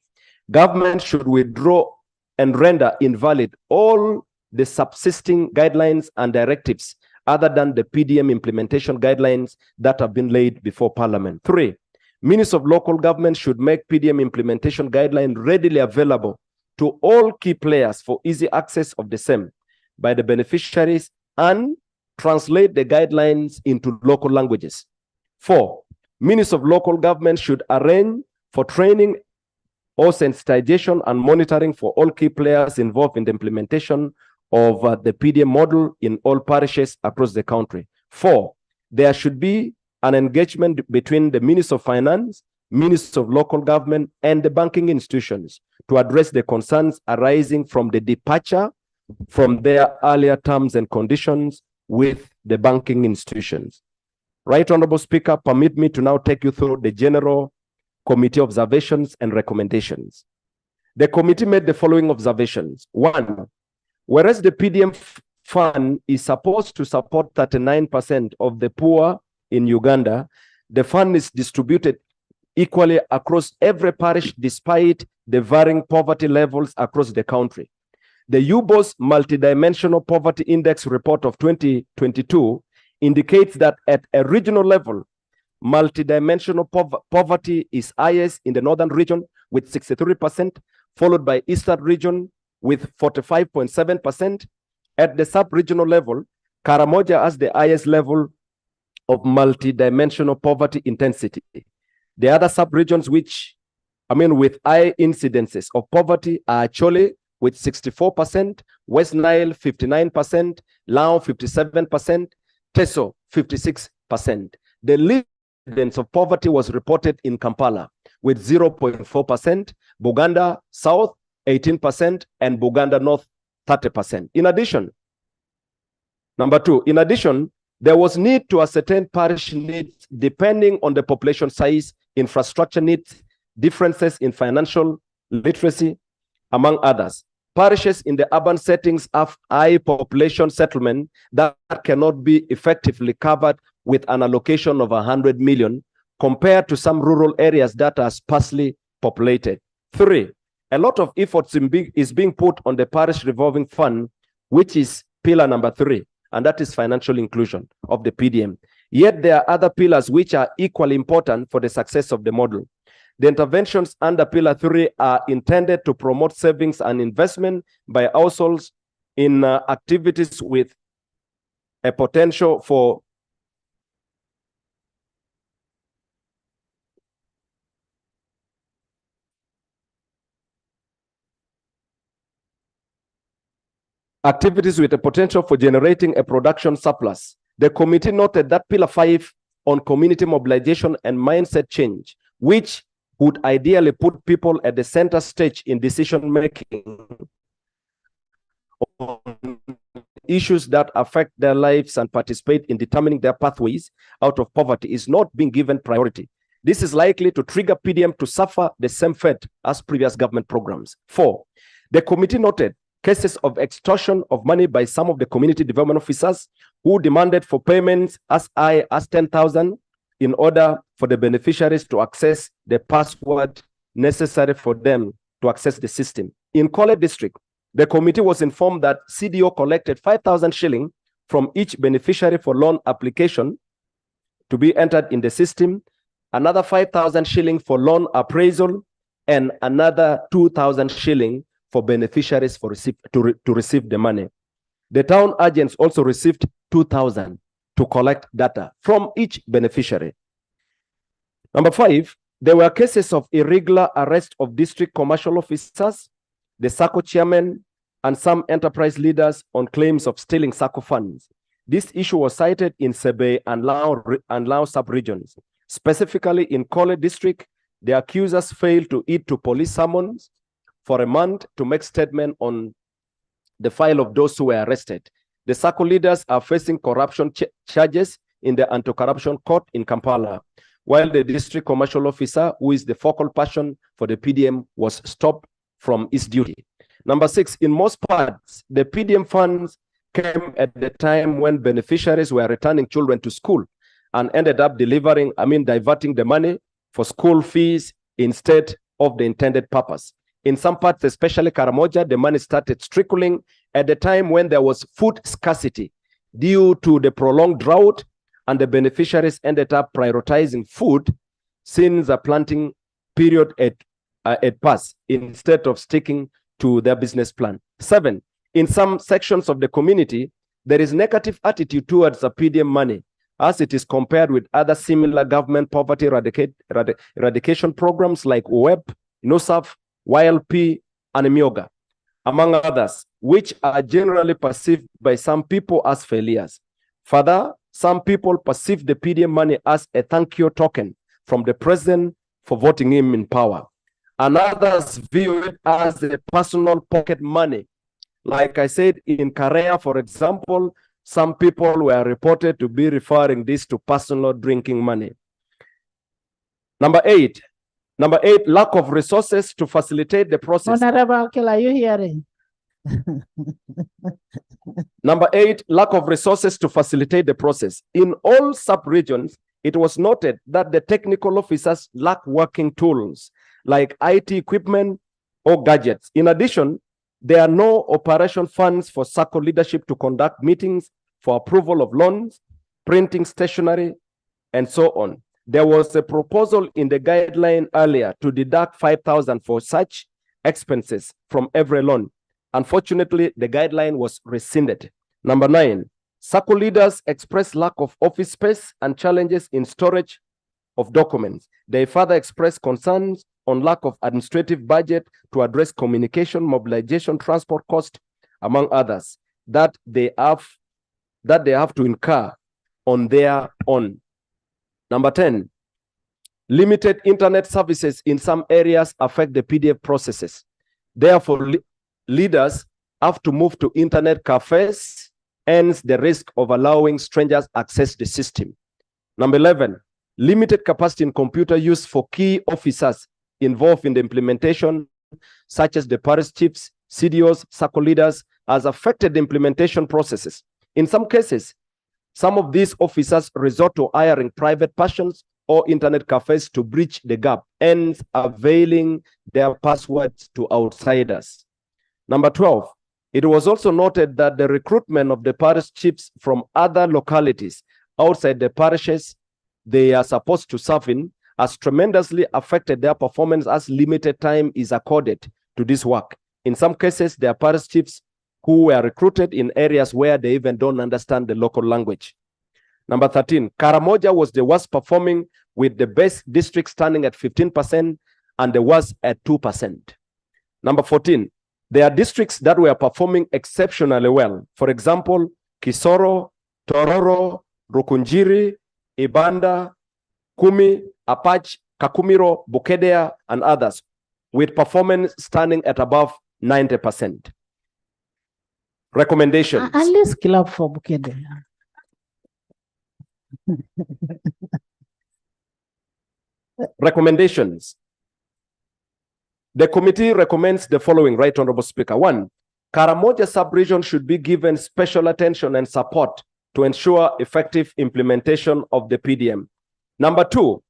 government should withdraw and render invalid all the subsisting guidelines and directives other than the PDM implementation guidelines that have been laid before Parliament. 3, ministers of local government should make PDM implementation guidelines readily available to all key players for easy access of the same by the beneficiaries and translate the guidelines into local languages. 4, ministers of local government should arrange for training or sensitization and monitoring for all key players involved in the implementation of the PDM model in all parishes across the country. 4, there should be an engagement between the Minister of Finance, Ministers of Local Government, and the banking institutions to address the concerns arising from the departure from their earlier terms and conditions with the banking institutions. Right Honorable Speaker, permit me to now take you through the General Committee observations and recommendations. The committee made the following observations. 1, whereas the PDM fund is supposed to support 39% of the poor in Uganda, the fund is distributed equally across every parish despite the varying poverty levels across the country. The UBOS Multidimensional Poverty Index report of 2022 indicates that at a regional level, multidimensional poverty is highest in the northern region with 63%, followed by eastern region with 45.7%. At the sub-regional level, Karamoja has the highest level of multidimensional poverty intensity. The other sub-regions which with high incidences of poverty are Chole with 64%, West Nile 59%, Lao 57%, Teso 56%. The least incidence of poverty was reported in Kampala with 0.4%, Buganda South 18%, and Buganda North 30%. In addition, number two, there was need to ascertain parish needs depending on the population size, infrastructure needs, differences in financial literacy, among others. Parishes in the urban settings have high population settlement that cannot be effectively covered with an allocation of 100 million compared to some rural areas that are sparsely populated. Three, a lot of efforts is being put on the parish revolving fund, which is pillar number 3, and that is financial inclusion of the PDM. Yet there are other pillars which are equally important for the success of the model. The interventions under pillar 3 are intended to promote savings and investment by households in activities with a potential for generating a production surplus. The committee noted that pillar 5 on community mobilization and mindset change, which would ideally put people at the center stage in decision making on issues that affect their lives and participate in determining their pathways out of poverty, is not being given priority. This is likely to trigger PDM to suffer the same fate as previous government programs. 4, the committee noted cases of extortion of money by some of the community development officers who demanded for payments as high as 10,000 in order for the beneficiaries to access the password necessary for them to access the system. In Kole district, the committee was informed that CDO collected 5,000 shilling from each beneficiary for loan application to be entered in the system, another 5,000 shilling for loan appraisal, and another 2,000 shilling for beneficiaries to receive the money. The town agents also received 2,000 to collect data from each beneficiary. Number 5, there were cases of irregular arrest of district commercial officers, the SACCO chairman, and some enterprise leaders on claims of stealing SACCO funds. This issue was cited in Sebe and Lao sub-regions. Specifically in Kole district, the accusers failed to heed to police summons for a month to make statement on the file of those who were arrested. The SACCO leaders are facing corruption charges in the anti-corruption court in Kampala, while the district commercial officer, who is the focal person for the PDM, was stopped from his duty. Number 6, in most parts, the PDM funds came at the time when beneficiaries were returning children to school and ended up diverting the money for school fees instead of the intended purpose. In some parts, especially Karamoja, the money started trickling at the time when there was food scarcity due to the prolonged drought, and the beneficiaries ended up prioritizing food since the planting period had passed instead of sticking to their business plan. 7, in some sections of the community, there is negative attitude towards the PDM money as it is compared with other similar government poverty eradication programs like OEP, NOSAF, YLP, and Myoga, among others, which are generally perceived by some people as failures. Further, some people perceive the PDM money as a thank you token from the president for voting him in power, and others view it as a personal pocket money. Like I said, in Korea, for example, some people were reported to be referring this to personal drinking money. Number 8, lack of resources to facilitate the process. Honorable Akel, are you hearing? Number 8, lack of resources to facilitate the process. In all sub-regions, it was noted that the technical officers lack working tools like IT equipment or gadgets. In addition, there are no operation funds for SACCO leadership to conduct meetings for approval of loans, printing stationery, and so on. There was a proposal in the guideline earlier to deduct 5,000 for such expenses from every loan. Unfortunately, the guideline was rescinded. Number 9, SACCO leaders express lack of office space and challenges in storage of documents. They further express concerns on lack of administrative budget to address communication, mobilization, transport cost, among others, that they have to incur on their own. Number 10, limited internet services in some areas affect the PDF processes. Therefore, leaders have to move to internet cafes, hence the risk of allowing strangers access the system. Number 11, limited capacity in computer use for key officers involved in the implementation, such as the parish chiefs, CDOs, circle leaders, has affected the implementation processes. In some cases, some of these officers resort to hiring private persons or internet cafes to bridge the gap, hence availing their passwords to outsiders. Number 12, it was also noted that the recruitment of the parish chiefs from other localities outside the parishes they are supposed to serve in has tremendously affected their performance, as limited time is accorded to this work. In some cases, there are parish chiefs who were recruited in areas where they even don't understand the local language. Number 13, Karamoja was the worst performing, with the best district standing at 15% and the worst at 2%. Number 14, there are districts that were performing exceptionally well. For example, Kisoro, Tororo, Rukunjiri, Ibanda, Kumi, Apach, Kakumiro, Bukedea, and others, with performance standing at above 90%. Recommendations. At least clap for Bukedea. Recommendations. The committee recommends the following, Right Honorable Speaker. 1, Karamoja sub-region should be given special attention and support to ensure effective implementation of the PDM. Number 2,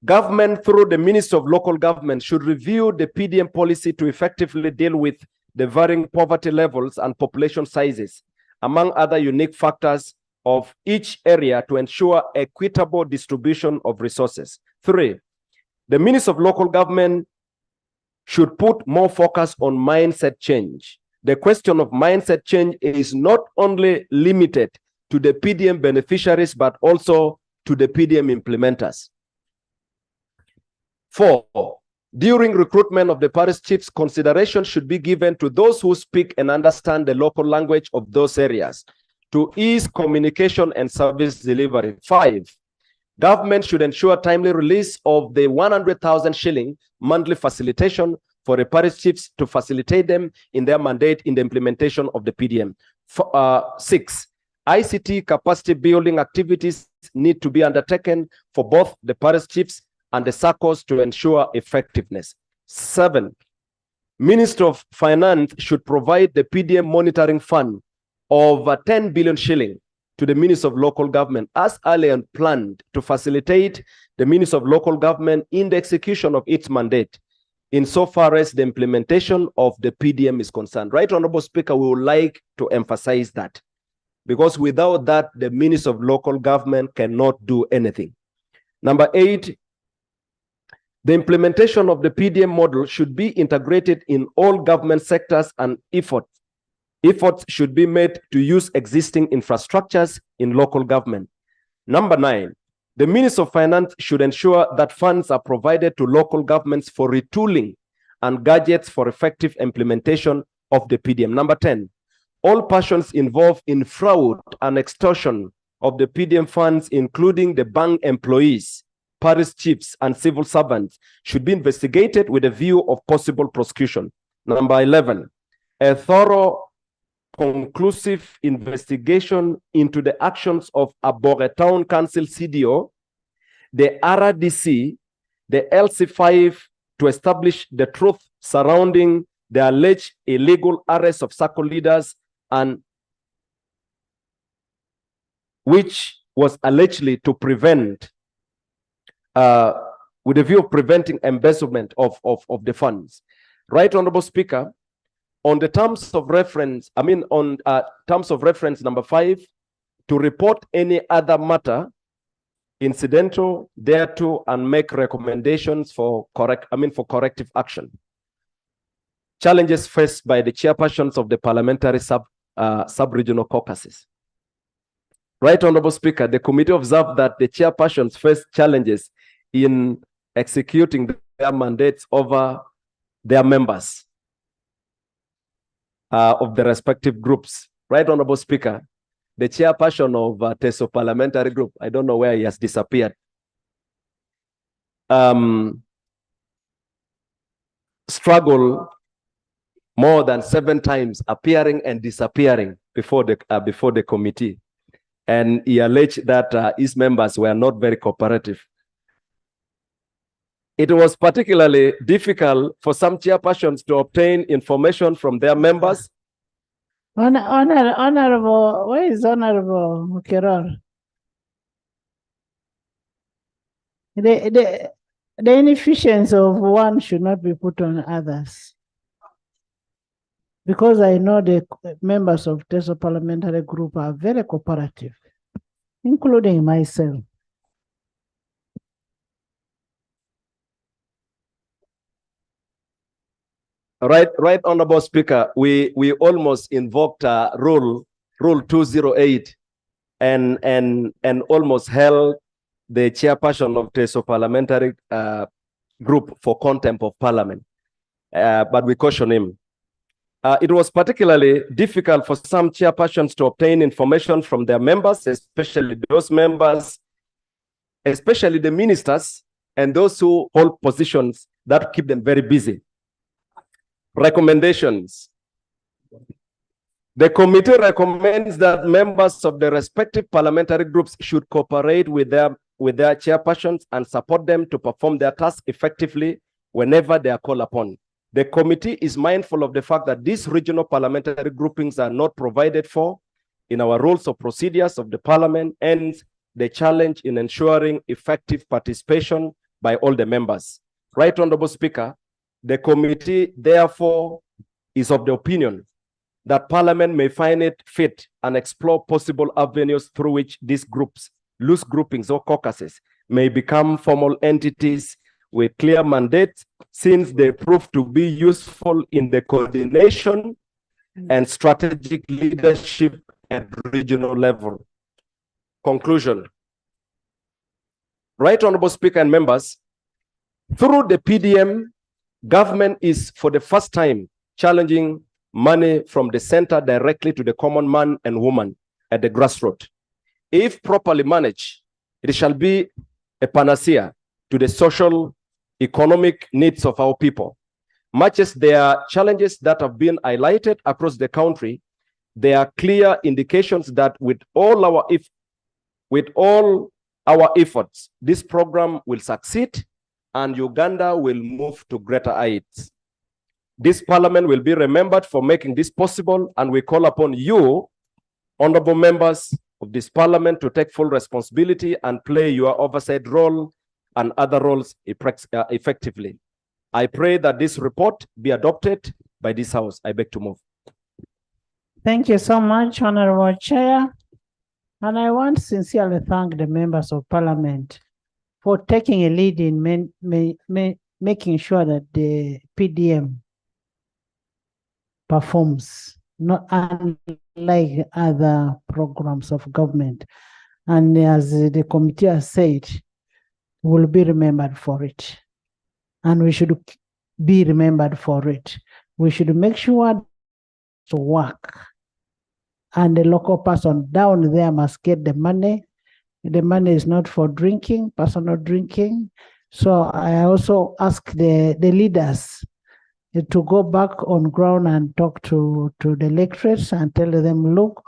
government through the Ministry of Local Government should review the PDM policy to effectively deal with the varying poverty levels and population sizes, among other unique factors of each area, to ensure equitable distribution of resources. 3, the Ministry of Local Government should put more focus on mindset change. The question of mindset change is not only limited to the PDM beneficiaries, but also to the PDM implementers. 4, during recruitment of the parish chiefs, consideration should be given to those who speak and understand the local language of those areas to ease communication and service delivery. 5, government should ensure timely release of the 100,000 shilling monthly facilitation for the parish chiefs to facilitate them in their mandate in the implementation of the PDM. 6, ICT capacity building activities need to be undertaken for both the parish chiefs and the SACCOs to ensure effectiveness. 7, Minister of Finance should provide the PDM monitoring fund of 10 billion shilling to the Ministry of Local Government as early and planned to facilitate the Ministry of Local Government in the execution of its mandate insofar as the implementation of the PDM is concerned. Right Honorable Speaker, we would like to emphasize that, because without that, the Ministry of Local Government cannot do anything. Number 8, the implementation of the PDM model should be integrated in all government sectors, and efforts should be made to use existing infrastructures in local government. Number 9, the Minister of Finance should ensure that funds are provided to local governments for retooling and gadgets for effective implementation of the PDM. Number 10, all persons involved in fraud and extortion of the PDM funds, including the bank employees, parish chiefs, and civil servants, should be investigated with a view of possible prosecution. Number 11, a thorough, conclusive investigation into the actions of Abore Town Council CDO, the RDC, the LC5, to establish the truth surrounding the alleged illegal arrest of circle leaders, and which was allegedly to prevent, with a view of preventing embezzlement of the funds. Right Honorable Speaker, on the terms of reference, on terms of reference number 5, to report any other matter incidental thereto and make recommendations for corrective action. Challenges faced by the chairpersons of the parliamentary sub-regional caucuses. Right Honorable Speaker, the committee observed that the chairpersons faced challenges in executing their mandates over their members of the respective groups. Right, Honorable Speaker, the chairperson of TESO parliamentary group, I don't know where he has disappeared, struggle more than 7 times appearing and disappearing before the committee. And he alleged that his members were not very cooperative. It was particularly difficult for some chairpersons to obtain information from their members. Honorable, where is Honorable Kiror? The inefficiency of one should not be put on others. Because I know the members of TESO parliamentary group are very cooperative, including myself. Right, Honorable Speaker, we almost invoked rule 208 and almost held the chairperson of TESO parliamentary group for contempt of parliament, but we cautioned him. It was particularly difficult for some chairpersons to obtain information from their members, especially those members, especially the ministers and those who hold positions that keep them very busy. Recommendations. The committee recommends that members of the respective parliamentary groups should cooperate with their chairpersons and support them to perform their tasks effectively whenever they are called upon. The committee is mindful of the fact that these regional parliamentary groupings are not provided for in our rules of procedures of the parliament, and the challenge in ensuring effective participation by all the members. Right, Honorable Speaker, the committee therefore is of the opinion that Parliament may find it fit and explore possible avenues through which these groups, loose groupings or caucuses, may become formal entities with clear mandates, since they prove to be useful in the coordination and strategic leadership at regional level. Conclusion. Right, Honorable Speaker and members, through the PDM, government is for the first time challenging money from the center directly to the common man and woman at the grassroots. If properly managed, it shall be a panacea to the social, economic needs of our people. Much as there are challenges that have been highlighted across the country, there are clear indications that with all our efforts, this program will succeed and Uganda will move to greater heights. This parliament will be remembered for making this possible, and we call upon you, honorable members of this parliament, to take full responsibility and play your oversight role and other roles effectively. I pray that this report be adopted by this House. I beg to move. Thank you so much, Honorable Chair. And I want to sincerely thank the members of Parliament for taking a lead in making sure that the PDM performs, not unlike other programs of government. And as the committee has said, will be remembered for it. And we should be remembered for it. We should make sure to work. And the local person down there must get the money. The money is not for drinking, personal drinking. So I also ask the leaders to go back on ground and talk to the electorates and tell them, look,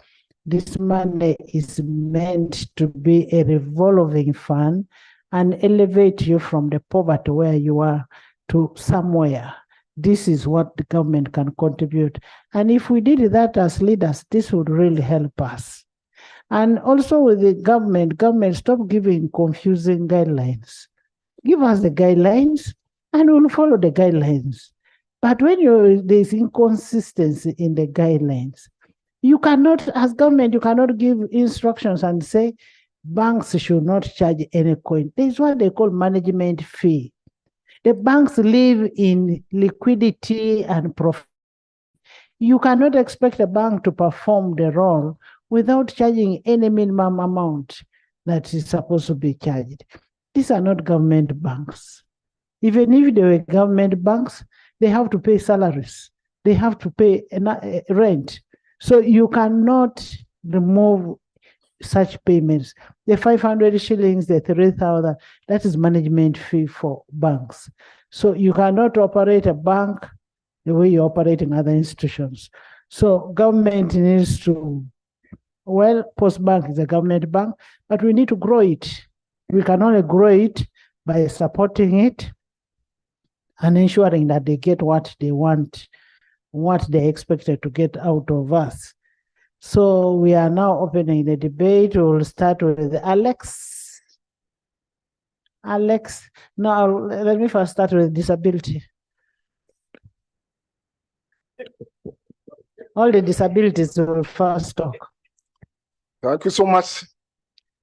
this money is meant to be a revolving fund and elevate you from the poverty where you are to somewhere. This is what the government can contribute. And if we did that as leaders, this would really help us. And also with the government, stop giving confusing guidelines. Give us the guidelines and we'll follow the guidelines. But when there's inconsistency in the guidelines, you cannot, as government, you cannot give instructions and say, banks should not charge any coin. This is what they call management fee. The banks live in liquidity and profit. You cannot expect a bank to perform the role without charging any minimum amount that is supposed to be charged. These are not government banks. Even if they were government banks, they have to pay salaries. They have to pay rent. So you cannot remove such payments. The 500 shillings, the 3,000, that is management fee for banks. So you cannot operate a bank the way you operate in other institutions. So government needs to, well, Post Bank is a government bank, but we need to grow it. We can only grow it by supporting it and ensuring that they get what they want, what they expected to get out of us. So we are now opening the debate. We'll start with Alex. Alex, no, let me first start with disability. All the disabilities will first talk. Thank you so much.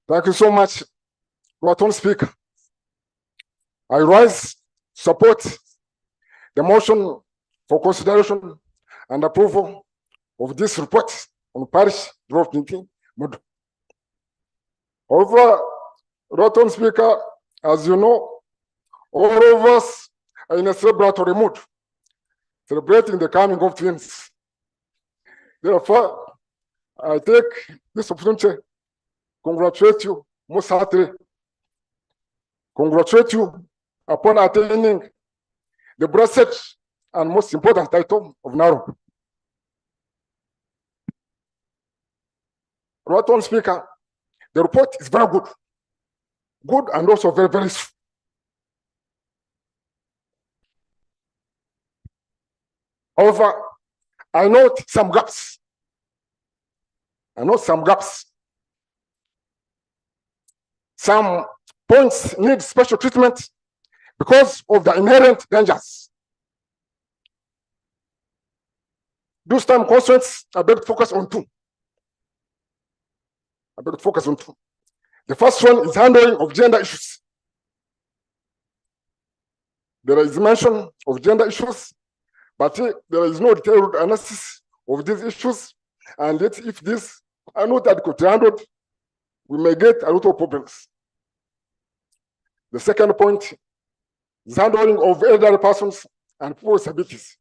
Thank you so much, Roton Speaker. I rise support the motion for consideration and approval of this report on parish development model. However, Roton Speaker, as you know, all of us are in a celebratory mood, celebrating the coming of twins. Therefore, I take this opportunity to congratulate you most heartily. Congratulate you upon attaining the blessed and most important title of Naro. Roton Speaker, the report is very good. Good and also very, very useful. However, I note some gaps. Some points need special treatment because of the inherent dangers. Those time constraints, I beg to focus on two. The first one is handling of gender issues. There is mention of gender issues, but there is no detailed analysis of these issues. And yet, if these are not adequately handled, we may get a lot of problems. The second point is handling of elderly persons and people with disabilities.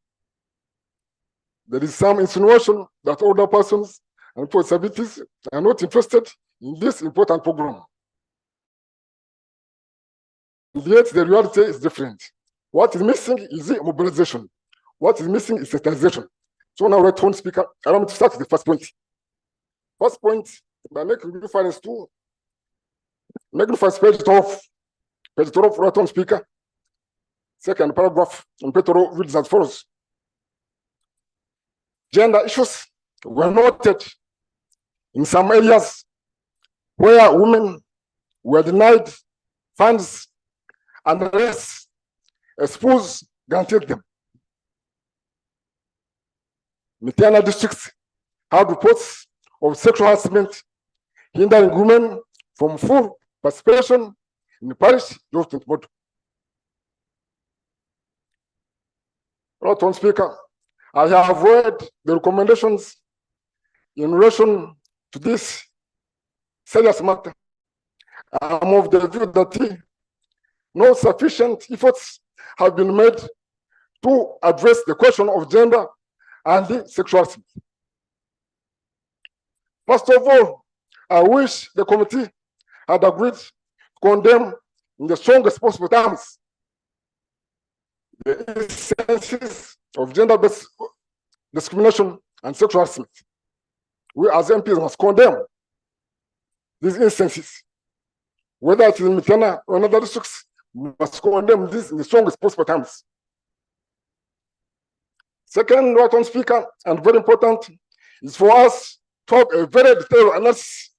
There is some insinuation that older persons and people with disabilities are not interested in this important program. And yet, the reality is different. What is missing is the mobilization. What is missing is sensitization. So now, Roton Speaker, allow me to start with the first point. First point, by making reference to page 12, Roton Speaker. Second paragraph on page 12 reads as follows. Gender issues were noted in some areas where women were denied funds unless a spouse granted them. Mitiana districts had reports of sexual harassment hindering women from full participation in the parish development model. Roton Speaker, I have read the recommendations in relation to this serious matter. I'm of the view that no sufficient efforts have been made to address the question of gender and the sexuality. First of all, I wish the committee had agreed to condemn in the strongest possible terms the instances of gender-based discrimination and sexual harassment. We as MPs must condemn these instances. Whether it is in Mitana or another districts, we must condemn this in the strongest possible terms. Second, Roton Speaker, and very important, is for us to have a very detailed analysis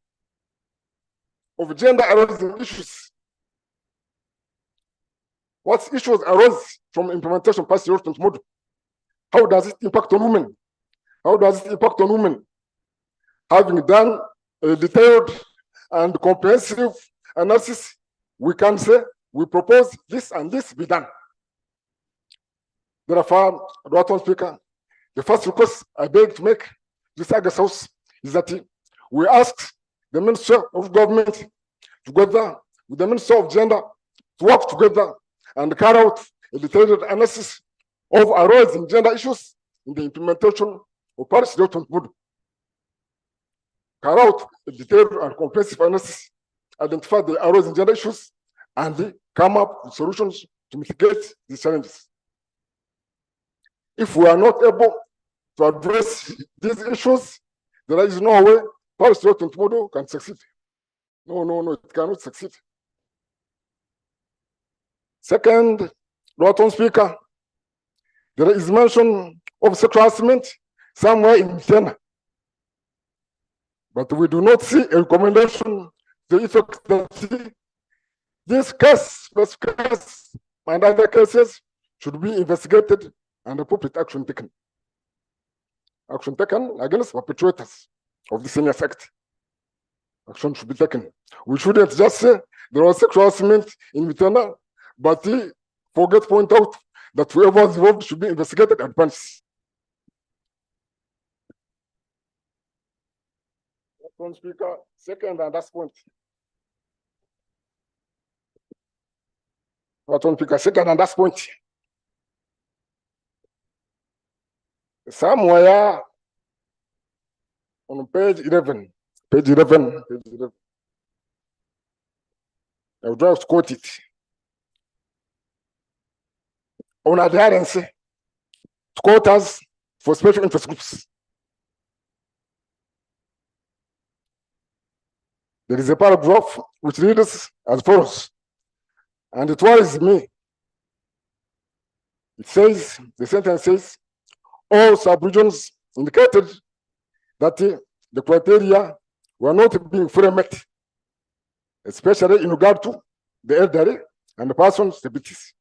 of gender arising issues. What issues arose from implementation past development model? How does it impact on women? Having done a detailed and comprehensive analysis, we can say we propose this and this be done. Therefore, Roton Speaker, the first request I beg to make this August House is that we ask the Minister of Government, together with the Minister of Gender to work together and carry out a detailed analysis of arising gender issues in the implementation of Paris Development Model. Carry out a detailed and comprehensive analysis, identify the arising gender issues, and come up with solutions to mitigate these challenges. If we are not able to address these issues, there is no way Paris Development Model can succeed. No, it cannot succeed. Second, Lord Speaker, there is mention of sexual harassment somewhere in Kenya. But we do not see a recommendation to the effect that this case, and other cases should be investigated and appropriate action taken. Action taken against perpetrators of the same effect. Action should be taken. We shouldn't just say there was sexual harassment in Vitana, but forget to point out that whoever is involved should be investigated and punished. Speaker, second and last point. Speaker, second and last point. Somewhere on page 11, I would like to quote it. On adherence to quotas for special interest groups. There is a paragraph which reads as follows, and it worries me. It says, the sentence says, all sub-regions indicated that the criteria were not being fully met, especially in regard to the elderly and the persons with disabilities.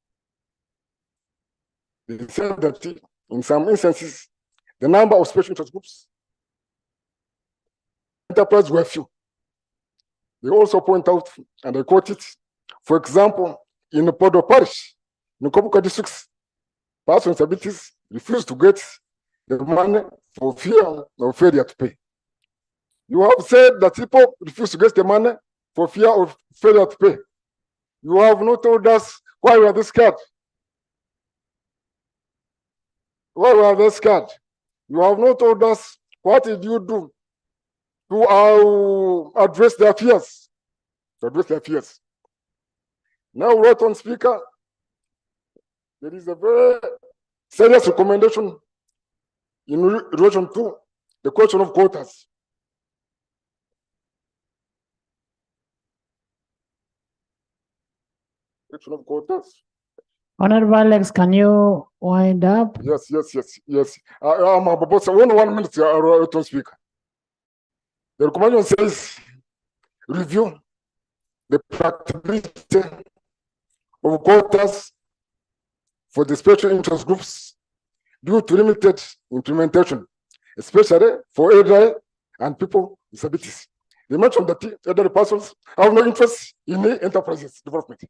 They said that in some instances, the number of special interest groups enterprise were few. They also point out, and I quote it, for example, in the Podo Parish, in Kobuka districts, persons with disabilities refused to get the money for fear of failure to pay. You have said that people refuse to get the money for fear of failure to pay. You have not told us why we are this scared. Why we are this scared? You have not told us what did you do to address their fears. Now, Lord Speaker, there is a very serious recommendation in relation to the question of quotas. Question of quotas. Honorable Alex, can you wind up? Yes. I'm about 1 minute, Lord Speaker. The recommendation says review the practicability of quotas for the special interest groups due to limited implementation, especially for elderly and people with disabilities. They mentioned that elderly persons have no interest in the enterprises development.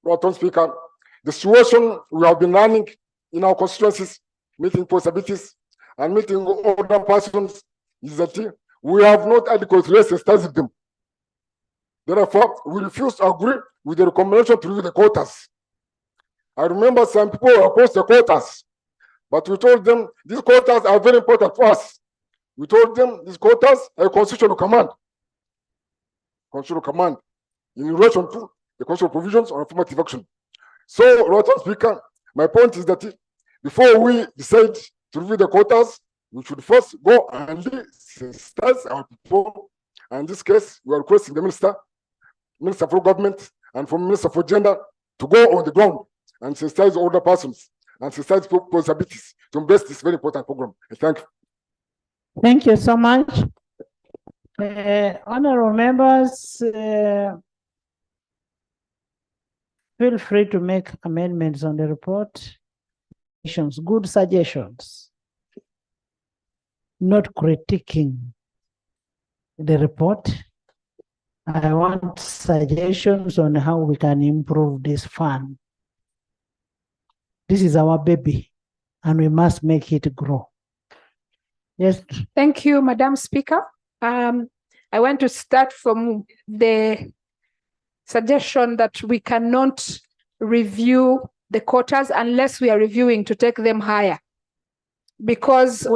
Lord Speaker, the situation we have been running in our constituencies, meeting possibilities and meeting older persons, is that we have not adequately sensitized them. Therefore, we refuse to agree with the recommendation to review the quotas. I remember some people opposed the quotas, but we told them these quotas are very important for us. We told them these quotas are a constitutional command. In relation to the constitutional provisions on affirmative action. So, Lord Speaker, my point is that before we decide to review the quotas, we should first go and sensitize our people. And in this case, we are requesting the Minister for Government and from Minister for Gender to go on the ground and sensitize older persons and sensitize people with disabilities to embrace this very important program. Thank you. Thank you so much. Honorable members, feel free to make amendments on the report. Good suggestions, not critiquing the report. I want suggestions on how we can improve this fund. This is our baby, and we must make it grow. Yes. Thank you, Madam Speaker. I want to start from the suggestion that we cannot review the quotas unless we are reviewing to take them higher. Because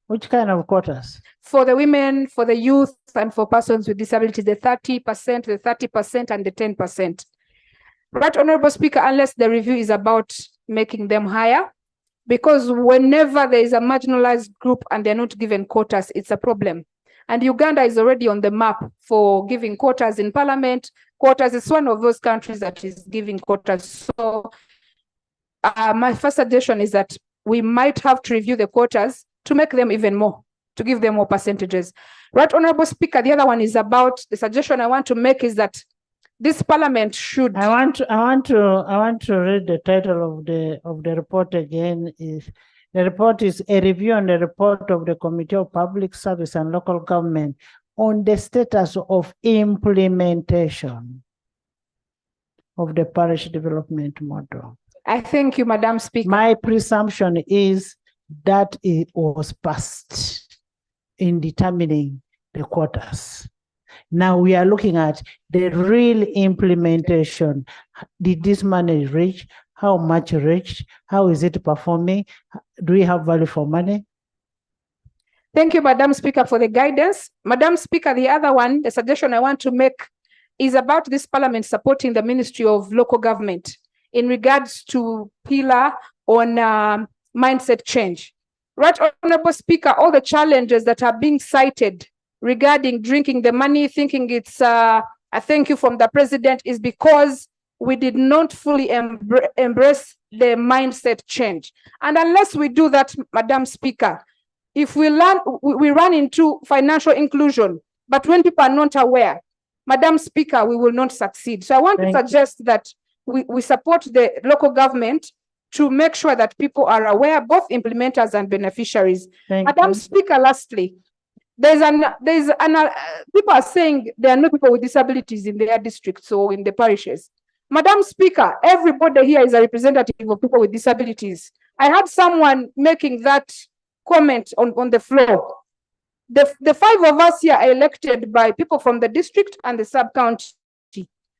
which kind of quotas? For the women, for the youth, and for persons with disabilities, the 30%, the 30%, and the 10%. Right, Honorable Speaker, unless the review is about making them higher, because whenever there is a marginalized group and they're not given quotas, it's a problem. And Uganda is already on the map for giving quotas in parliament. Quotas is one of those countries that is giving quotas. So my first suggestion is that we might have to review the quotas to make them even more, to give them more percentages. Right, Honorable Speaker, the other one is about, the suggestion I want to make is that this parliament should. I want to read the title of the report again. The report is a review on the report of the Committee of Public Service and Local Government on the status of implementation of the parish development model. I thank you, Madam Speaker. My presumption is that it was passed in determining the quotas. Now we are looking at the real implementation. Did this money reach? How much reached? How is it performing? Do we have value for money? Thank you, Madam Speaker, for the guidance. Madam Speaker, the other one, the suggestion I want to make is about this parliament supporting the Ministry of Local Government in regards to pillar on mindset change. Right, Honorable Speaker, all the challenges that are being cited regarding drinking the money, thinking it's a thank you from the president, is because we did not fully embrace the mindset change. And unless we do that, Madam Speaker, if we run into financial inclusion, but when people are not aware, Madam Speaker, we will not succeed. So I want to suggest that we support the local government to make sure that people are aware, both implementers and beneficiaries. Madam Speaker, lastly, people are saying there are no people with disabilities in their districts or in the parishes. Madam Speaker, everybody here is a representative of people with disabilities. I had someone making that comment on the floor. The five of us here are elected by people from the district and the sub-county.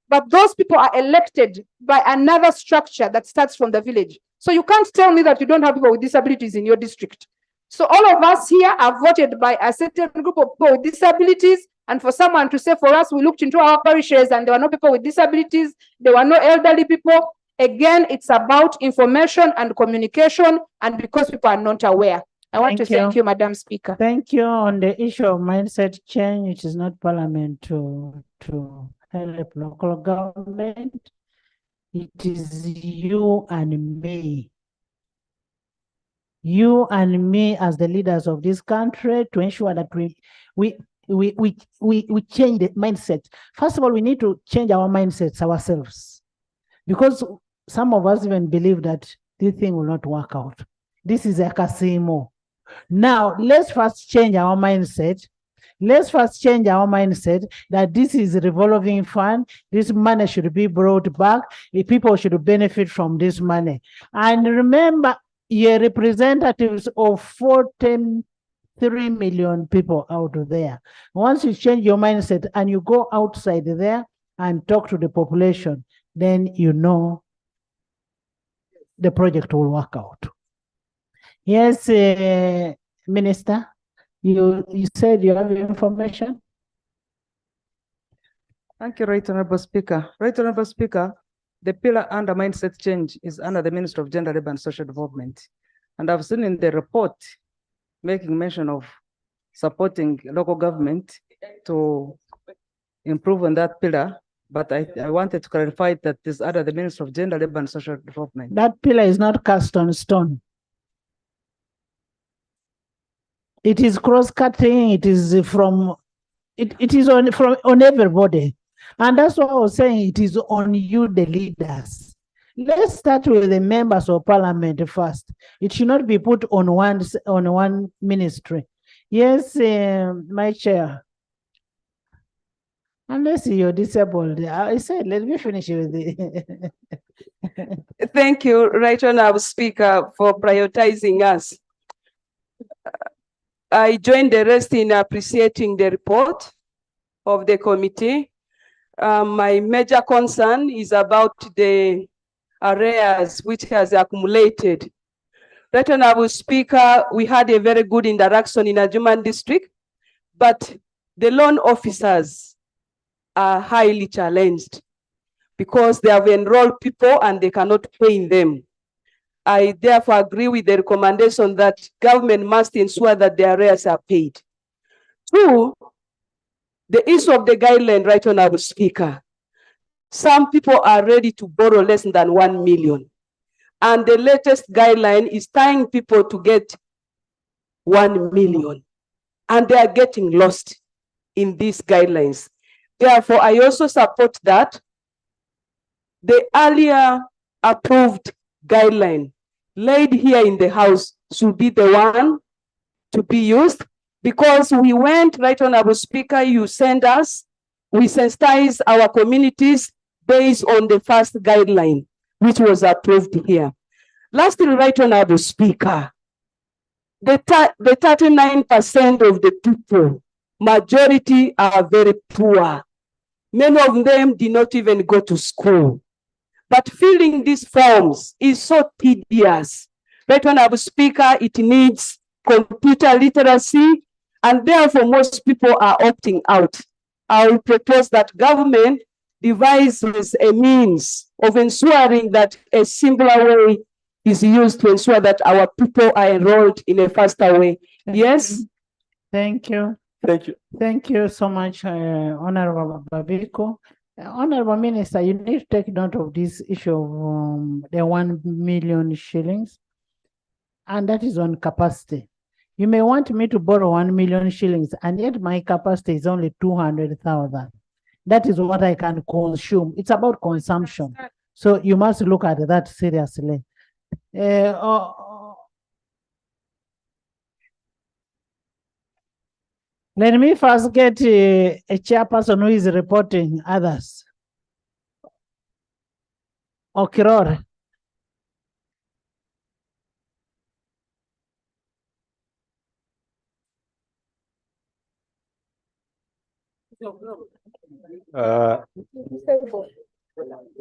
But those people are elected by another structure that starts from the village. So you can't tell me that you don't have people with disabilities in your district. So all of us here are voted by a certain group of people with disabilities. And for someone to say, for us, we looked into our parishes and there were no people with disabilities, there were no elderly people. Again, it's about information and communication, and because people are not aware. I want to thank you, Madam Speaker. Thank you. On the issue of mindset change, it is not parliament to help local government. It is you and me. You and me as the leaders of this country to ensure that we change the mindset. First of all, we need to change our mindsets ourselves, because some of us even believe that this thing will not work out. This is a casino. Now, let's first change our mindset. Let's first change our mindset that this is a revolving fund. This money should be brought back. The people should benefit from this money. And remember, you're representatives of 43 million people out there. Once you change your mindset and you go outside there and talk to the population, then you know the project will work out. Yes, Minister, you said you have information? Thank you, Right Honorable Speaker. Right Honorable Speaker, the pillar under mindset change is under the Ministry of Gender, Labour and Social Development. And I've seen in the report making mention of supporting local government to improve on that pillar. But I wanted to clarify that this is under the Ministry of Gender, Labour and Social Development. That pillar is not cast on stone. It is cross-cutting. It is from on everybody. And that's what I was saying. It is on you, the leaders. Let's start with the members of parliament first. It should not be put on one ministry. Yes, my chair. Unless you're disabled. I said, let me finish with it. Thank you, Right Honorable Speaker, for prioritizing us. I join the rest in appreciating the report of the committee. My major concern is about the arrears which has accumulated. Right Honorable Speaker, we had a very good interaction in Ajuman district, but the loan officers are highly challenged because they have enrolled people and they cannot pay them. I therefore agree with the recommendation that government must ensure that the arrears are paid. Two, the issue of the guideline, Right Honorable Speaker. Some people are ready to borrow less than 1 million. And the latest guideline is tying people to get 1 million. And they are getting lost in these guidelines. Therefore, I also support that the earlier approved guideline laid here in the House should be the one to be used, because we went, Right Honorable Speaker, you send us, we sensitize our communities based on the first guideline, which was approved here. Lastly, Right Honorable Speaker, the 39% of the people, majority are very poor. Many of them did not even go to school. But filling these forms is so tedious. Right Honorable Speaker, it needs computer literacy, and therefore most people are opting out. I will propose that government devises a means of ensuring that a simpler way is used to ensure that our people are enrolled in a faster way. Yes? Thank you. Thank you. Thank you so much, Honorable Babiko. Honorable Minister, you need to take note of this issue of the 1 million shillings, and that is on capacity. You may want me to borrow 1 million shillings, and yet my capacity is only 200,000. That is what I can consume. It's about consumption. So you must look at that seriously. Let me first get a chairperson who is reporting others. Okirore.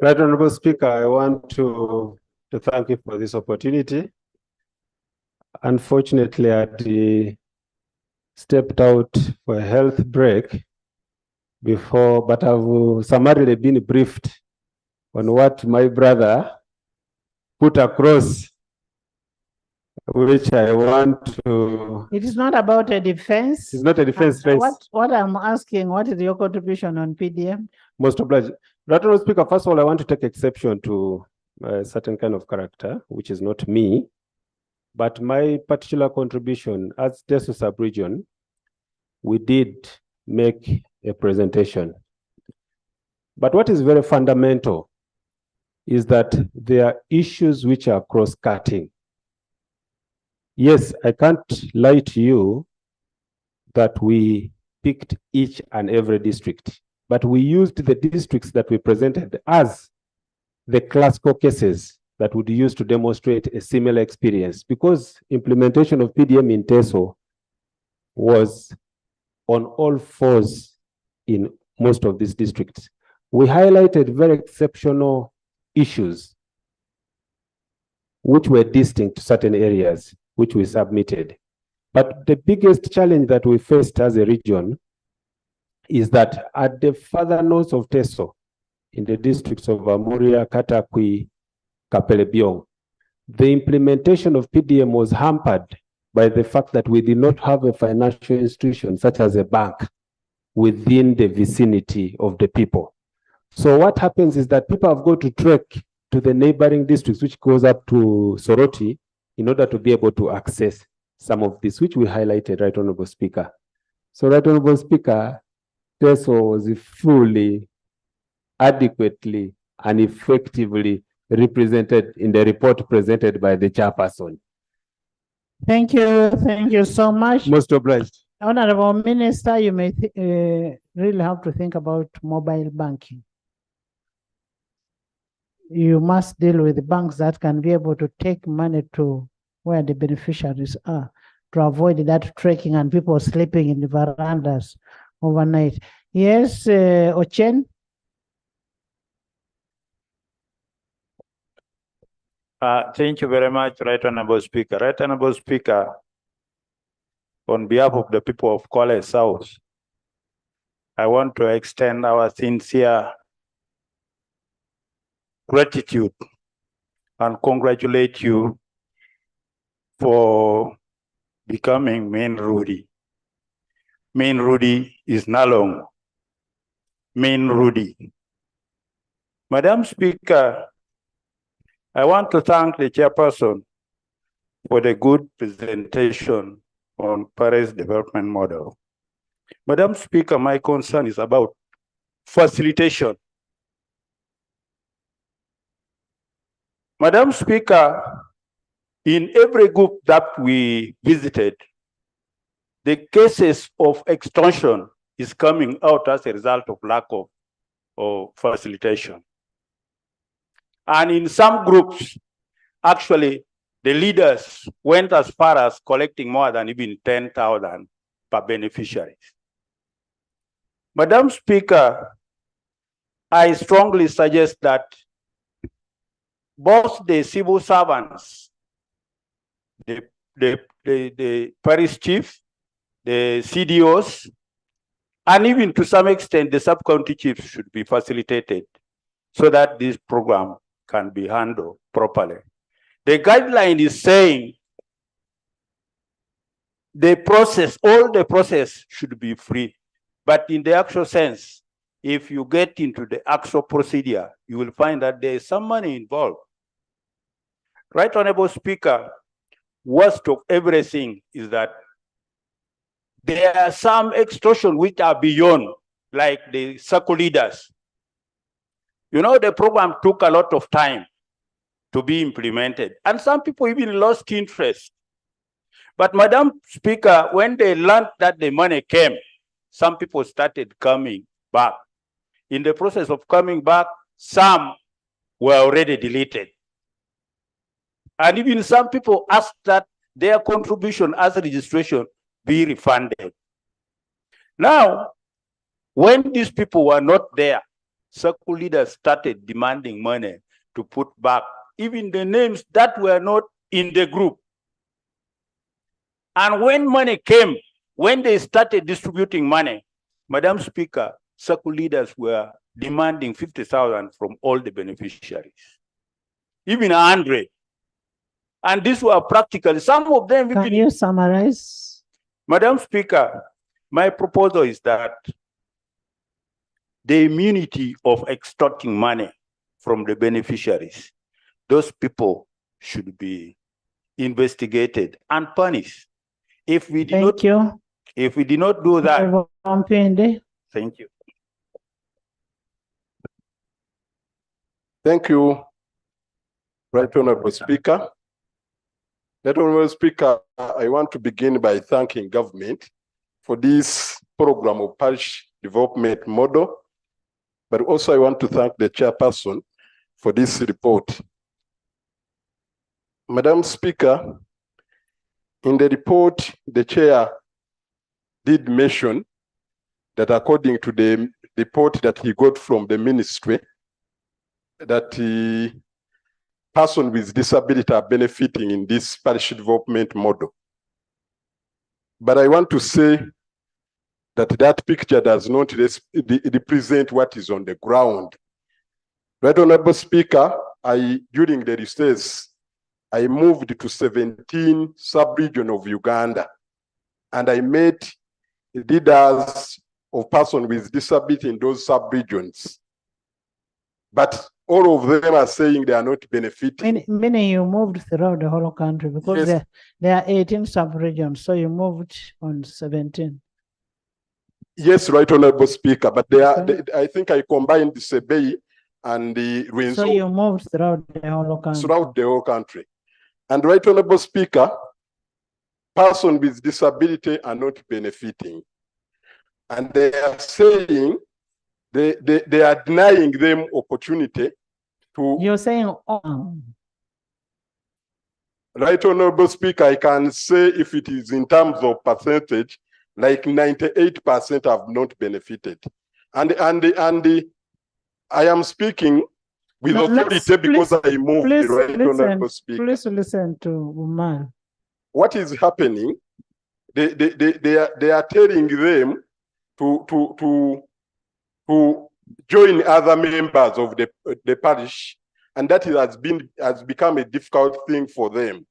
Right Honorable Speaker, I want to thank you for this opportunity. Unfortunately, I stepped out for a health break before, but I've summarily been briefed on what my brother put across, which I want to. It is not about a defense. It's not a defense race. What I'm asking, what is your contribution on PDM? Most obliged. Right Honorable Speaker, first of all, I want to take exception to a certain kind of character, which is not me, but my particular contribution as Teso Sub-Region, we did make a presentation. But what is very fundamental is that there are issues which are cross-cutting. Yes, I can't lie to you that we picked each and every district, but we used the districts that we presented as the classical cases that would use to demonstrate a similar experience, because implementation of PDM in Teso was on all fours in most of these districts. We highlighted very exceptional issues which were distinct to certain areas which we submitted. But the biggest challenge that we faced as a region is that at the further north of Teso, in the districts of Amuria, Katakwi, Kapelebiong, the implementation of PDM was hampered by the fact that we did not have a financial institution such as a bank within the vicinity of the people. So what happens is that people have got to trek to the neighboring districts, which goes up to Soroti, in order to be able to access some of this, which we highlighted, Right Honorable Speaker. So, Right Honorable Speaker, Teso was fully, adequately, and effectively represented in the report presented by the chairperson. Thank you so much. Most obliged. Honorable Minister, you may really have to think about mobile banking. You must deal with banks that can be able to take money to where the beneficiaries are, to avoid that tracking and people sleeping in the verandas overnight. Yes, Ochen? Thank you very much, Right Honorable Speaker. Right Honorable Speaker, on behalf of the people of Kwale South, I want to extend our sincere gratitude and congratulate you for becoming Main Rudy. Main Rudy is Nalong. Main Rudy. Madam Speaker, I want to thank the chairperson for the good presentation on Paris development model. Madam Speaker, my concern is about facilitation. Madam Speaker, in every group that we visited, the cases of extortion is coming out as a result of lack of facilitation. And in some groups, actually, the leaders went as far as collecting more than even 10,000 per beneficiaries. Madam Speaker, I strongly suggest that both the civil servants, the parish chief, the CDOs, and even to some extent the sub-county chiefs should be facilitated so that this program can be handled properly. The guideline is saying the process, all the process should be free. But in the actual sense, if you get into the actual procedure, you will find that there is some money involved. Right Honorable Speaker, worst of everything is that there are some extortion which are beyond, like the circle leaders. You know, the program took a lot of time to be implemented, and some people even lost interest. But Madam Speaker, when they learned that the money came, some people started coming back. In the process of coming back, some were already deleted. And even some people asked that their contribution as a registration be refunded. Now, when these people were not there, circle leaders started demanding money to put back even the names that were not in the group. And when money came, when they started distributing money, Madam Speaker, circle leaders were demanding 50,000 from all the beneficiaries, even 100. And these were practically, some of them. Can you summarize? Madam Speaker, my proposal is that the immunity of extorting money from the beneficiaries, those people should be investigated and punished. If we did Thank you. If we did not do that, thank you. Thank you, Right Honorable Speaker. Right Honorable Speaker, I want to begin by thanking government for this program of parish development model, but also I want to thank the chairperson for this report. Madam Speaker, in the report, the chair did mention that according to the report that he got from the ministry, that the person with disability are benefiting in this parish development model. But I want to say that that picture does not represent what is on the ground. Right Honorable Speaker, during the recess, I moved to 17 sub-region of Uganda, and I met leaders of persons with disability in those sub-regions. But all of them are saying they are not benefiting. Meaning you moved throughout the whole country because Yes. there are 18 sub-regions, so you moved on 17. Yes, Right Honorable Speaker, but I think I combined the Sebei and the Rwenzo. So you moved throughout the whole country. Throughout the whole country. And Right Honorable Speaker, persons with disability are not benefiting. And they are saying they are denying them opportunity to. You're saying, Right Honorable Speaker, I can say if it is in terms of percentage, like 98% have not benefited. And I am speaking with No, authority because I moved, please right, Honorable Speaker. Please listen to Umar. What is happening? They are telling them to join other members of the parish, and that has become a difficult thing for them.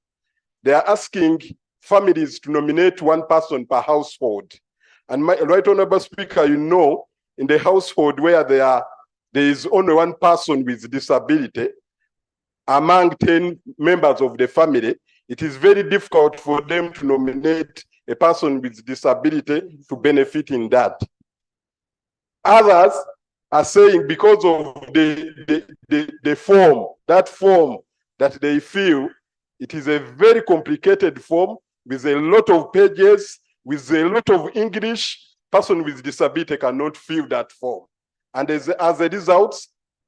They are asking families to nominate one person per household. And right, Honorable Speaker, you know, in the household where there is only one person with disability, among 10 members of the family, it is very difficult for them to nominate a person with disability to benefit in that. Others are saying because of the form that they feel, it is a very complicated form with a lot of pages, with a lot of English. Person with disability cannot fill that form. And as a result,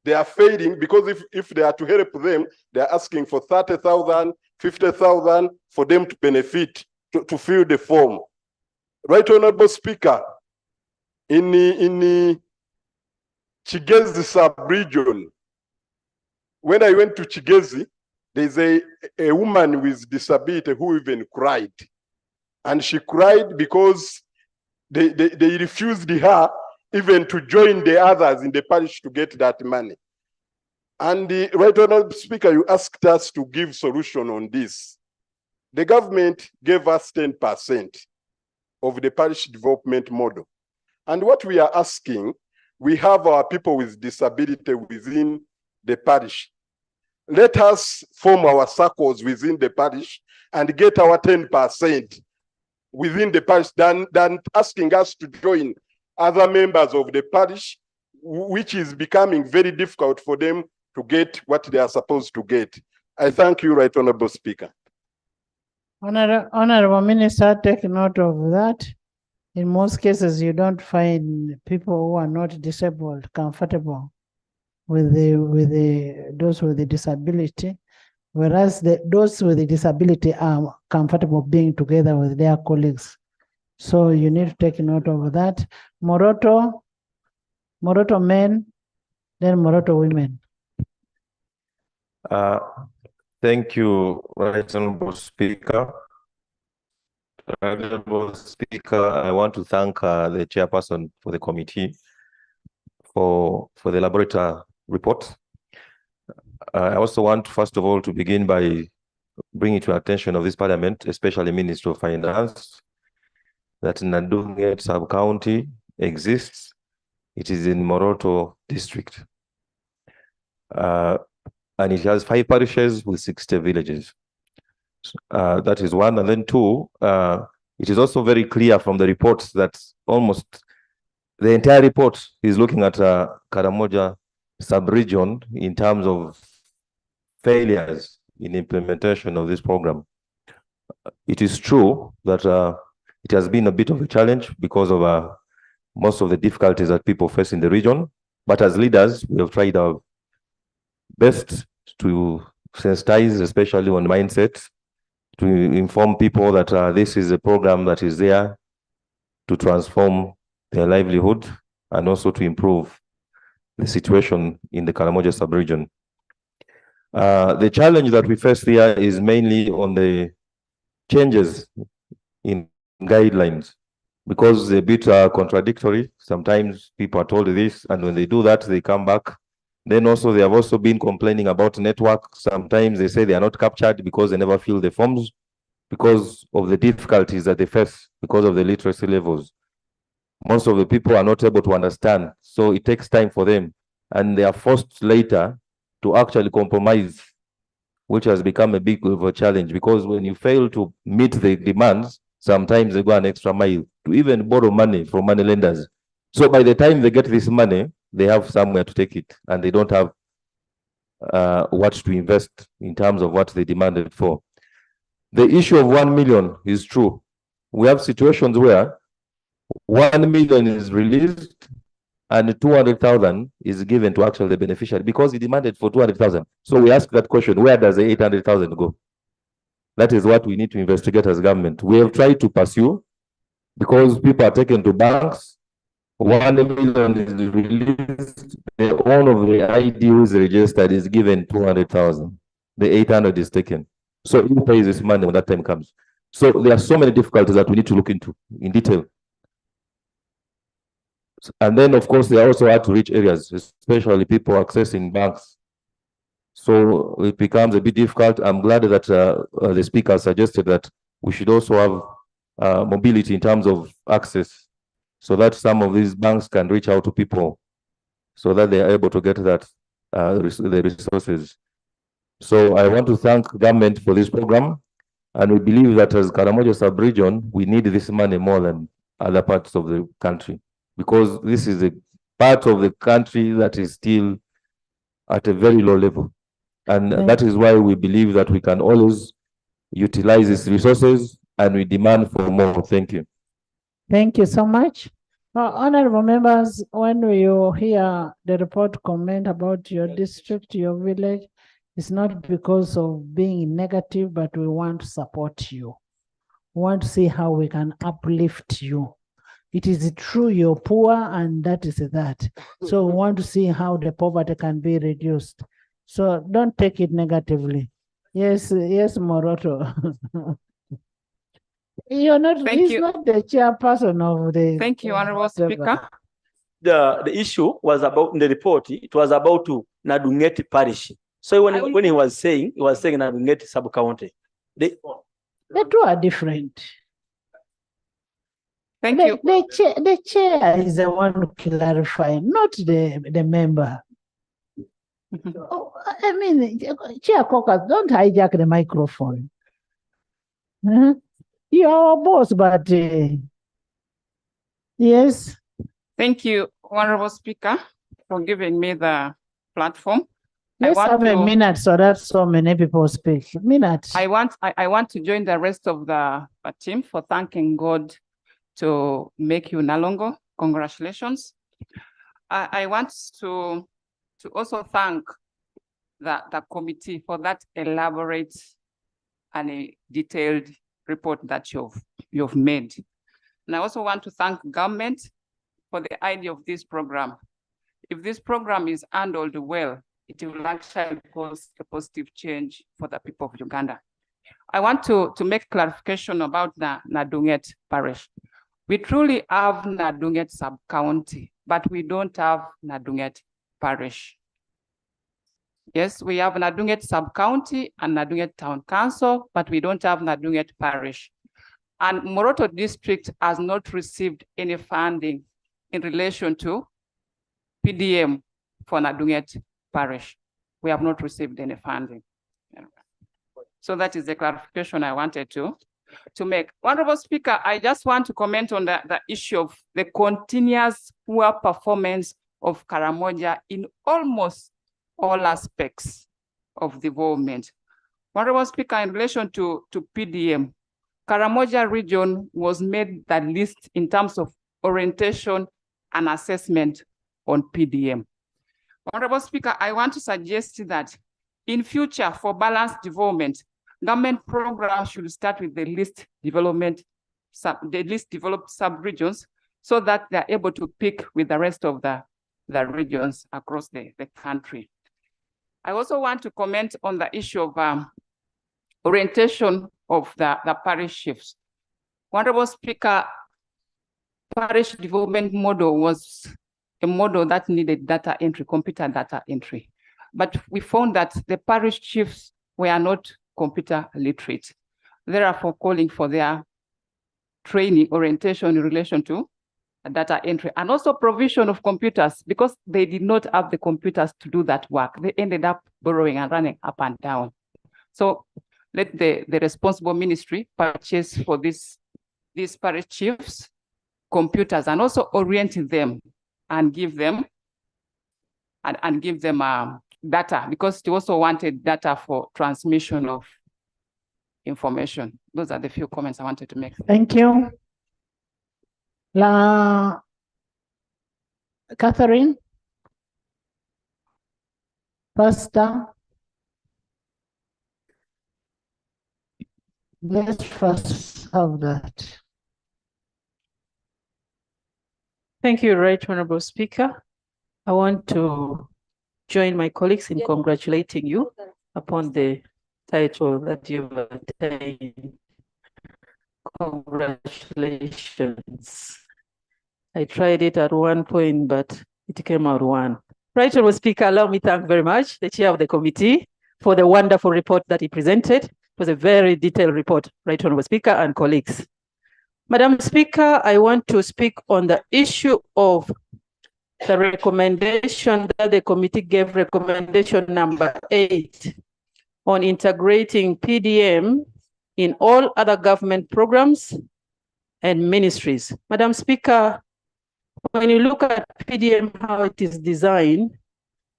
they are failing because if they are to help them, they are asking for 30,000, 50,000 for them to benefit, to fill the form. Right, Honorable Speaker, in Chigezi sub-region, when I went to Chigezi, there's a woman with disability who even cried. And she cried because they refused her even to join the others in the parish to get that money. And the Right Honorable Speaker, you asked us to give solution on this. The government gave us 10% of the parish development model. And what we are asking, we have our people with disability within the parish. Let us form our circles within the parish and get our 10% within the parish than asking us to join other members of the parish, which is becoming very difficult for them to get what they are supposed to get. I thank you, Right Honorable Speaker. Honorable Minister, take note of that. In most cases, you don't find people who are not disabled comfortable with those with the disability, whereas those with the disability are comfortable being together with their colleagues. So you need to take note of that. Moroto men, then Moroto women. Thank you, Right Honorable Speaker. Honorable Speaker, I want to thank the chairperson for the committee for the laboratory report. I also want, first of all, to begin by bringing to attention of this parliament, especially Minister of Finance, that Nadunget sub-county exists. It is in Moroto district. And it has 5 parishes with 60 villages. That is one. And then 2, it is also very clear from the reports that almost the entire report is looking at Karamoja sub-region in terms of failures in implementation of this program. It is true that it has been a bit of a challenge because of most of the difficulties that people face in the region. But as leaders, we have tried our best to sensitize, especially on mindset, to inform people that this is a program that is there to transform their livelihood and also to improve the situation in the Karamoja sub-region. The challenge that we face here is mainly on the changes in guidelines, because they're a bit contradictory. Sometimes people are told this, and when they do that, they come back. Then also, they have also been complaining about network. Sometimes they say they are not captured because they never fill the forms because of the difficulties that they face because of the literacy levels. Most of the people are not able to understand, so it takes time for them, and they are forced later to actually compromise, which has become a big of a challenge, because when you fail to meet the demands, sometimes they go an extra mile to even borrow money from money lenders. So by the time they get this money, they have somewhere to take it, and they don't have what to invest in terms of what they demanded for. The issue of 1 million is true. We have situations where 1 million is released and 200,000 is given to actually the beneficiary because he demanded for 200,000. So we ask that question, where does the 800,000 go? That is what we need to investigate as government. We have tried to pursue because people are taken to banks. 1 million is released, the one of the ID who is registered is given 200,000. The 800 is taken. So who pays this money when that time comes? So there are so many difficulties that we need to look into in detail. And then, of course, they also have to reach areas, especially people accessing banks. So it becomes a bit difficult. I'm glad that the speaker suggested that we should also have mobility in terms of access, so that some of these banks can reach out to people so that they are able to get that the resources. So I want to thank government for this program, and we believe that as Karamoja sub-region, we need this money more than other parts of the country, because this is a part of the country that is still at a very low level. And that is why we believe that we can always utilize these resources, and we demand for more. Thank you. Thank you so much. Honorable members, when you hear the report comment about your district, your village, it's not because of being negative, but we want to support you. We want to see how we can uplift you. It is true you're poor, and that is that. So we want to see how the poverty can be reduced. So don't take it negatively. Yes, yes, Moroto. You're not, he's not the chairperson of the. Thank you, Honorable Speaker. The issue was about, in the report, it was about to Nadungeti parish. So when he was saying Nadungeti sub-county. The two are different. Thank you. The chair is the one to clarify, not the member. Oh, I mean, Chair Caucus, don't hijack the microphone. You're our boss, but yes. Thank you, Honorable Speaker, for giving me the platform. Let's have a minute so that so many people speak. Minute. I want to join the rest of the team for thanking God to make you Nalongo. Congratulations. I want to also thank the committee for that elaborate and a detailed report that you've made. And I also want to thank government for the idea of this program. If this program is handled well, it will actually cause a positive change for the people of Uganda. I want to make clarification about the Nadunget parish. We truly have Nadunget sub-county, but we don't have Nadunget parish. Yes, we have Nadunget sub-county and Nadunget town council, but we don't have Nadunget parish. And Moroto district has not received any funding in relation to PDM for Nadunget parish. We have not received any funding. So that is the clarification I wanted to make. Honorable Speaker, I just want to comment on the issue of the continuous poor performance of Karamoja in almost all aspects of development. Honorable Speaker, in relation to PDM, Karamoja region was made the least in terms of orientation and assessment on PDM. Honorable Speaker, I want to suggest that in future for balanced development, government programs should start with the least developed sub-regions so that they're able to pick with the rest of the regions across the country. I also want to comment on the issue of orientation of the parish chiefs. Honorable Speaker, parish development model was a model that needed data entry, computer data entry. But we found that the parish chiefs were not computer literate, therefore calling for their training orientation in relation to data entry and also provision of computers, because they did not have the computers to do that work. They ended up borrowing and running up and down. So let the responsible ministry purchase for these parish chiefs computers and also orient them and give them data, because they also wanted data for transmission of information. Those are the few comments I wanted to make. Thank you. Catherine? Pastor? Let's first have that. Thank you, Right Honorable Speaker. I want to join my colleagues in congratulating you upon the title that you've attained. Congratulations. I tried it at one point, but it came out one. Right Honorable Speaker, allow me to thank very much the chair of the committee for the wonderful report that he presented. It was a very detailed report, Right Honorable Speaker and colleagues. Madam Speaker, I want to speak on the issue of the recommendation that the committee gave, recommendation number 8, on integrating PDM in all other government programs and ministries. Madam Speaker, when you look at PDM, how it is designed,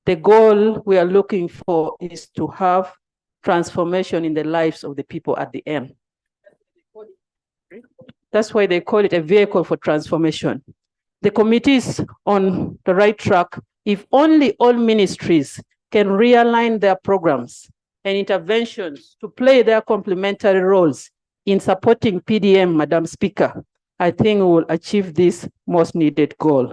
the goal we are looking for is to have transformation in the lives of the people at the end. That's why they call it a vehicle for transformation. The committee is on the right track if only all ministries can realign their programs and interventions to play their complementary roles in supporting PDM, Madam Speaker. I think we will achieve this most needed goal.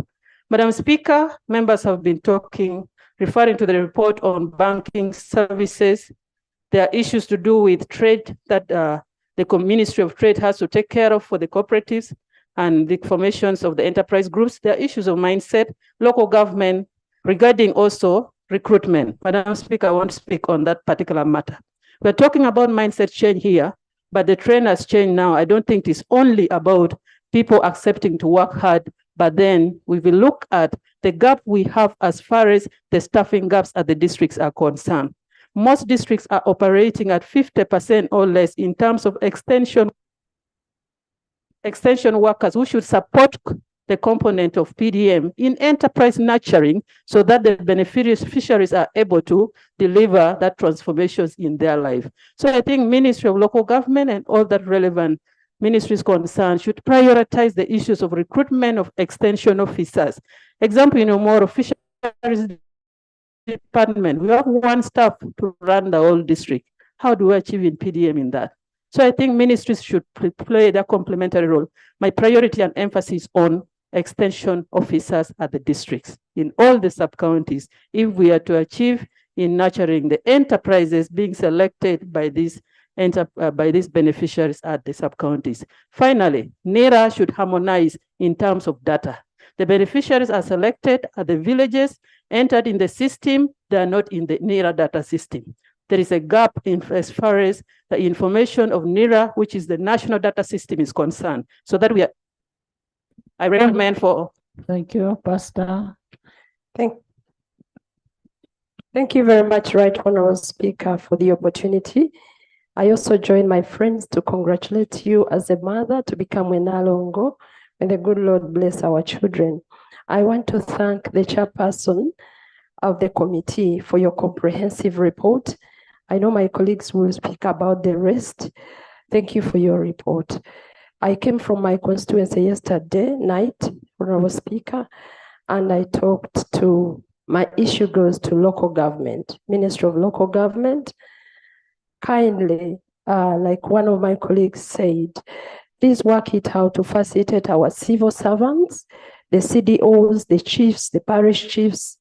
Madam Speaker, members have been talking, referring to the report on banking services. There are issues to do with trade that the Ministry of Trade has to take care of for the cooperatives and the formations of the enterprise groups. There are issues of mindset, local government, regarding also recruitment. Madam Speaker, I want to speak on that particular matter. We're talking about mindset change here, but the trend has changed now. I don't think it's only about people accepting to work hard, but then we will look at the gap we have as far as the staffing gaps at the districts are concerned. Most districts are operating at 50% or less in terms of extension workers who should support the component of PDM in enterprise nurturing so that the beneficiaries are able to deliver that transformations in their life. So I think Ministry of Local Government and all that relevant ministries concerned should prioritize the issues of recruitment of extension officers. Example, more fisheries department, we have one staff to run the whole district. How do we achieve in PDM in that? So I think ministries should play their complementary role. My priority and emphasis on extension officers at the districts in all the sub-counties if we are to achieve in nurturing the enterprises being selected by these beneficiaries at the sub-counties. Finally, NERA should harmonize in terms of data. The beneficiaries are selected at the villages, entered in the system, they are not in the NERA data system. There is a gap as far as the information of NERA, which is the national data system, is concerned. So that we are, I recommend for. Thank you, Pastor. Thank you very much, Right Honorable Speaker, for the opportunity. I also join my friends to congratulate you as a mother to become a Nalongo. May the good Lord bless our children. I want to thank the chairperson of the committee for your comprehensive report. I know my colleagues will speak about the rest. Thank you for your report. I came from my constituency yesterday night, Honorable Speaker, and I talked to, my issue goes to local government, Ministry of Local Government. Kindly, like one of my colleagues said, please work it out to facilitate our civil servants, the CDOs, the chiefs, the parish chiefs,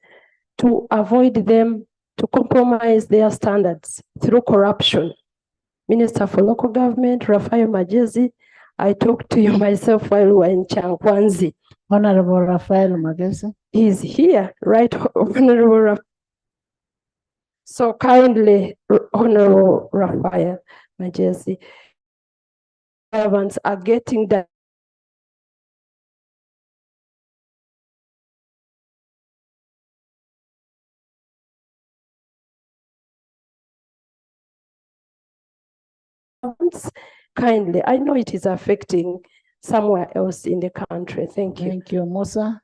to avoid them to compromise their standards through corruption. Minister for Local Government, Raphael Magezi, I talked to you myself while we were in Chankwanzi. Honorable Raphael Magezi. He's here, right, Honorable Raphael. So kindly, Honorable Raphael Magezi, servants are getting that. Kindly, I know it is affecting somewhere else in the country. Thank you. Thank you, Musa.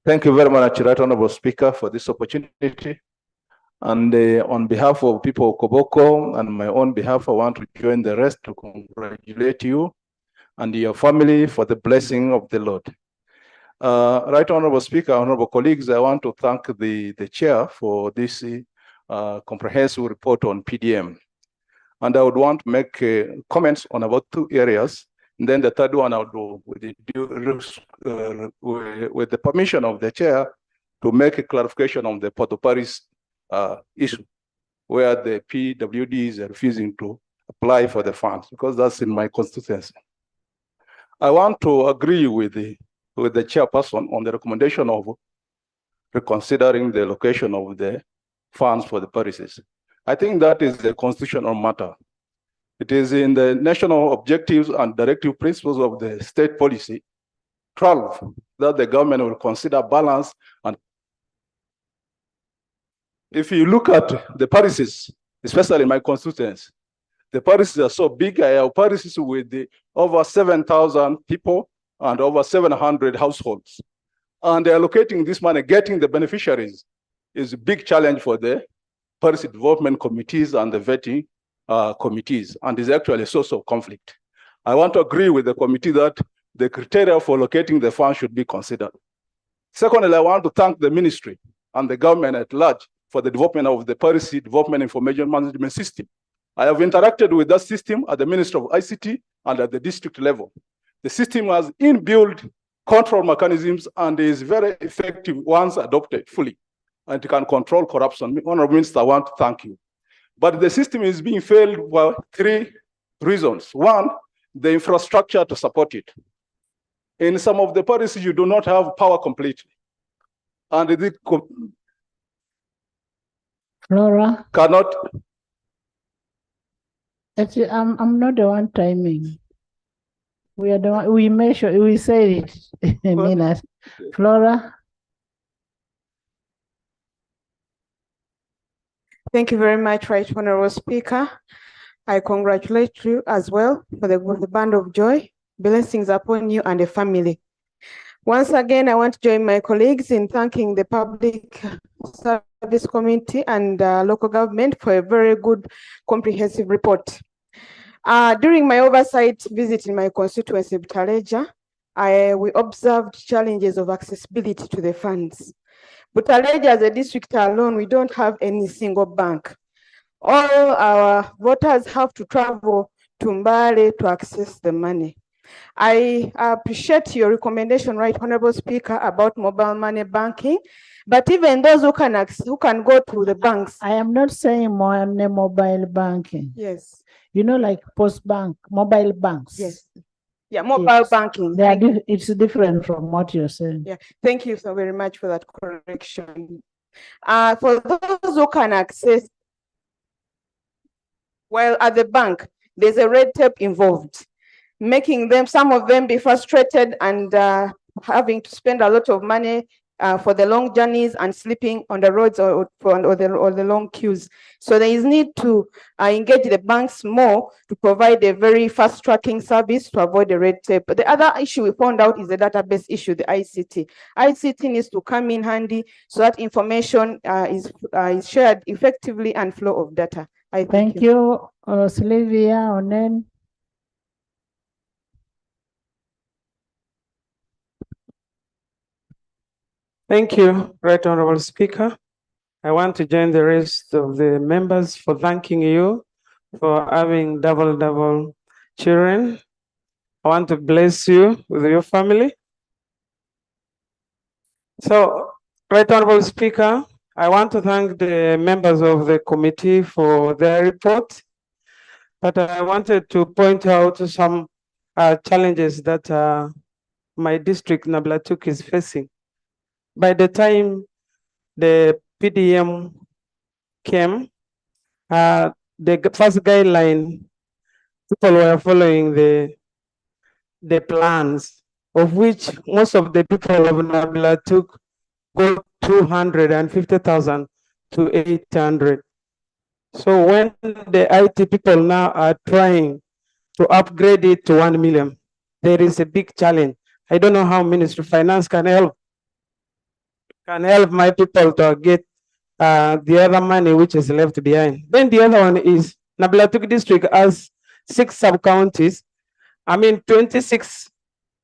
Thank you very much, Right Honorable Speaker, for this opportunity. And on behalf of people of Koboko and my own behalf, I want to join the rest to congratulate you and your family for the blessing of the Lord. Right Honorable Speaker, honorable colleagues, I want to thank the chair for this comprehensive report on PDM. And I would want to make comments on about 2 areas. And then the third one I would do with the permission of the chair to make a clarification on the Port-au-Paris issue, where the PWD is refusing to apply for the funds, because that's in my constituency. I want to agree with the chairperson on the recommendation of reconsidering the location of the funds for the Parises. I think that is a constitutional matter. It is in the national objectives and directive principles of the state policy 12 that the government will consider balance. And if you look at the parishes, especially in my constituency, the parishes are so big. I have parishes with over 7,000 people and over 700 households. And allocating this money, getting the beneficiaries, is a big challenge for the parish development committees and the vetting committees, and is actually a source of conflict. I want to agree with the committee that the criteria for allocating the funds should be considered. Secondly, I want to thank the ministry and the government at large for the development of the parish development information management system. I have interacted with that system at the Ministry of ICT and at the district level. The system has inbuilt control mechanisms and is very effective once adopted fully, and it can control corruption. Honorable Minister, I want to thank you. But the system is being failed for 3 reasons. One, the infrastructure to support it. In some of the parishes, you do not have power completely. And the Flora? Cannot. Actually, I'm not the one timing. We are the one, we measure, we say it in a minute. Flora? Thank you very much, Right Honorable Speaker. I congratulate you as well for the band of joy. Blessings upon you and the family. Once again, I want to join my colleagues in thanking the Public Service Committee and local government for a very good comprehensive report. During my oversight visit in my constituency, Butaleja, we observed challenges of accessibility to the funds. Butaleja as a district alone, we don't have any single bank. All our voters have to travel to Mbale to access the money. I appreciate your recommendation, Right Honorable Speaker, about mobile money banking, but even those who can go to the banks. I am not saying mobile banking. Yes. You know, like post bank, mobile banks. Yes. Yeah, mobile banking. It's different from what you're saying. Yeah, thank you so very much for that correction. For those who can access, while at the bank, there's a red tape involved, making them, some of them, be frustrated and having to spend a lot of money for the long journeys and sleeping on the roads or the long queues. So there is need to engage the banks more to provide a very fast tracking service to avoid the red tape. But the other issue we found out is the database issue, the ICT. ICT needs to come in handy so that information is shared effectively and flow of data. Thank you, Sylvia Onen. Thank you, Right Honorable Speaker. I want to join the rest of the members for thanking you for having double children. I want to bless you with your family. So, Right Honorable Speaker, I want to thank the members of the committee for their report, but I wanted to point out some challenges that my district, Nablatuk, is facing. By the time the PDM came, the first guideline, people were following the plans, of which most of the people of Nablatuk got 250,000 to 800. So when the IT people now are trying to upgrade it to 1 million, there is a big challenge. I don't know how Ministry of Finance can help my people to get the other money which is left behind. Then the other one is Nablatuk district has 6 sub-counties, 26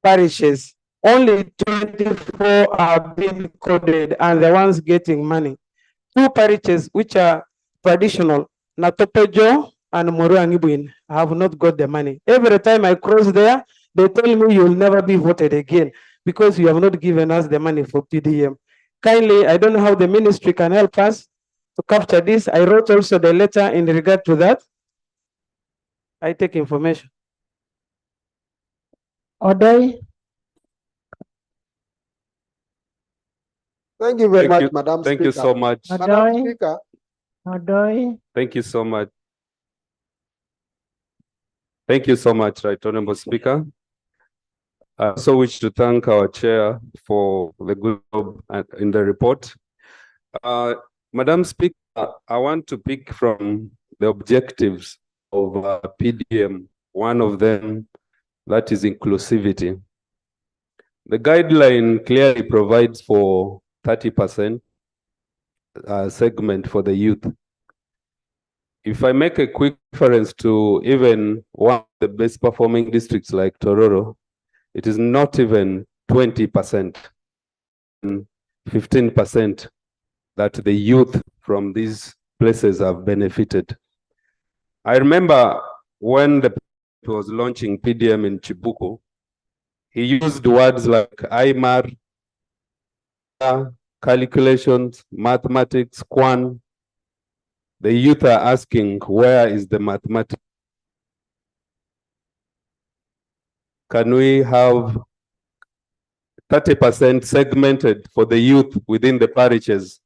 parishes. Only 24 are being coded and the ones getting money. 2 parishes which are traditional, Natopejo and Moruangibwin. I have not got the money. Every time I cross there, they tell me you will never be voted again because you have not given us the money for PDM. Kindly, I don't know how the ministry can help us to capture this. I wrote also the letter in regard to that. I take information. Odoi. Thank you very Thank much, you. Madam Thank Speaker. you so much. Madam Speaker. Odoi. Thank you so much. Thank you so much, Right Honorable Speaker. I also wish to thank our chair for the good job in the report. Madam Speaker, I want to pick from the objectives of PDM, one of them that is inclusivity. The guideline clearly provides for 30% segment for the youth. If I make a quick reference to even one of the best performing districts like Tororo, it is not even 20%, 15% that the youth from these places have benefited. I remember when the president was launching PDM in Chibuku, he used words like IMAR, calculations, mathematics, Kwan. The youth are asking, where is the mathematics? Can we have 30% segmented for the youth within the parishes?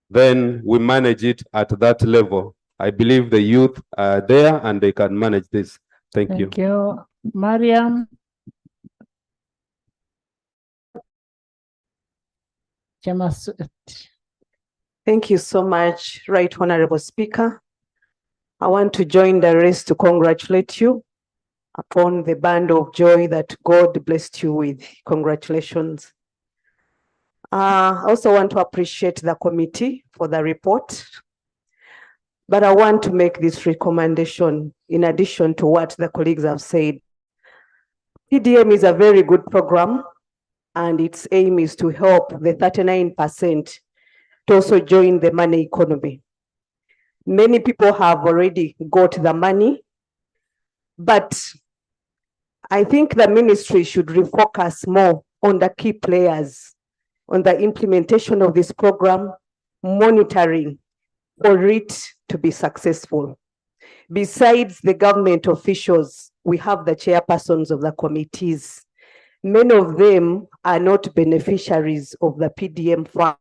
Then we manage it at that level. I believe the youth are there and they can manage this. Thank you. Thank you. Mariam. Thank you so much, Right Honorable Speaker. I want to join the rest to congratulate you upon the band of joy that God blessed you with. Congratulations. I also want to appreciate the committee for the report, but I want to make this recommendation in addition to what the colleagues have said. PDM is a very good program, and its aim is to help the 39% to also join the money economy. Many people have already got the money, but I think the ministry should refocus more on the key players, on the implementation of this program, monitoring for it to be successful. Besides the government officials, we have the chairpersons of the committees. Many of them are not beneficiaries of the PDM fund.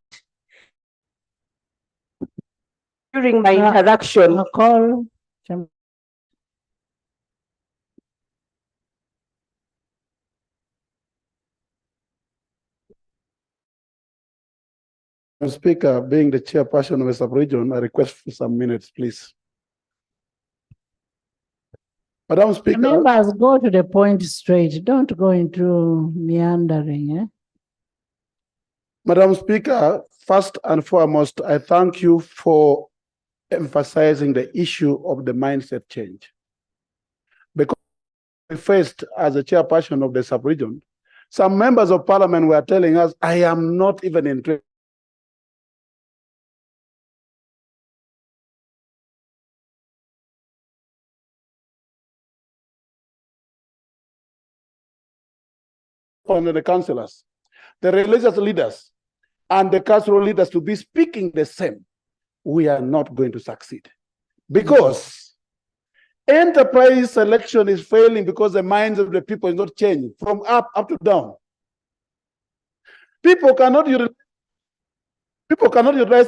During my interaction, Speaker, being the chairperson of a sub-region, I request for some minutes, please. Madam Speaker. Members, go to the point straight. Don't go into meandering. Eh? Madam Speaker, first and foremost, I thank you for emphasizing the issue of the mindset change. Because we faced as a chairperson of the sub-region, some members of parliament were telling us, I am not even interested on the councillors, the religious leaders, and the cultural leaders to be speaking the same. We are not going to succeed because enterprise selection is failing because the minds of the people is not changing from up to down. People cannot utilize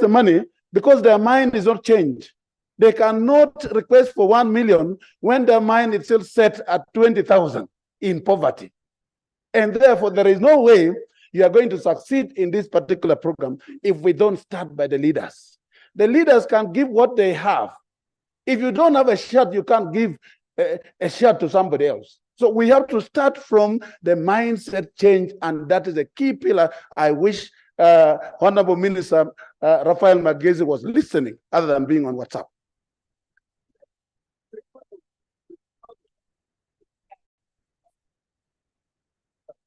the money because their mind is not changed. They cannot request for 1 million when their mind is still set at 20,000 in poverty. And therefore, there is no way you are going to succeed in this particular program if we don't start by the leaders. The leaders can give what they have. If you don't have a shirt, you can't give a shirt to somebody else. So we have to start from the mindset change, and that is a key pillar. I wish Honorable Minister Raphael Magezi was listening other than being on WhatsApp.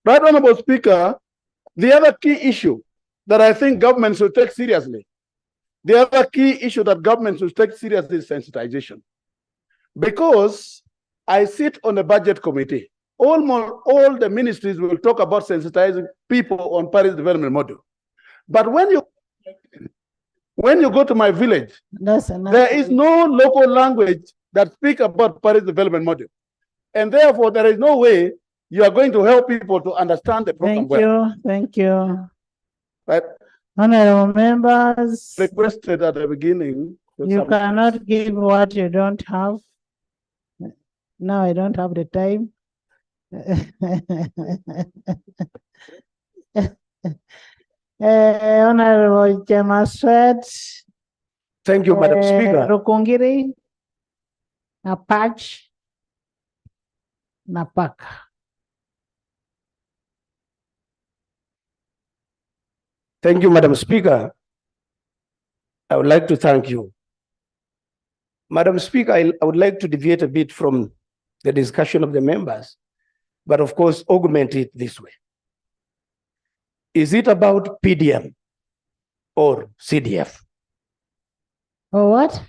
Right, Honorable Speaker, the other key issue that I think governments should take seriously, is sensitization. because I sit on a budget committee. Almost all the ministries will talk about sensitizing people on Paris development model. But when you go to my village, there is no local language that speaks about Paris development model. And therefore, there is no way you are going to help people to understand the program well. Thank you. Right? Honorable members, requested at the beginning. you cannot give what you don't have. Now I don't have the time. Honorable Chemaswet. Thank you, Madam Speaker. Rukungiri, Napach, Napak. Thank you, Madam Speaker. I would like to thank you. Madam Speaker, I would like to deviate a bit from the discussion of the members, but of course, augment it this way. Is it about PDM or CDF? Or what?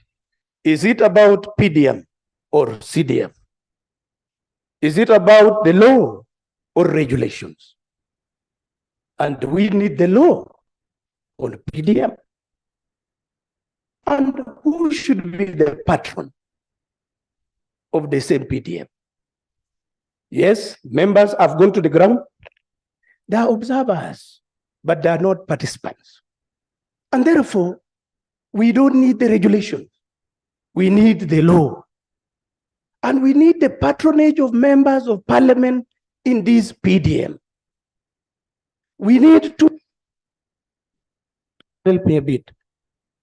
Is it about PDM or CDF? Is it about the law or regulations? And we need the law on PDM. And who should be the patron of the same PDM? Yes, members have gone to the ground. They are observers, but they are not participants. And therefore, we don't need the regulation. We need the law. And we need the patronage of members of parliament in this PDM. We need to help me a bit.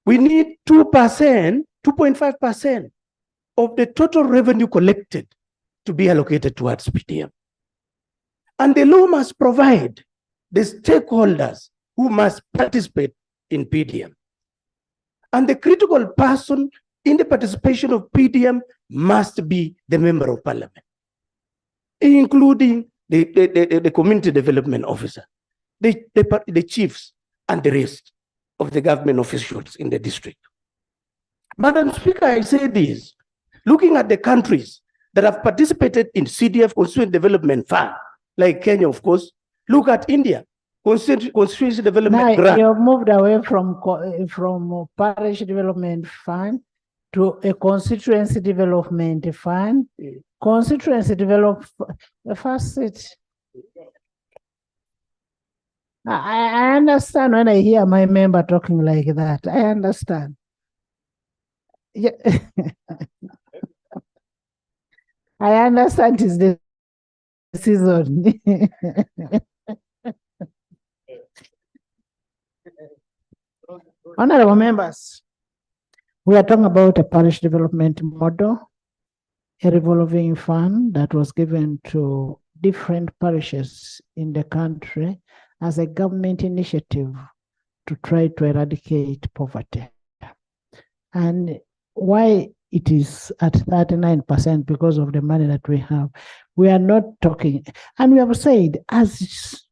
We need 2%, 2.5% of the total revenue collected to be allocated towards PDM. And the law must provide the stakeholders who must participate in PDM. And the critical person in the participation of PDM must be the member of parliament, including the community development officer, the chiefs, and the rest of the government officials in the district. Madam Speaker, I say this, looking at the countries that have participated in CDF, Constituent Development Fund, like Kenya, of course, look at India, Constituency Development Grant. You've moved away from Parish Development Fund to a Constituency Development Fund. Constituency Development, the first seat. I understand when I hear my member talking like that. I understand. Yeah. I understand it's the season. Honorable members, we are talking about a parish development model, a revolving fund that was given to different parishes in the country as a government initiative to try to eradicate poverty. And why it is at 39% because of the money that we have. We are not talking, and we have said as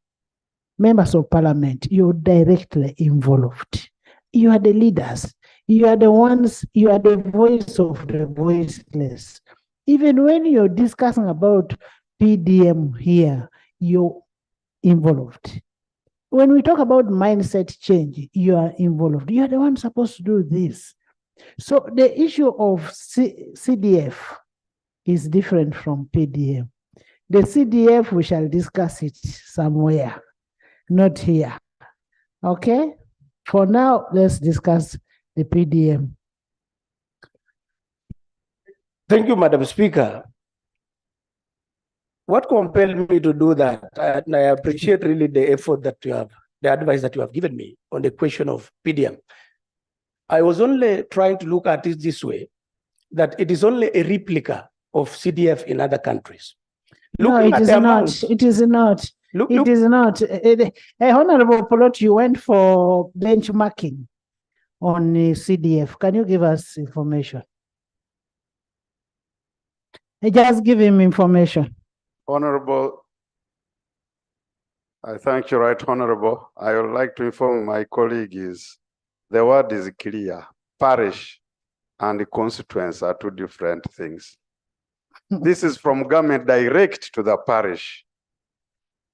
members of parliament, you're directly involved. You are the leaders. You are the ones, you are the voice of the voiceless. Even when you're discussing about PDM here, you're involved. When we talk about mindset change, you are involved. You are the one supposed to do this. So the issue of CDF is different from PDM. The CDF, we shall discuss it somewhere, not here. Okay? For now, let's discuss the PDM. Thank you, Madam Speaker. What compelled me to do that, and I appreciate really the effort that you have, the advice that you have given me on the question of PDM. I was only trying to look at it this way, that it is only a replica of CDF in other countries. No, it is not. It is not. It is not. Honorable Polot, you went for benchmarking on CDF. Can you give us information? Just give him information. Honorable, I thank you, Right Honorable. I would like to inform my colleague is the word is clear. Parish and the constituents are two different things. This is from government direct to the parish.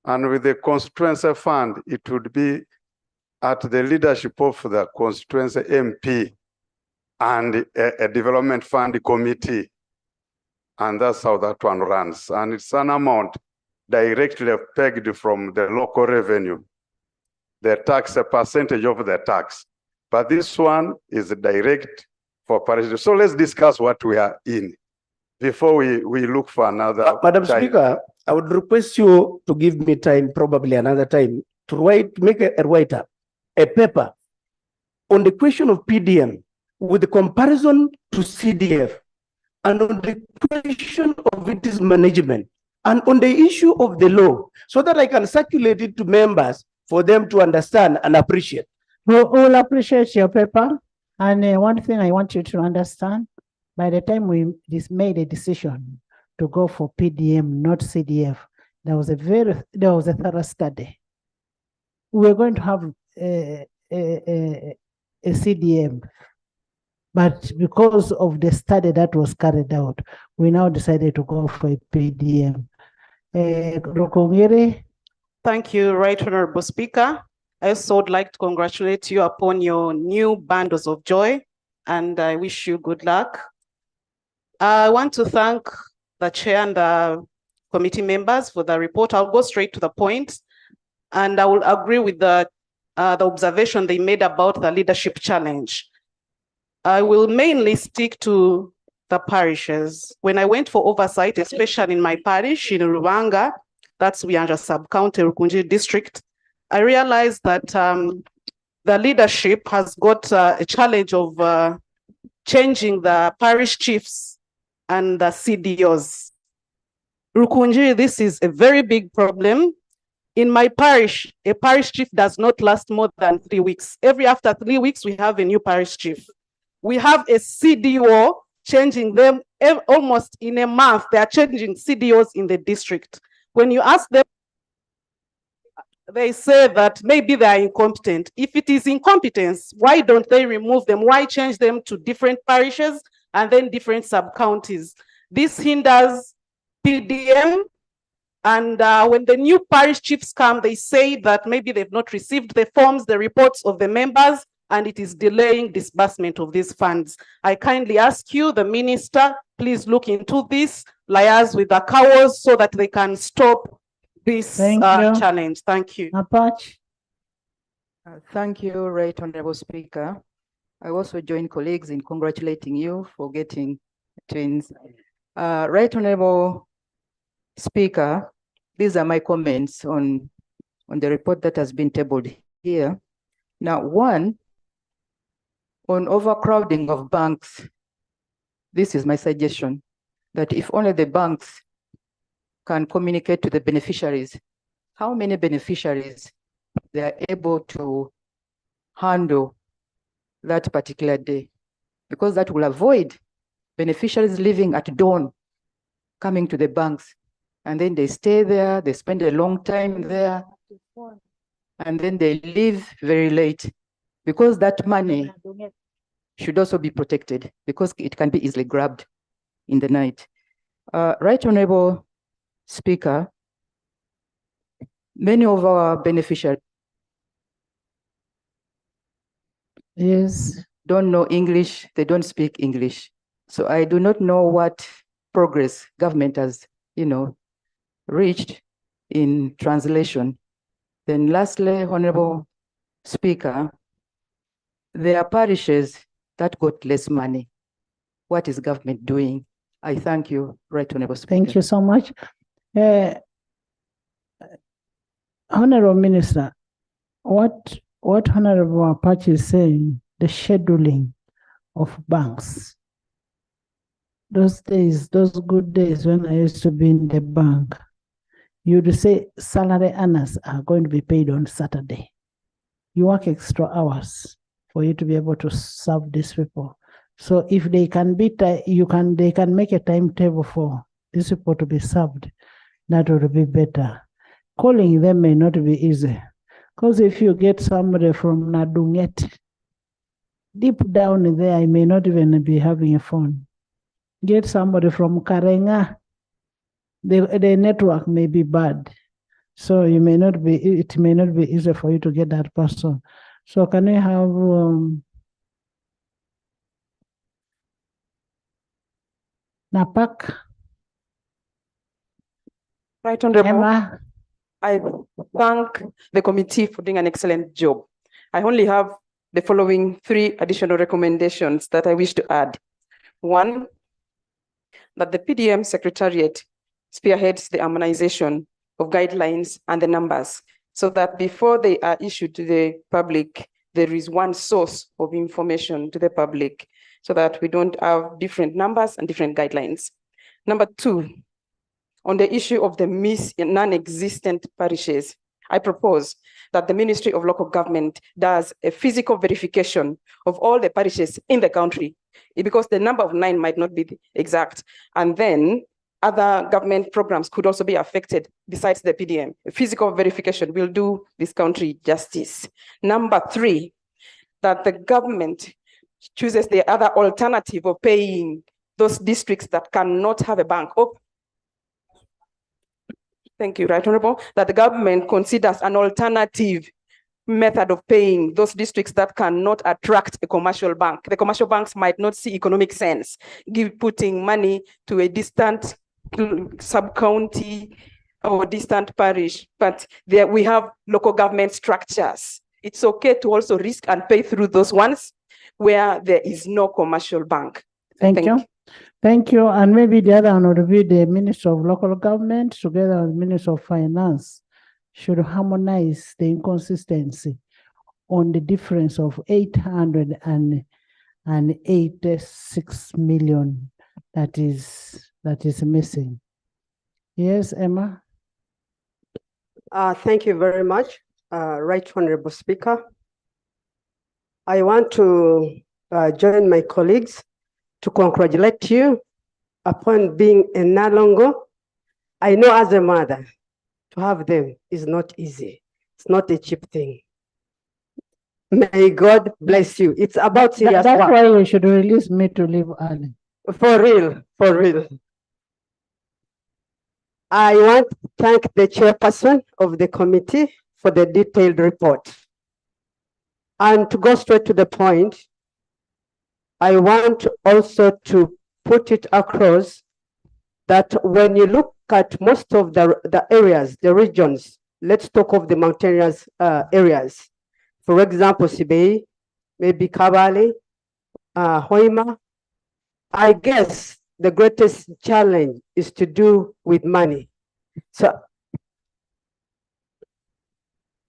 And with the constituency fund, it would be at the leadership of the constituency MP and a development fund committee. And that's how that one runs. And it's an amount directly pegged from the local revenue, the tax, a percentage of the tax. But this one is direct for parish. So let's discuss what we are in before we look for another. Madam time. Speaker, I would request you to give me time, probably another time, to make a write-up, a paper on the question of PDM with the comparison to CDF and on the question of its management and on the issue of the law so that I can circulate it to members for them to understand and appreciate. We'll appreciate your paper. And one thing I want you to understand, by the time we made a decision to go for PDM, not CDF, there was a thorough study. We were going to have a CDM, but because of the study that was carried out, we now decided to go for a PDM. Rukungiri. Thank you, Right Honorable Speaker. I also would like to congratulate you upon your new bundles of joy, and I wish you good luck. I want to thank the chair and the committee members for the report. I'll go straight to the point, and I will agree with the observation they made about the leadership challenge. I will mainly stick to the parishes. When I went for oversight, especially in my parish in Rubanga, that's Wiyanja sub-county, Rukunji district, I realized that the leadership has got a challenge of changing the parish chiefs and the CDOs. Rukunji, this is a very big problem. In my parish, a parish chief does not last more than 3 weeks. After 3 weeks, we have a new parish chief. We have a CDO changing them almost in a month. They are changing CDOs in the district. When you ask them, they say that maybe they are incompetent. If it is incompetence, why don't they remove them? Why change them to different parishes and then different sub-counties? This hinders PDM. And when the new parish chiefs come, they say that maybe they've not received the forms, the reports of the members, and it is delaying disbursement of these funds. I kindly ask you, the minister, please look into this, liaise with the cows so that they can stop this challenge. Thank you. Thank you, Right Honorable Speaker. I also join colleagues in congratulating you for getting twins. Right Honorable Speaker, these are my comments on the report that has been tabled here. Now, one, on overcrowding of banks, this is my suggestion, that if only the banks can communicate to the beneficiaries how many beneficiaries they are able to handle that particular day, because that will avoid beneficiaries leaving at dawn, coming to the banks, and then they stay there, they spend a long time there, and then they leave very late, because that money should also be protected, because it can be easily grabbed in the night. Right Honorable Speaker, many of our beneficiaries don't know English, they don't speak English. So I do not know what progress government has, reached in translation. Then lastly, Honorable Speaker, there are parishes that got less money. What is government doing? I thank you, Right Honorable Speaker. Thank you so much. Honorable Minister, what Honorable Apache is saying, the scheduling of banks. Those days, those good days when I used to be in the bank, you'd say salary earners are going to be paid on Saturday. You work extra hours for you to be able to serve these people. So if they can be, they can make a timetable for these people to be served. That would be better. Calling them may not be easy, because if you get somebody from Nadunget deep down there, I may not even be having a phone. Get somebody from Karenga. The network may be bad. So it may not be easy for you to get that person. So can I have Napak? Right, Honorable. Emma? I thank the committee for doing an excellent job. I only have the following 3 additional recommendations that I wish to add. 1, that the PDM Secretariat spearheads the harmonization of guidelines and the numbers so that before they are issued to the public, there is one source of information to the public so that we don't have different numbers and different guidelines. Number 2, on the issue of the non-existent parishes, I propose that the Ministry of Local Government does a physical verification of all the parishes in the country, because the number of 9 might not be exact. And then other government programs could also be affected besides the PDM. A physical verification will do this country justice. Number 3, that the government chooses the other alternative of paying those districts that cannot have a bank. Thank you, Right Honorable. That the government considers an alternative method of paying those districts that cannot attract a commercial bank. The commercial banks might not see economic sense putting money to a distant sub-county or distant parish, but there we have local government structures. It's okay to also risk and pay through those ones where there is no commercial bank. Thank you. Thank you. And maybe the other one would be the Minister of Local Government together with Minister of Finance should harmonize the inconsistency on the difference of 886 million that is missing. Yes, Emma? Thank you very much, Right Honorable Speaker. I want to join my colleagues to congratulate you upon being a Nalongo. I know as a mother, to have them is not easy. It's not a cheap thing. May God bless you. It's about serious That's work. why you should release me to leave early. For real, for real. I want to thank the chairperson of the committee for the detailed report. And to go straight to the point, I want also to put it across that when you look at most of the areas, the regions, let's talk of the mountainous areas. For example, Sibei, maybe Kabale, Hoima. I guess the greatest challenge is to do with money. So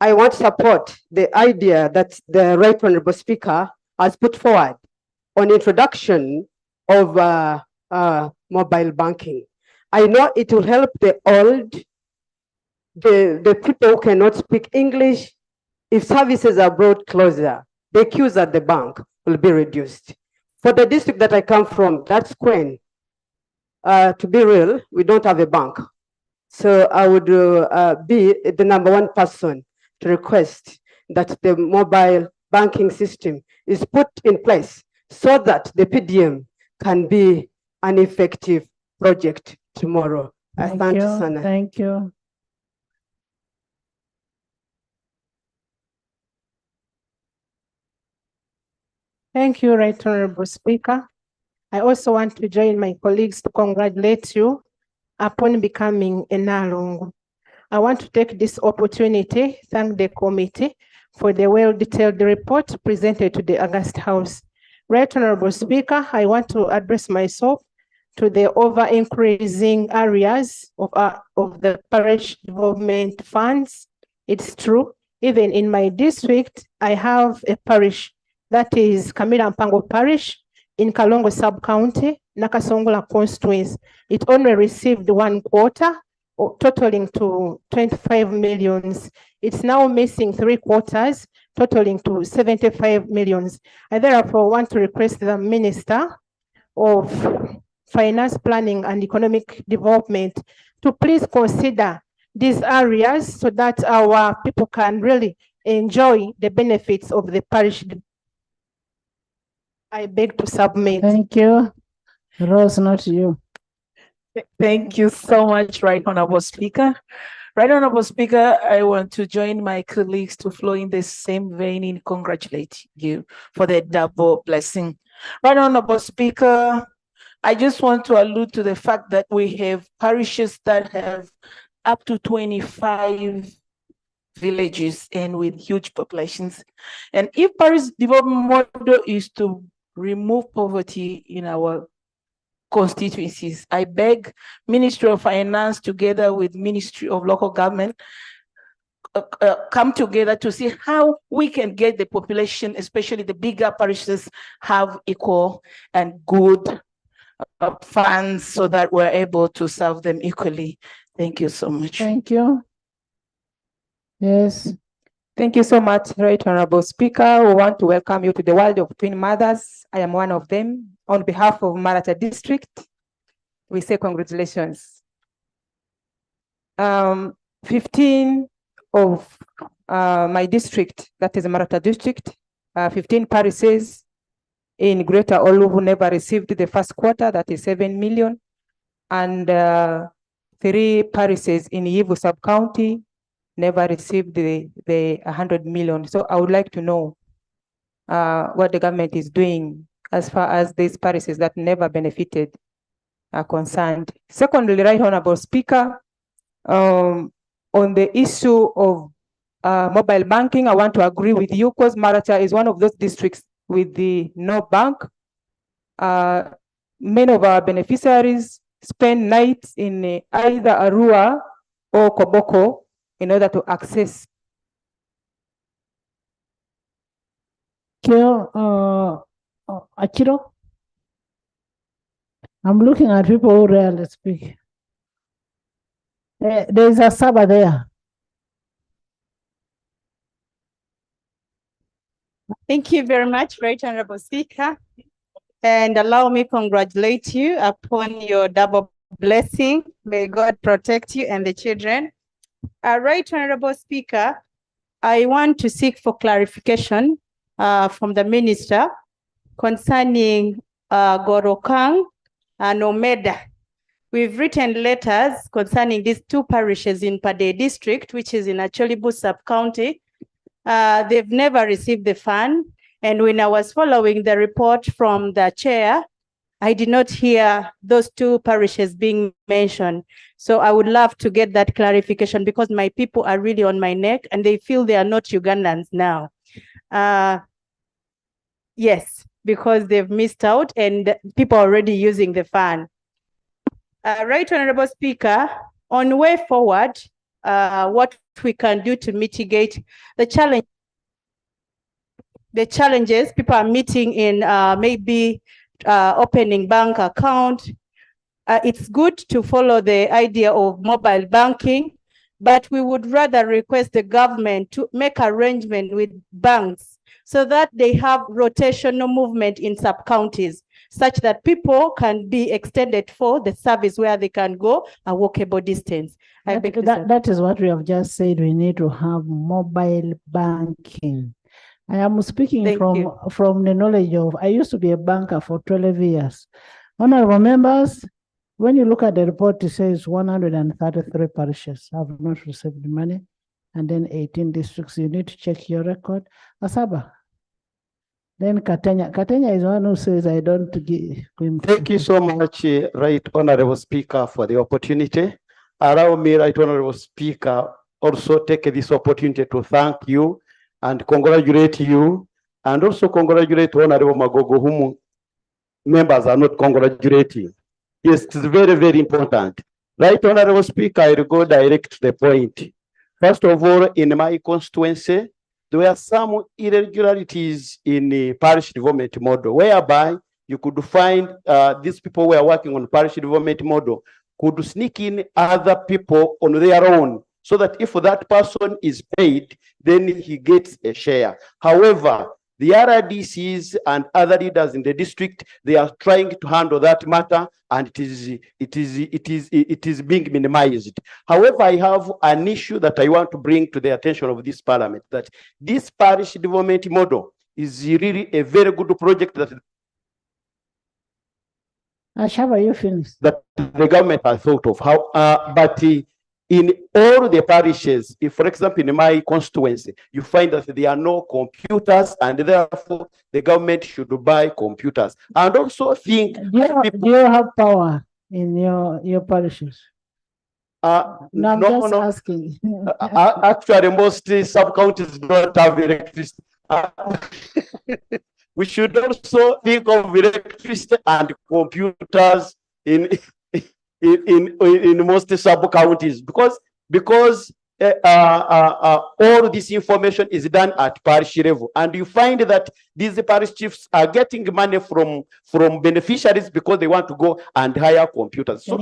I want to support the idea that the Right Honorable Speaker has put forward on introduction of mobile banking. I know it will help the old, the people who cannot speak English. If services are brought closer, the queues at the bank will be reduced. For the district that I come from, that's Queen. To be real, we don't have a bank. So I would be the #1 person to request that the mobile banking system is put in place so that the PDM can be an effective project tomorrow. Thank you. Sana. Thank you. Thank you, Right Honorable Speaker. I also want to join my colleagues to congratulate you upon becoming a Nalongo. I want to take this opportunity, thank the committee for the well-detailed report presented to the August House. Right Honorable Speaker, I want to address myself to the over-increasing areas of the parish development funds. It's true, even in my district, I have a parish that is Kamira Mpango Parish in Kalongo Sub-County, Nakasongola constituency. It only received 1/4, totaling to 25 millions. It's now missing 3/4, totaling to 75 millions. I therefore want to request the Minister of Finance, Planning and Economic Development to please consider these areas so that our people can really enjoy the benefits of the parish. I beg to submit. Thank you. Rose, not you. Thank you so much, Right Honorable Speaker. Right Honorable Speaker, I want to join my colleagues to flow in the same vein in congratulating you for the double blessing. Right Honorable Speaker, I just want to allude to the fact that we have parishes that have up to 25 villages and with huge populations. And if parish development model is to remove poverty in our constituencies, I beg Ministry of Finance together with Ministry of Local Government come together to see how we can get the population, especially the bigger parishes, have equal and good funds so that we're able to serve them equally. Thank you so much. Thank you. Yes. Thank you so much, Right Honorable Speaker. We want to welcome you to the world of twin mothers. I am one of them. On behalf of Marata District, we say congratulations. 15 of my district, that is Marata District, 15 parishes in Greater Olubu never received the first quarter, that is 7 million, and 3 parishes in Yivu sub-county never received the 100 million. So I would like to know what the government is doing as far as these parishes that never benefited are concerned. Secondly, Right Honorable Speaker, on the issue of mobile banking, I want to agree with you because Marata is one of those districts with the no bank. Many of our beneficiaries spend nights in either Arua or Koboko in order to access. Achiro, I'm looking at people who rarely speak. There is a Saba there. Thank you very much, Right Honorable Speaker. And allow me to congratulate you upon your double blessing. May God protect you and the children. Right Honorable Speaker, I want to seek for clarification from the Minister concerning Gorokang and Omeda. We've written letters concerning these 2 parishes in Pade District, which is in Acholibu sub-county. They've never received the fund. And when I was following the report from the chair, I did not hear those 2 parishes being mentioned. So I would love to get that clarification because my people are really on my neck and they feel they are not Ugandans now. Yes, because they've missed out and people are already using the fund. Right Honorable Speaker, on way forward, what we can do to mitigate the challenges people are meeting in maybe opening bank account. It's good to follow the idea of mobile banking, but we would rather request the government to make arrangement with banks so that they have rotational movement in sub-counties, such that people can be extended for the service where they can go a walkable distance. That is what we have just said. We need to have mobile banking. I am speaking from the knowledge of, I used to be a banker for 12 years. Honorable members, when you look at the report, it says 133 parishes have not received money, and then 18 districts. You need to check your record. Asaba. Then Katenya is one who says, I don't give him. Thank you so much, Right Honorable Speaker, for the opportunity. Allow me, Right Honorable Speaker, also take this opportunity to thank you and congratulate you, and also congratulate Honorable Magogo, whom members are not congratulating. Yes, it is very, very important. Right Honorable Speaker, I will go direct to the point. First of all, in my constituency, there were some irregularities in the parish development model, whereby you could find these people who were working on parish development model could sneak in other people on their own, so that if that person is paid, then he gets a share. However, the RDCs and other leaders in the district, they are trying to handle that matter, and it is being minimized. However, I have an issue that I want to bring to the attention of this parliament, that this parish development model is really a very good project that Ashava, you finished? That the government has thought of how, but in all the parishes, if for example in my constituency, you find that there are no computers, and therefore the government should buy computers. And also think, do you have power in your parishes? No, I'm just asking. Actually, most sub-counties don't have electricity. We should also think of electricity and computers in most sub-counties, because all this information is done at parish level, and you find that these parish chiefs are getting money from beneficiaries because they want to go and hire computers. So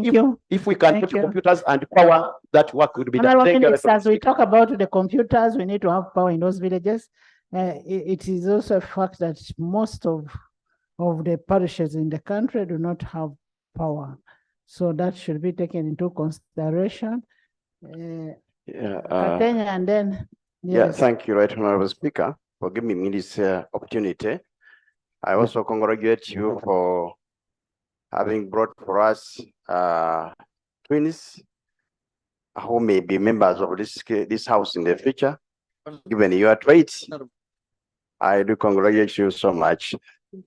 if we can put computers and power, that work would be done. Thank you. As we talk about the computers, we need to have power in those villages. It is also a fact that most of the parishes in the country do not have power. So that should be taken into consideration. Katenya, and then, yes. Yeah, thank you, Right Honorable Speaker, for giving me this opportunity. I also congratulate you for having brought for us twins who may be members of this house in the future. Given your traits, I do congratulate you so much.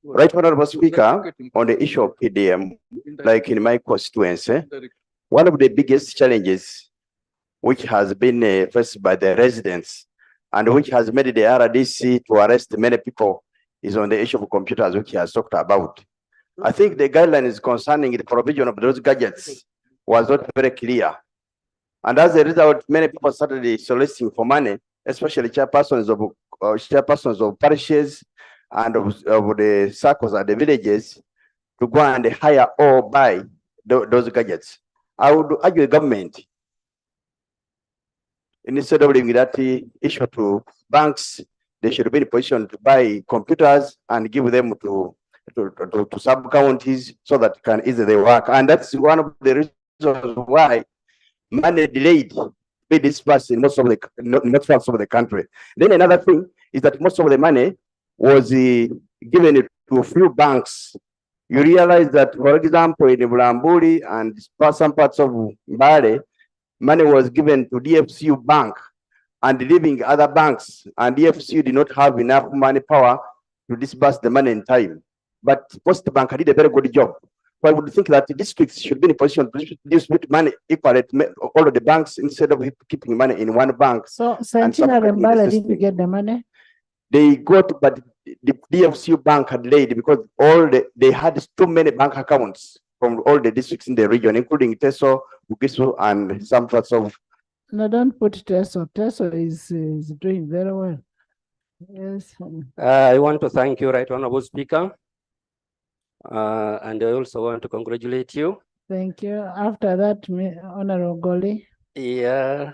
Right Honorable Speaker, on the issue of PDM, like in my constituency, one of the biggest challenges which has been faced by the residents and which has made the RDC to arrest many people is on the issue of computers, which he has talked about. I think the guidelines concerning the provision of those gadgets was not very clear. And as a result, many people started soliciting for money, especially chairpersons of parishes and of the circles and the villages, to go and hire or buy those gadgets. I would urge the government, instead of leaving that issue to banks, they should be in a position to buy computers and give them to sub-counties so that can easily work. And that's one of the reasons why money delayed be dispersed in most of the not parts of the country. Then another thing is that most of the money was given to a few banks. You realize that, for example, in Bulambuli and some parts of Mbale, money was given to DFCU Bank and leaving other banks, and DFCU did not have enough money power to disburse the money in time. But Post Bank did a very good job. So I would think that the districts should be in a position to distribute money equally to all of the banks instead of keeping money in one bank. So Sentinel and Mbale didn't get the money? They got, but the DFCU Bank had laid because they had too many bank accounts from all the districts in the region, including Teso, Bugisu, and some parts of. No, don't put Teso. Teso is doing very well. Yes. I want to thank you, Right Honorable Speaker. And I also want to congratulate you. Thank you. After that, Honorable Goli. Yeah.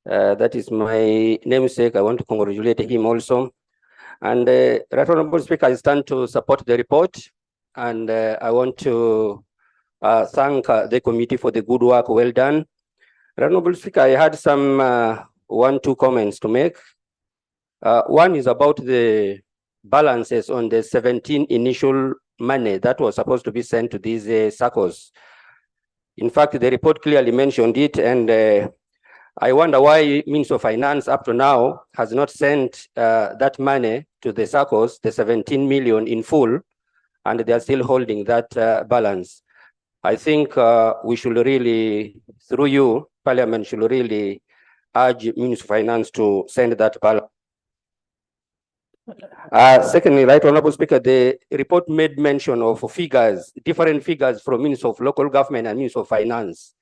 That is my namesake. I want to congratulate him also. And Right Honorable Speaker, I stand to support the report. And I want to thank the committee for the good work well done. Right Honorable Speaker, I had some 1-2 comments to make. One is about the balances on the 17 initial money that was supposed to be sent to these circles. In fact, the report clearly mentioned it, and I wonder why Ministry of Finance up to now has not sent that money to the circles, the 17 million in full, and they are still holding that balance. I think we should really, through you, Parliament should really urge Ministry of Finance to send that balance. Secondly, Right Honorable Speaker, the report made mention of figures, different figures from Ministry of Local Government and Ministry of Finance,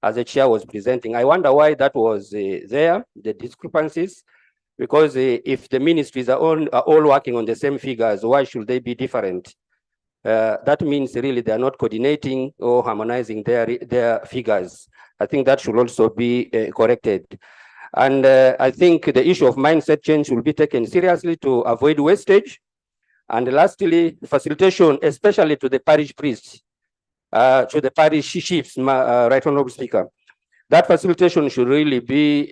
as the chair was presenting. I wonder why that was there, the discrepancies, because if the ministries are all working on the same figures, why should they be different? That means really they are not coordinating or harmonizing their figures. I think that should also be corrected. And I think the issue of mindset change will be taken seriously to avoid wastage. And lastly, facilitation, especially to the parish priests, to the parish chiefs, Right Honorable Speaker. That facilitation should really be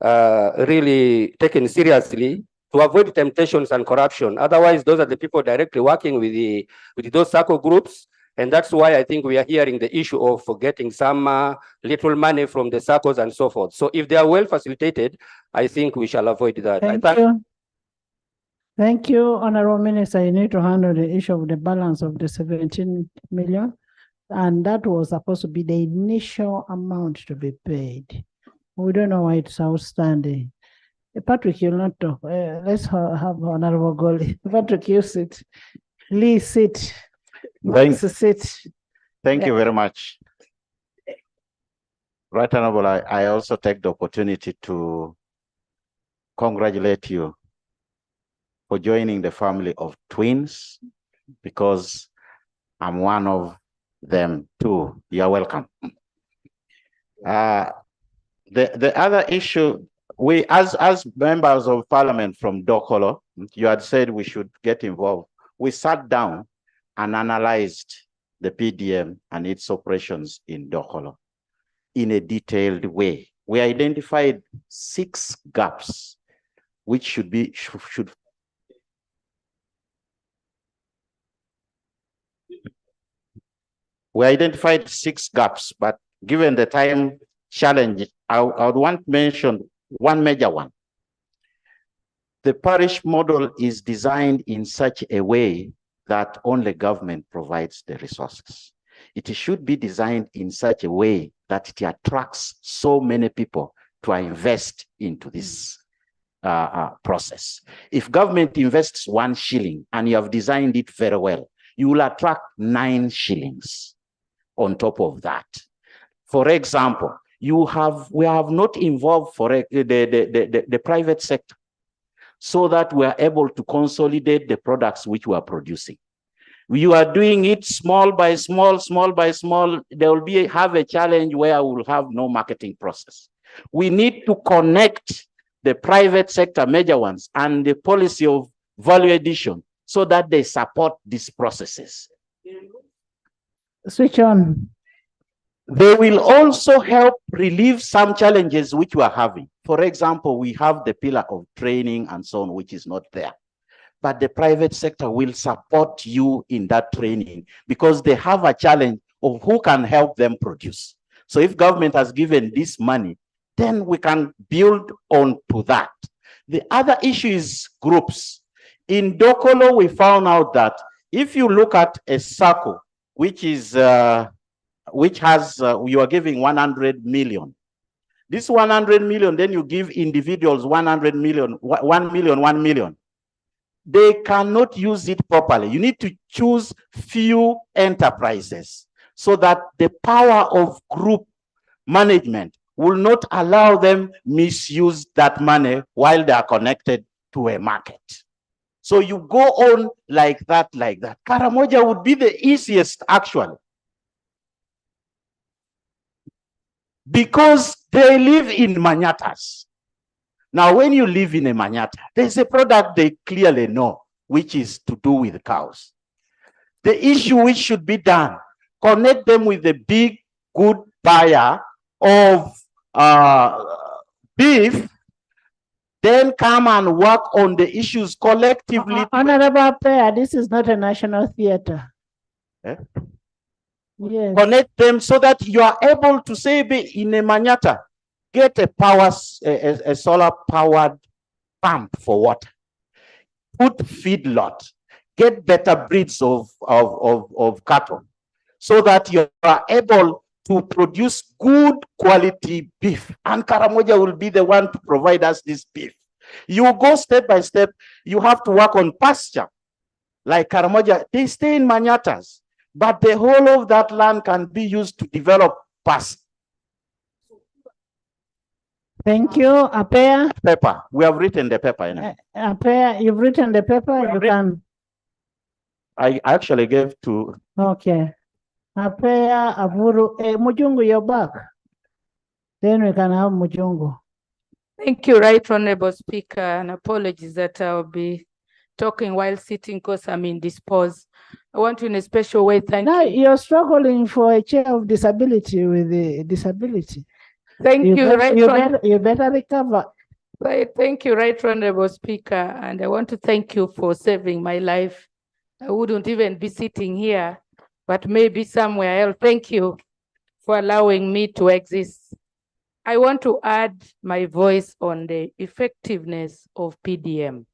really taken seriously to avoid temptations and corruption. Otherwise, those are the people directly working with those circle groups. And that's why I think we are hearing the issue of getting some little money from the circles and so forth. So if they are well facilitated, I think we shall avoid that. Thank you. Thank you, Honorable Minister. You need to handle the issue of the balance of the 17 million. And that was supposed to be the initial amount to be paid. We don't know why it's outstanding. Patrick, you'll not talk. Let's have Honorable Goli. Patrick, you sit. Lee, sit. Thank you very much. Right Honorable, I also take the opportunity to congratulate you for joining the family of twins, because I'm one of them too. You're welcome. The other issue, we as members of parliament from Dokolo, you had said we should get involved. We sat down and analyzed the PDM and its operations in Dokolo in a detailed way. We identified 6 gaps which should we identified 6 gaps, but given the time challenge, I would want to mention one major one. The parish model is designed in such a way that only government provides the resources. It should be designed in such a way that it attracts so many people to invest into this process. If government invests 1 shilling and you have designed it very well, you will attract 9 shillings on top of that. For example, we have not involved for the private sector so that we are able to consolidate the products which we are producing. You are doing it small by small, small by small. There will have a challenge where we will have no marketing process. We need to connect the private sector, major ones, and the policy of value addition so that they support these processes. Switch on. They will also help relieve some challenges which we are having. For example, we have the pillar of training and so on, which is not there. But the private sector will support you in that training because they have a challenge of who can help them produce. So if government has given this money, then we can build on to that. The other issue is groups. In Dokolo, we found out that if you look at a circle, which is you are giving 100 million. This 100 million, then you give individuals 100 million, 1 million, 1 million. They cannot use it properly. You need to choose few enterprises so that the power of group management will not allow them misuse that money while they are connected to a market. So you go on like that, like that. Karamoja would be the easiest actually, because they live in manyatas. Now, when you live in a manyata, there's a product they clearly know, which is to do with cows. The issue which should be done, connect them with a big, good buyer of beef, then come and work on the issues collectively. Honorable Pair, this is not a national theater. Eh? Yes. Connect them so that you are able to say in a manyata, get a solar powered pump for water, put feedlot, get better breeds of cattle so that you are able to produce good quality beef. And Karamoja will be the one to provide us this beef. You go step by step, you have to work on pasture. Like Karamoja, they stay in manyatas, but the whole of that land can be used to develop pasture. Thank you. Apea. Paper. We have written the paper. You know? Apea, you've written the paper. You can. I actually gave to. Okay. Apea, Avuru. Mujungu, you're back. Then we can have Mujungu. Thank you, Right Honorable Speaker, and apologies that I'll be talking while sitting because I'm indisposed. I want to in a special way thank you. You're struggling for a chair of disability with the disability. Thank you, you better recover. Right, thank you, Right Honorable Speaker, and I want to thank you for saving my life. I wouldn't even be sitting here, but maybe somewhere else. Thank you for allowing me to exist. I want to add my voice on the effectiveness of PDM.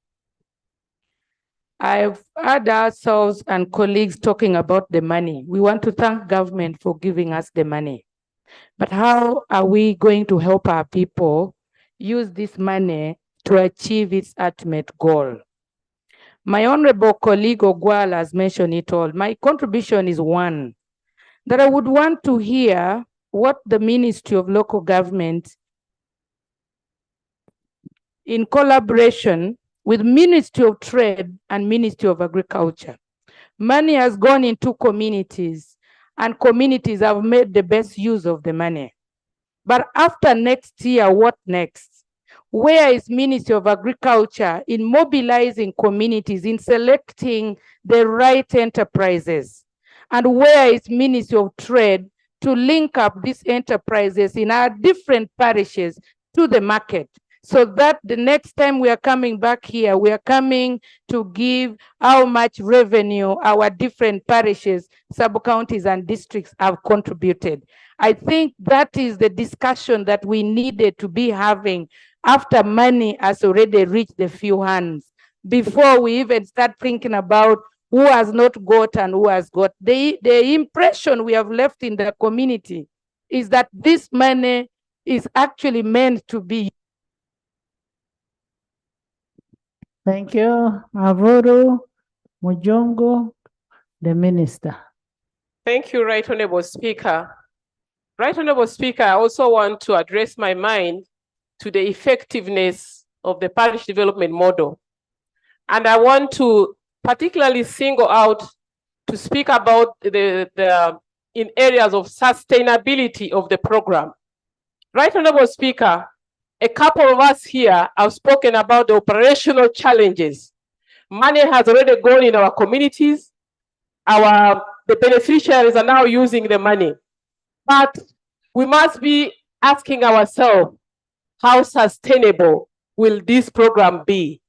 I've heard ourselves and colleagues talking about the money. We want to thank government for giving us the money. But how are we going to help our people use this money to achieve its ultimate goal? My honorable colleague Ogwal has mentioned it all. My contribution is one, that I would want to hear what the Ministry of Local Government, in collaboration with Ministry of Trade and Ministry of Agriculture. Money has gone into communities and communities have made the best use of the money. But after next year, what next? Where is Ministry of Agriculture in mobilizing communities, in selecting the right enterprises? And where is Ministry of Trade to link up these enterprises in our different parishes to the market? So that the next time we are coming back here, we are coming to give how much revenue our different parishes, sub-counties and districts have contributed. I think that is the discussion that we needed to be having after money has already reached the few hands, before we even start thinking about who has not got and who has got. The impression we have left in the community is that this money is actually meant to be. Thank you. Avuru Mujongo, the Minister. Thank you, Right Honorable Speaker. Right Honorable Speaker, I also want to address my mind to the effectiveness of the parish development model. And I want to particularly single out to speak about in areas of sustainability of the program. Right Honorable Speaker, a couple of us here have spoken about the operational challenges. Money has already gone in our communities. The beneficiaries are now using the money. But we must be asking ourselves, how sustainable will this program be?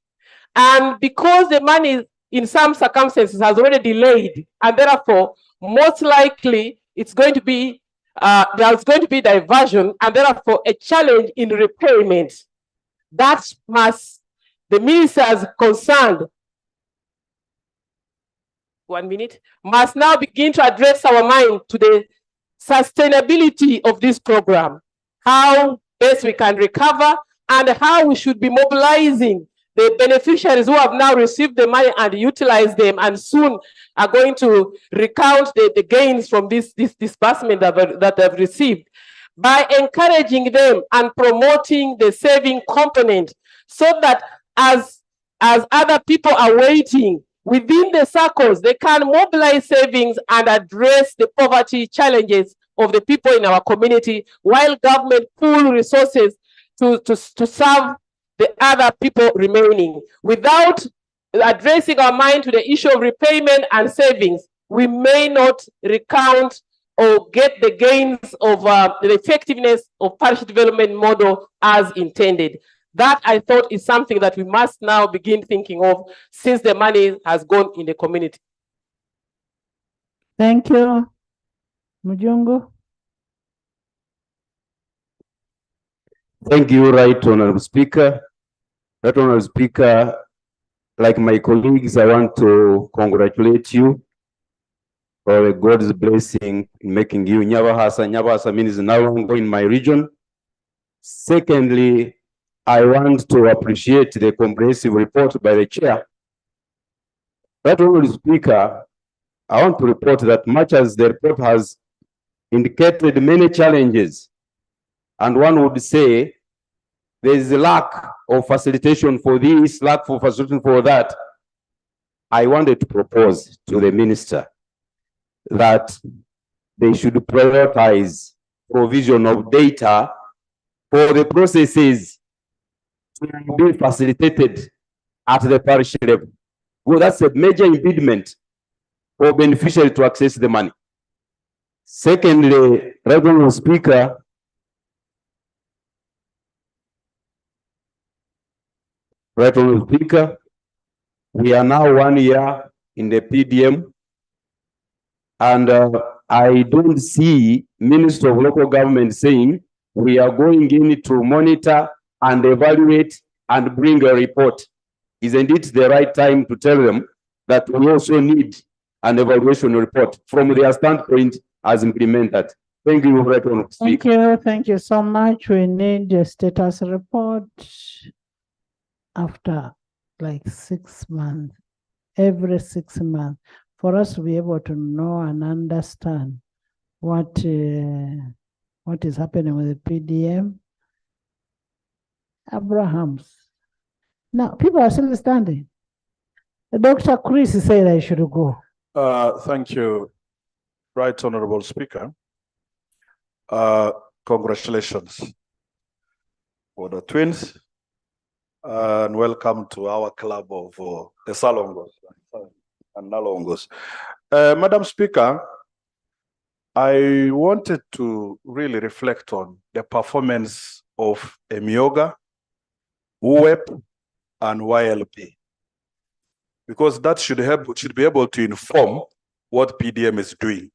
And because the money in some circumstances has already delayed, and therefore, most likely it's going to be, there's going to be diversion, and therefore a challenge in repayment. That must, the ministers concerned, 1 minute, must now begin to address our mind to the sustainability of this program, how best we can recover, and how we should be mobilizing the beneficiaries who have now received the money and utilize them, and soon are going to recount the gains from this disbursement that they've received, by encouraging them and promoting the saving component, so that as other people are waiting, within the circles, they can mobilize savings and address the poverty challenges of the people in our community, while government pool resources to serve the other people remaining. Without addressing our mind to the issue of repayment and savings, we may not recount or get the gains of the effectiveness of parish development model as intended. That, I thought, is something that we must now begin thinking of, since the money has gone in the community. Thank you. Mujongo. Thank you, Right Honorable Speaker. Right Honorable Speaker, like my colleagues, I want to congratulate you for God's blessing in making you Nyabahasa. Nyabahasa means no longer in my region. Secondly, I want to appreciate the comprehensive report by the chair. Right Honorable Speaker, I want to report that much as the report has indicated many challenges, and one would say there is a lack of facilitation for this, lack of facilitation for that, I wanted to propose to the minister that they should prioritize provision of data for the processes to be facilitated at the parish level. Well, that's a major impediment for beneficiaries to access the money. Secondly, Reverend Speaker, Right, Honorable Speaker, we are now 1 year in the PDM, and I don't see Minister of Local Government saying we are going in to monitor and evaluate and bring a report. Isn't it the right time to tell them that we also need an evaluation report from their standpoint as implemented? Thank you, Right Honorable Speaker. Thank you so much. We need a status report after like 6 months, every 6 months, for us to be able to know and understand what is happening with the PDM. Abrahams. Now, people are still standing. Dr. Chris said I should go. Thank you, Right Honorable Speaker. Congratulations for the twins, and welcome to our club of the Salongos and Nalongos. Madam Speaker, I wanted to really reflect on the performance of Emioga, UWEP, and YLP, because that should be able to inform what PDM is doing.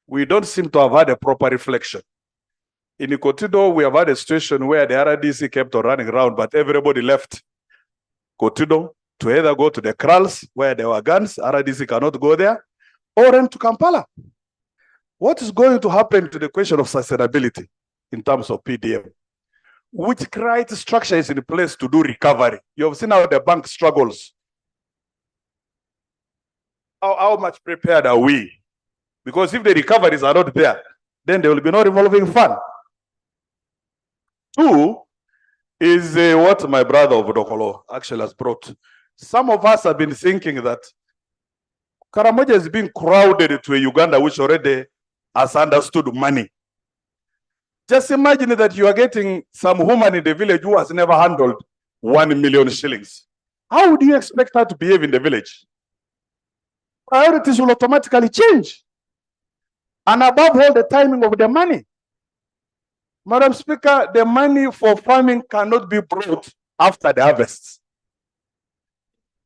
We don't seem to have had a proper reflection. In Kotido, we have had a situation where the RDC kept on running around, but everybody left Kotido to either go to the kraals where there were guns, RDC cannot go there, or run to Kampala. What is going to happen to the question of sustainability in terms of PDM? Which right structure is in place to do recovery? You have seen how the bank struggles. How much prepared are we? Because if the recoveries are not there, then there will be no revolving fund. Two is what my brother of Dokolo actually has brought. Some of us have been thinking that Karamoja is being crowded to a Uganda which already has understood money. Just imagine that you are getting some woman in the village who has never handled 1 million shillings. How would you expect her to behave in the village? Priorities will automatically change. And above all, the timing of the money. Madam Speaker, the money for farming cannot be brought after the harvest.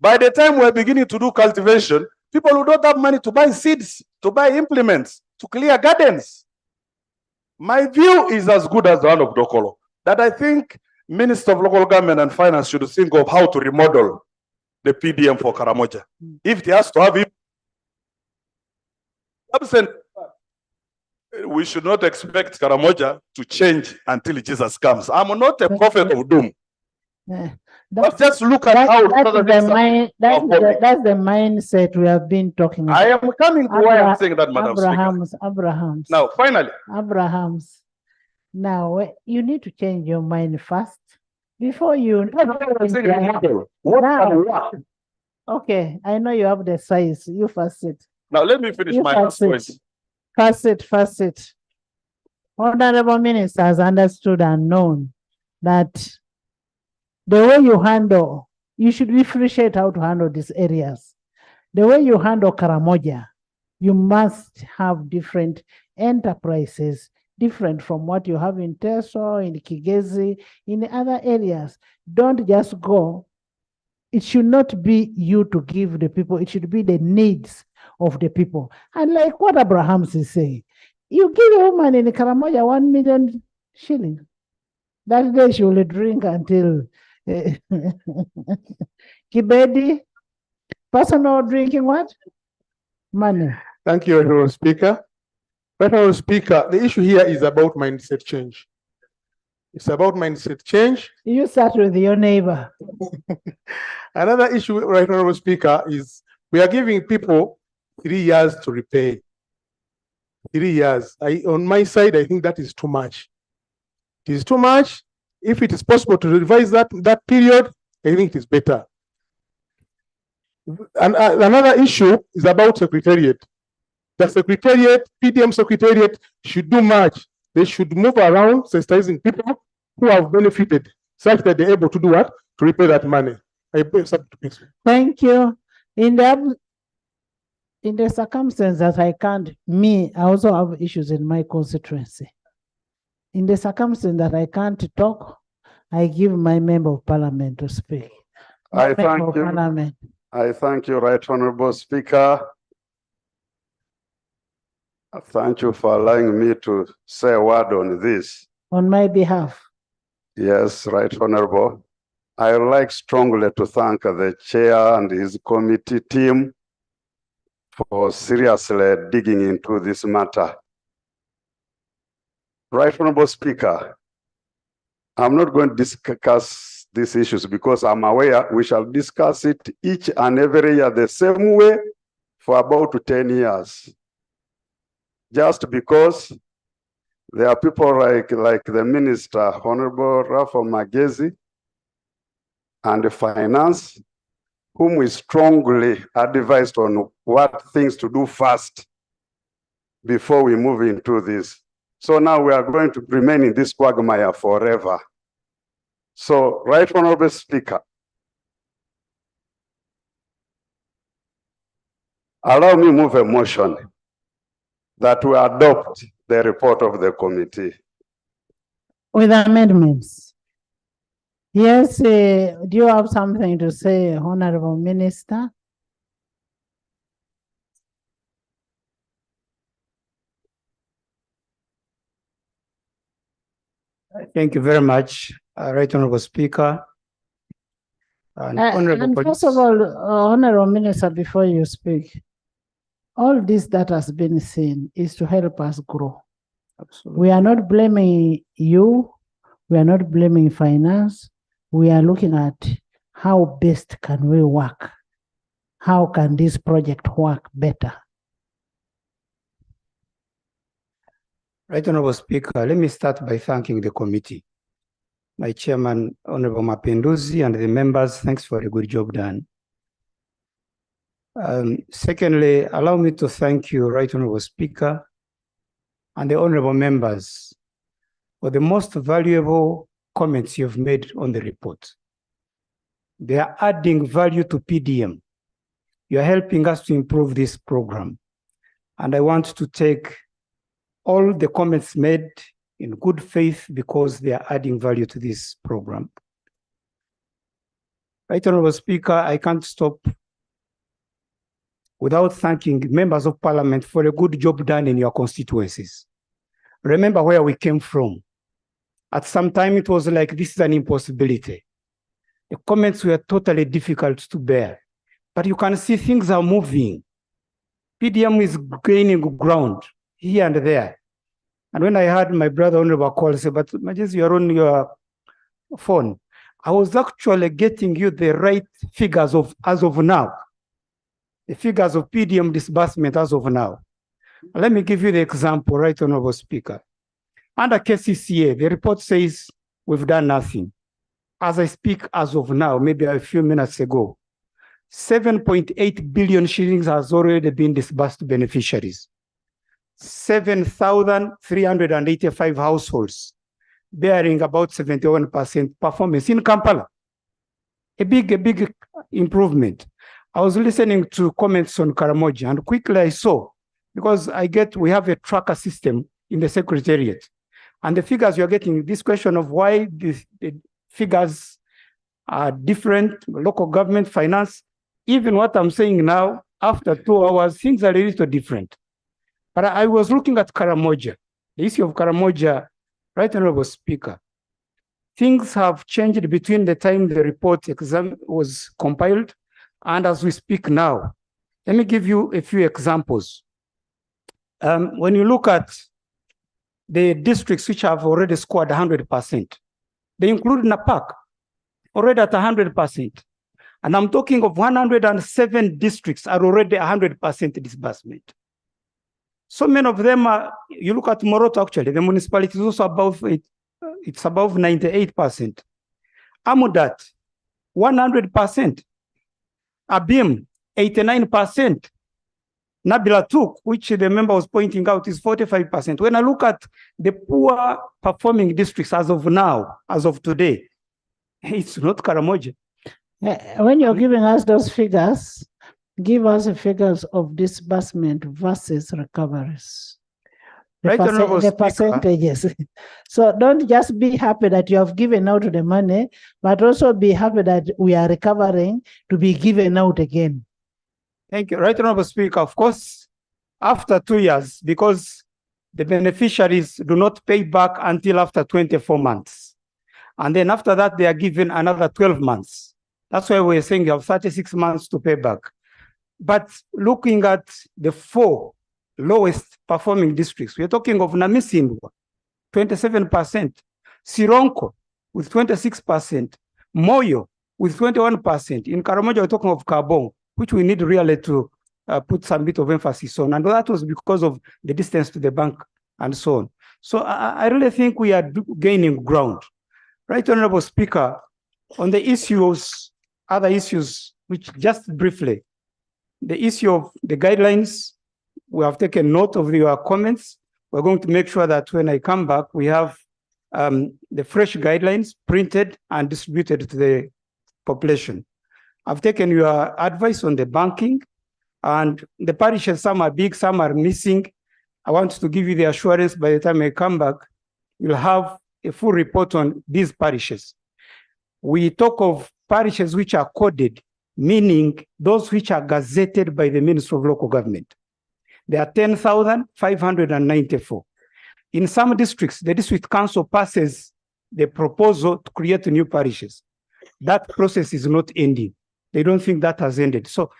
By the time we're beginning to do cultivation, people who don't have money to buy seeds, to buy implements, to clear gardens. My view is as good as the one of Dokolo, that I think Minister of Local Government and Finance should think of how to remodel the PDM for Karamoja. If he has to have it, absent, we should not expect Karamoja to change until Jesus comes. I'm not a prophet of doom. But just look at how that's the mindset we have been talking about. I am coming to why I'm saying that, Madam Speaker. Abrahams. Now, finally. Abrahams. Now, you need to change your mind first before you. Okay, I know you have the size. You first sit. Now, let me finish my last point. First sit. Honorable Minister has understood and known that the way you handle, you should differentiate how to handle these areas. The way you handle Karamoja, you must have different enterprises, different from what you have in Teso, in Kigezi, in other areas. Don't just go. It should not be you to give the people, it should be the needs of the people. And like what Abrahams is saying, you give a woman in Karamoja 1 million shillings. That day she will drink until Kibedi, personal drinking what? Money. Thank you, Honorable Speaker. Honorable Speaker, the issue here is about mindset change. It's about mindset change. You start with your neighbor. Another issue, right, Honorable Speaker, is we are giving people 3 years to repay. 3 years. On my side, I think that is too much. It is too much. If it is possible to revise that period, I think it is better. And another issue is about secretariat. The secretariat, PDM secretariat, should do much. They should move around sensitizing people who have benefited, such that they're able to do what? To repay that money. Thank you. In the circumstance that I can't, I also have issues in my constituency. In the circumstance that I can't talk, I give my member of parliament to speak. I Member thank of you. Parliament. I thank you, Right Honorable Speaker. Thank you for allowing me to say a word on this. On my behalf. Yes, Right Honorable. I would like strongly to thank the chair and his committee team for seriously digging into this matter. Right Honorable Speaker, I'm not going to discuss these issues because I'm aware we shall discuss it each and every year the same way for about 10 years. Just because there are people like the Minister, Honorable Rafa Magezi, and the Finance, whom we strongly advised on what things to do first before we move into this. So now we are going to remain in this quagmire forever. So, Right Honorable Speaker, allow me move a motion that we adopt the report of the committee. With amendments. Yes, do you have something to say, Honorable Minister? Thank you very much, Right Honorable Speaker. And Honorable And first of all, Honorable Minister, before you speak, all this that has been seen is to help us grow. Absolutely. We are not blaming you. We are not blaming finance. We are looking at how best can we work. How can this project work better? Right Honorable Speaker, let me start by thanking the committee. My chairman, Honorable Mapenduzi, and the members, thanks for a good job done. Secondly, allow me to thank you, Right Honorable Speaker, and the honorable members for the most valuable comments you've made on the report. They are adding value to PDM. You are helping us to improve this program. And I want to take all the comments made in good faith because they are adding value to this program. Right Honorable Speaker, I can't stop without thanking members of parliament for a good job done in your constituencies. Remember where we came from. At some time it was like, this is an impossibility. The comments were totally difficult to bear, but you can see things are moving. PDM is gaining ground here and there. And when I heard my brother Honorable call, say, but Majesty, you're on your phone. I was actually getting you the right figures of as of now. The figures of PDM disbursement as of now. Let me give you the example, Right Honorable Speaker. Under KCCA, the report says we've done nothing. As I speak as of now, maybe a few minutes ago, 7.8 billion shillings has already been disbursed to beneficiaries. 7,385 households, bearing about 71% performance in Kampala. A big improvement. I was listening to comments on Karamoja, and quickly I saw, because we have a tracker system in the Secretariat, and the figures you're getting, this question of why the figures are different, local government, finance, even what I'm saying now, after 2 hours, things are a little different. But I was looking at Karamoja, the issue of Karamoja, Right Honorable Speaker. Things have changed between the time the report was compiled and as we speak now. Let me give you a few examples. When you look at the districts which have already scored 100%, they include Napak, already at 100%. And I'm talking of 107 districts are already 100% disbursement. So many of them are, you look at Moroto actually, the municipality is also above it, it's above 98%. Amudat, 100%. Abim, 89%. Nabila Tuk, which the member was pointing out, is 45%. When I look at the poor performing districts as of now, as of today, it's not Karamoja. When you're giving us those figures, give us the figures of disbursement versus recoveries. the percentages. So don't just be happy that you have given out the money, but also be happy that we are recovering to be given out again. Thank you. Right, Honorable Speaker. Of course, after 2 years, because the beneficiaries do not pay back until after 24 months. And then after that, they are given another 12 months. That's why we're saying you have 36 months to pay back. But looking at the 4 lowest performing districts, we're talking of Namisindwa, 27%, Sironko with 26%, Moyo with 21%. In Karamoja, we're talking of Kabong, which we need really to put some bit of emphasis on. And that was because of the distance to the bank and so on. So I really think we are gaining ground. Right, Honorable Speaker, on the issues, other issues, which just briefly, the issue of the guidelines, we have taken note of your comments. We're going to make sure that when I come back, we have the fresh guidelines printed and distributed to the population. I've taken your advice on the banking, and the parishes, some are big, some are missing. I want to give you the assurance by the time I come back, you'll have a full report on these parishes. We talk of parishes which are coded, meaning those which are gazetted by the Ministry of Local Government. There are 10,594. In some districts, the district council passes the proposal to create new parishes. That process is not ending. They don't think that has ended. So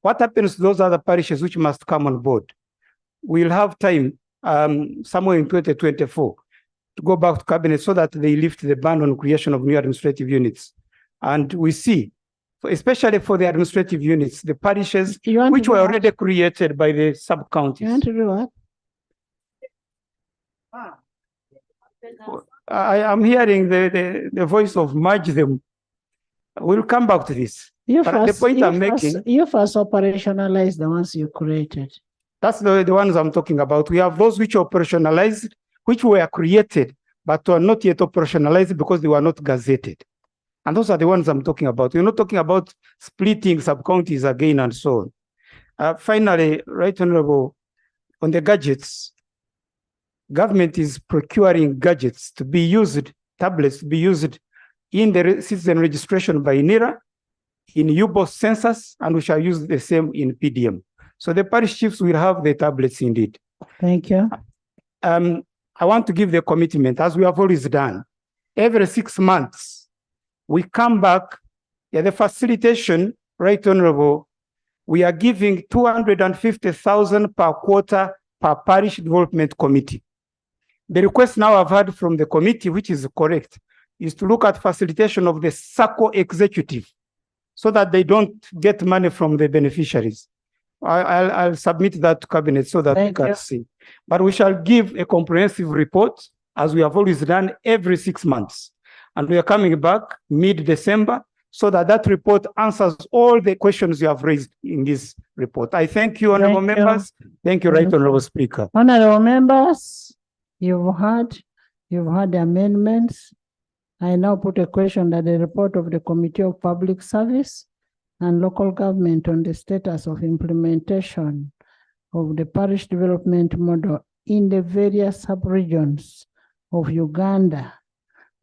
what happens to those other parishes which must come on board? We'll have time somewhere in 2024 to go back to cabinet so that they lift the ban on creation of new administrative units. And we see, especially for the administrative units, the parishes which were already created by the sub-counties. You want to do what? I'm hearing the voice of merge them. We'll come back to this. You But the point I'm making, you first operationalize the ones you created. that's the ones I'm talking about. We have those which are operationalized, which were created, but are not yet operationalized because they were not gazetted. And those are the ones I'm talking about. We're not talking about splitting sub-counties again and so on. Finally, Right Honorable, on the gadgets, government is procuring gadgets to be used, tablets to be used in the citizen registration by NIRA, in UBOS census, and we shall use the same in PDM. So the parish chiefs will have the tablets indeed. Thank you. I want to give the commitment, as we have always done. Every 6 months, we come back, the facilitation, Right Honorable, we are giving 250,000 per quarter per parish development committee. The request now I've heard from the committee, which is correct, is to look at facilitation of the SACCO executive so that they don't get money from the beneficiaries. I'll submit that to cabinet so that we can see. But we shall give a comprehensive report, as we have always done, every 6 months. And we are coming back mid-December so that that report answers all the questions you have raised in this report. I thank you, honorable members. Thank you, Right Honorable Speaker. Honorable members, you've heard the amendments. I now put a question that the report of the Committee of Public Service and Local Government on the status of implementation of the parish development model in the various sub-regions of Uganda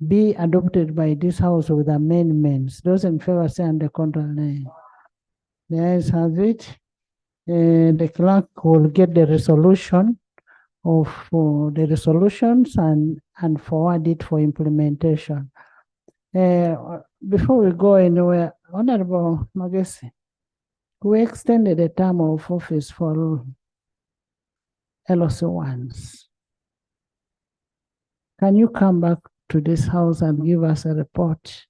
be adopted by this House with amendments. Those in favor say and the contrary. The ayes have it. The clerk will get the resolution of the resolutions and forward it for implementation. Before we go anywhere, Honorable Magesi, we extended the term of office for LOC1s. Can you come back to this house and give us a report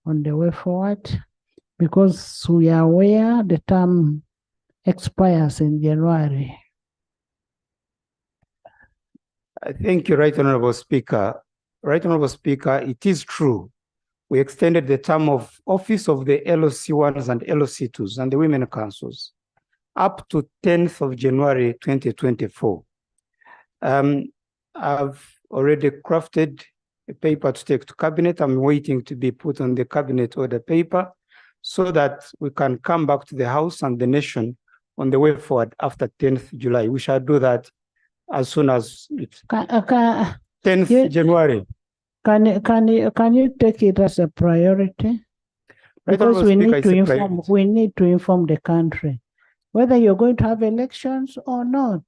on the way forward? Because we are aware the term expires in January. Thank you, Right Honorable Speaker. Right Honorable Speaker, it is true. We extended the term of office of the LOC1s and LOC2s and the women councils up to 10th of January 2024. I've already crafted a paper to take to cabinet. I'm waiting to be put on the cabinet order paper so that we can come back to the House and the nation on the way forward after 10th July. We shall do that as soon as it's Can 10th January. Can you take it as a priority? Right, Because Honourable we Speaker, need it's to a inform, priority. we need to inform the country whether you're going to have elections or not.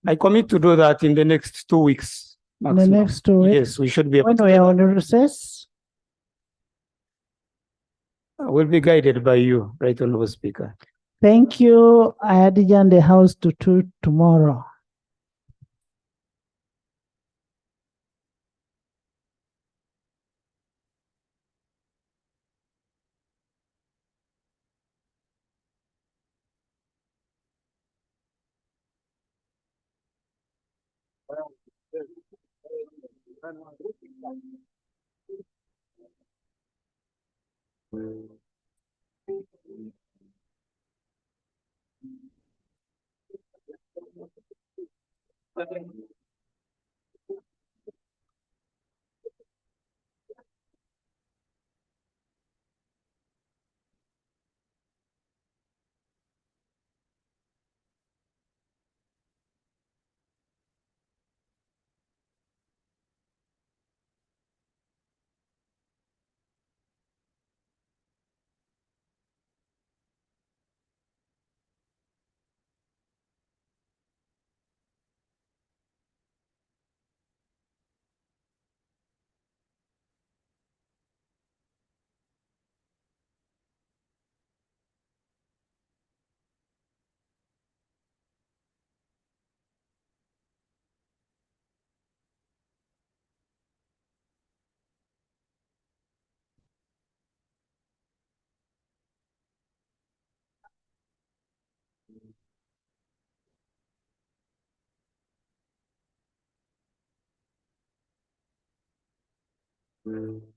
I commit to do that in the next 2 weeks. In the Maximum. next 2 weeks. Yes, we should be able When to. we are on recess. We'll be guided by you, Right Honourable Speaker. Thank you. I adjourn the house to tomorrow. Mm.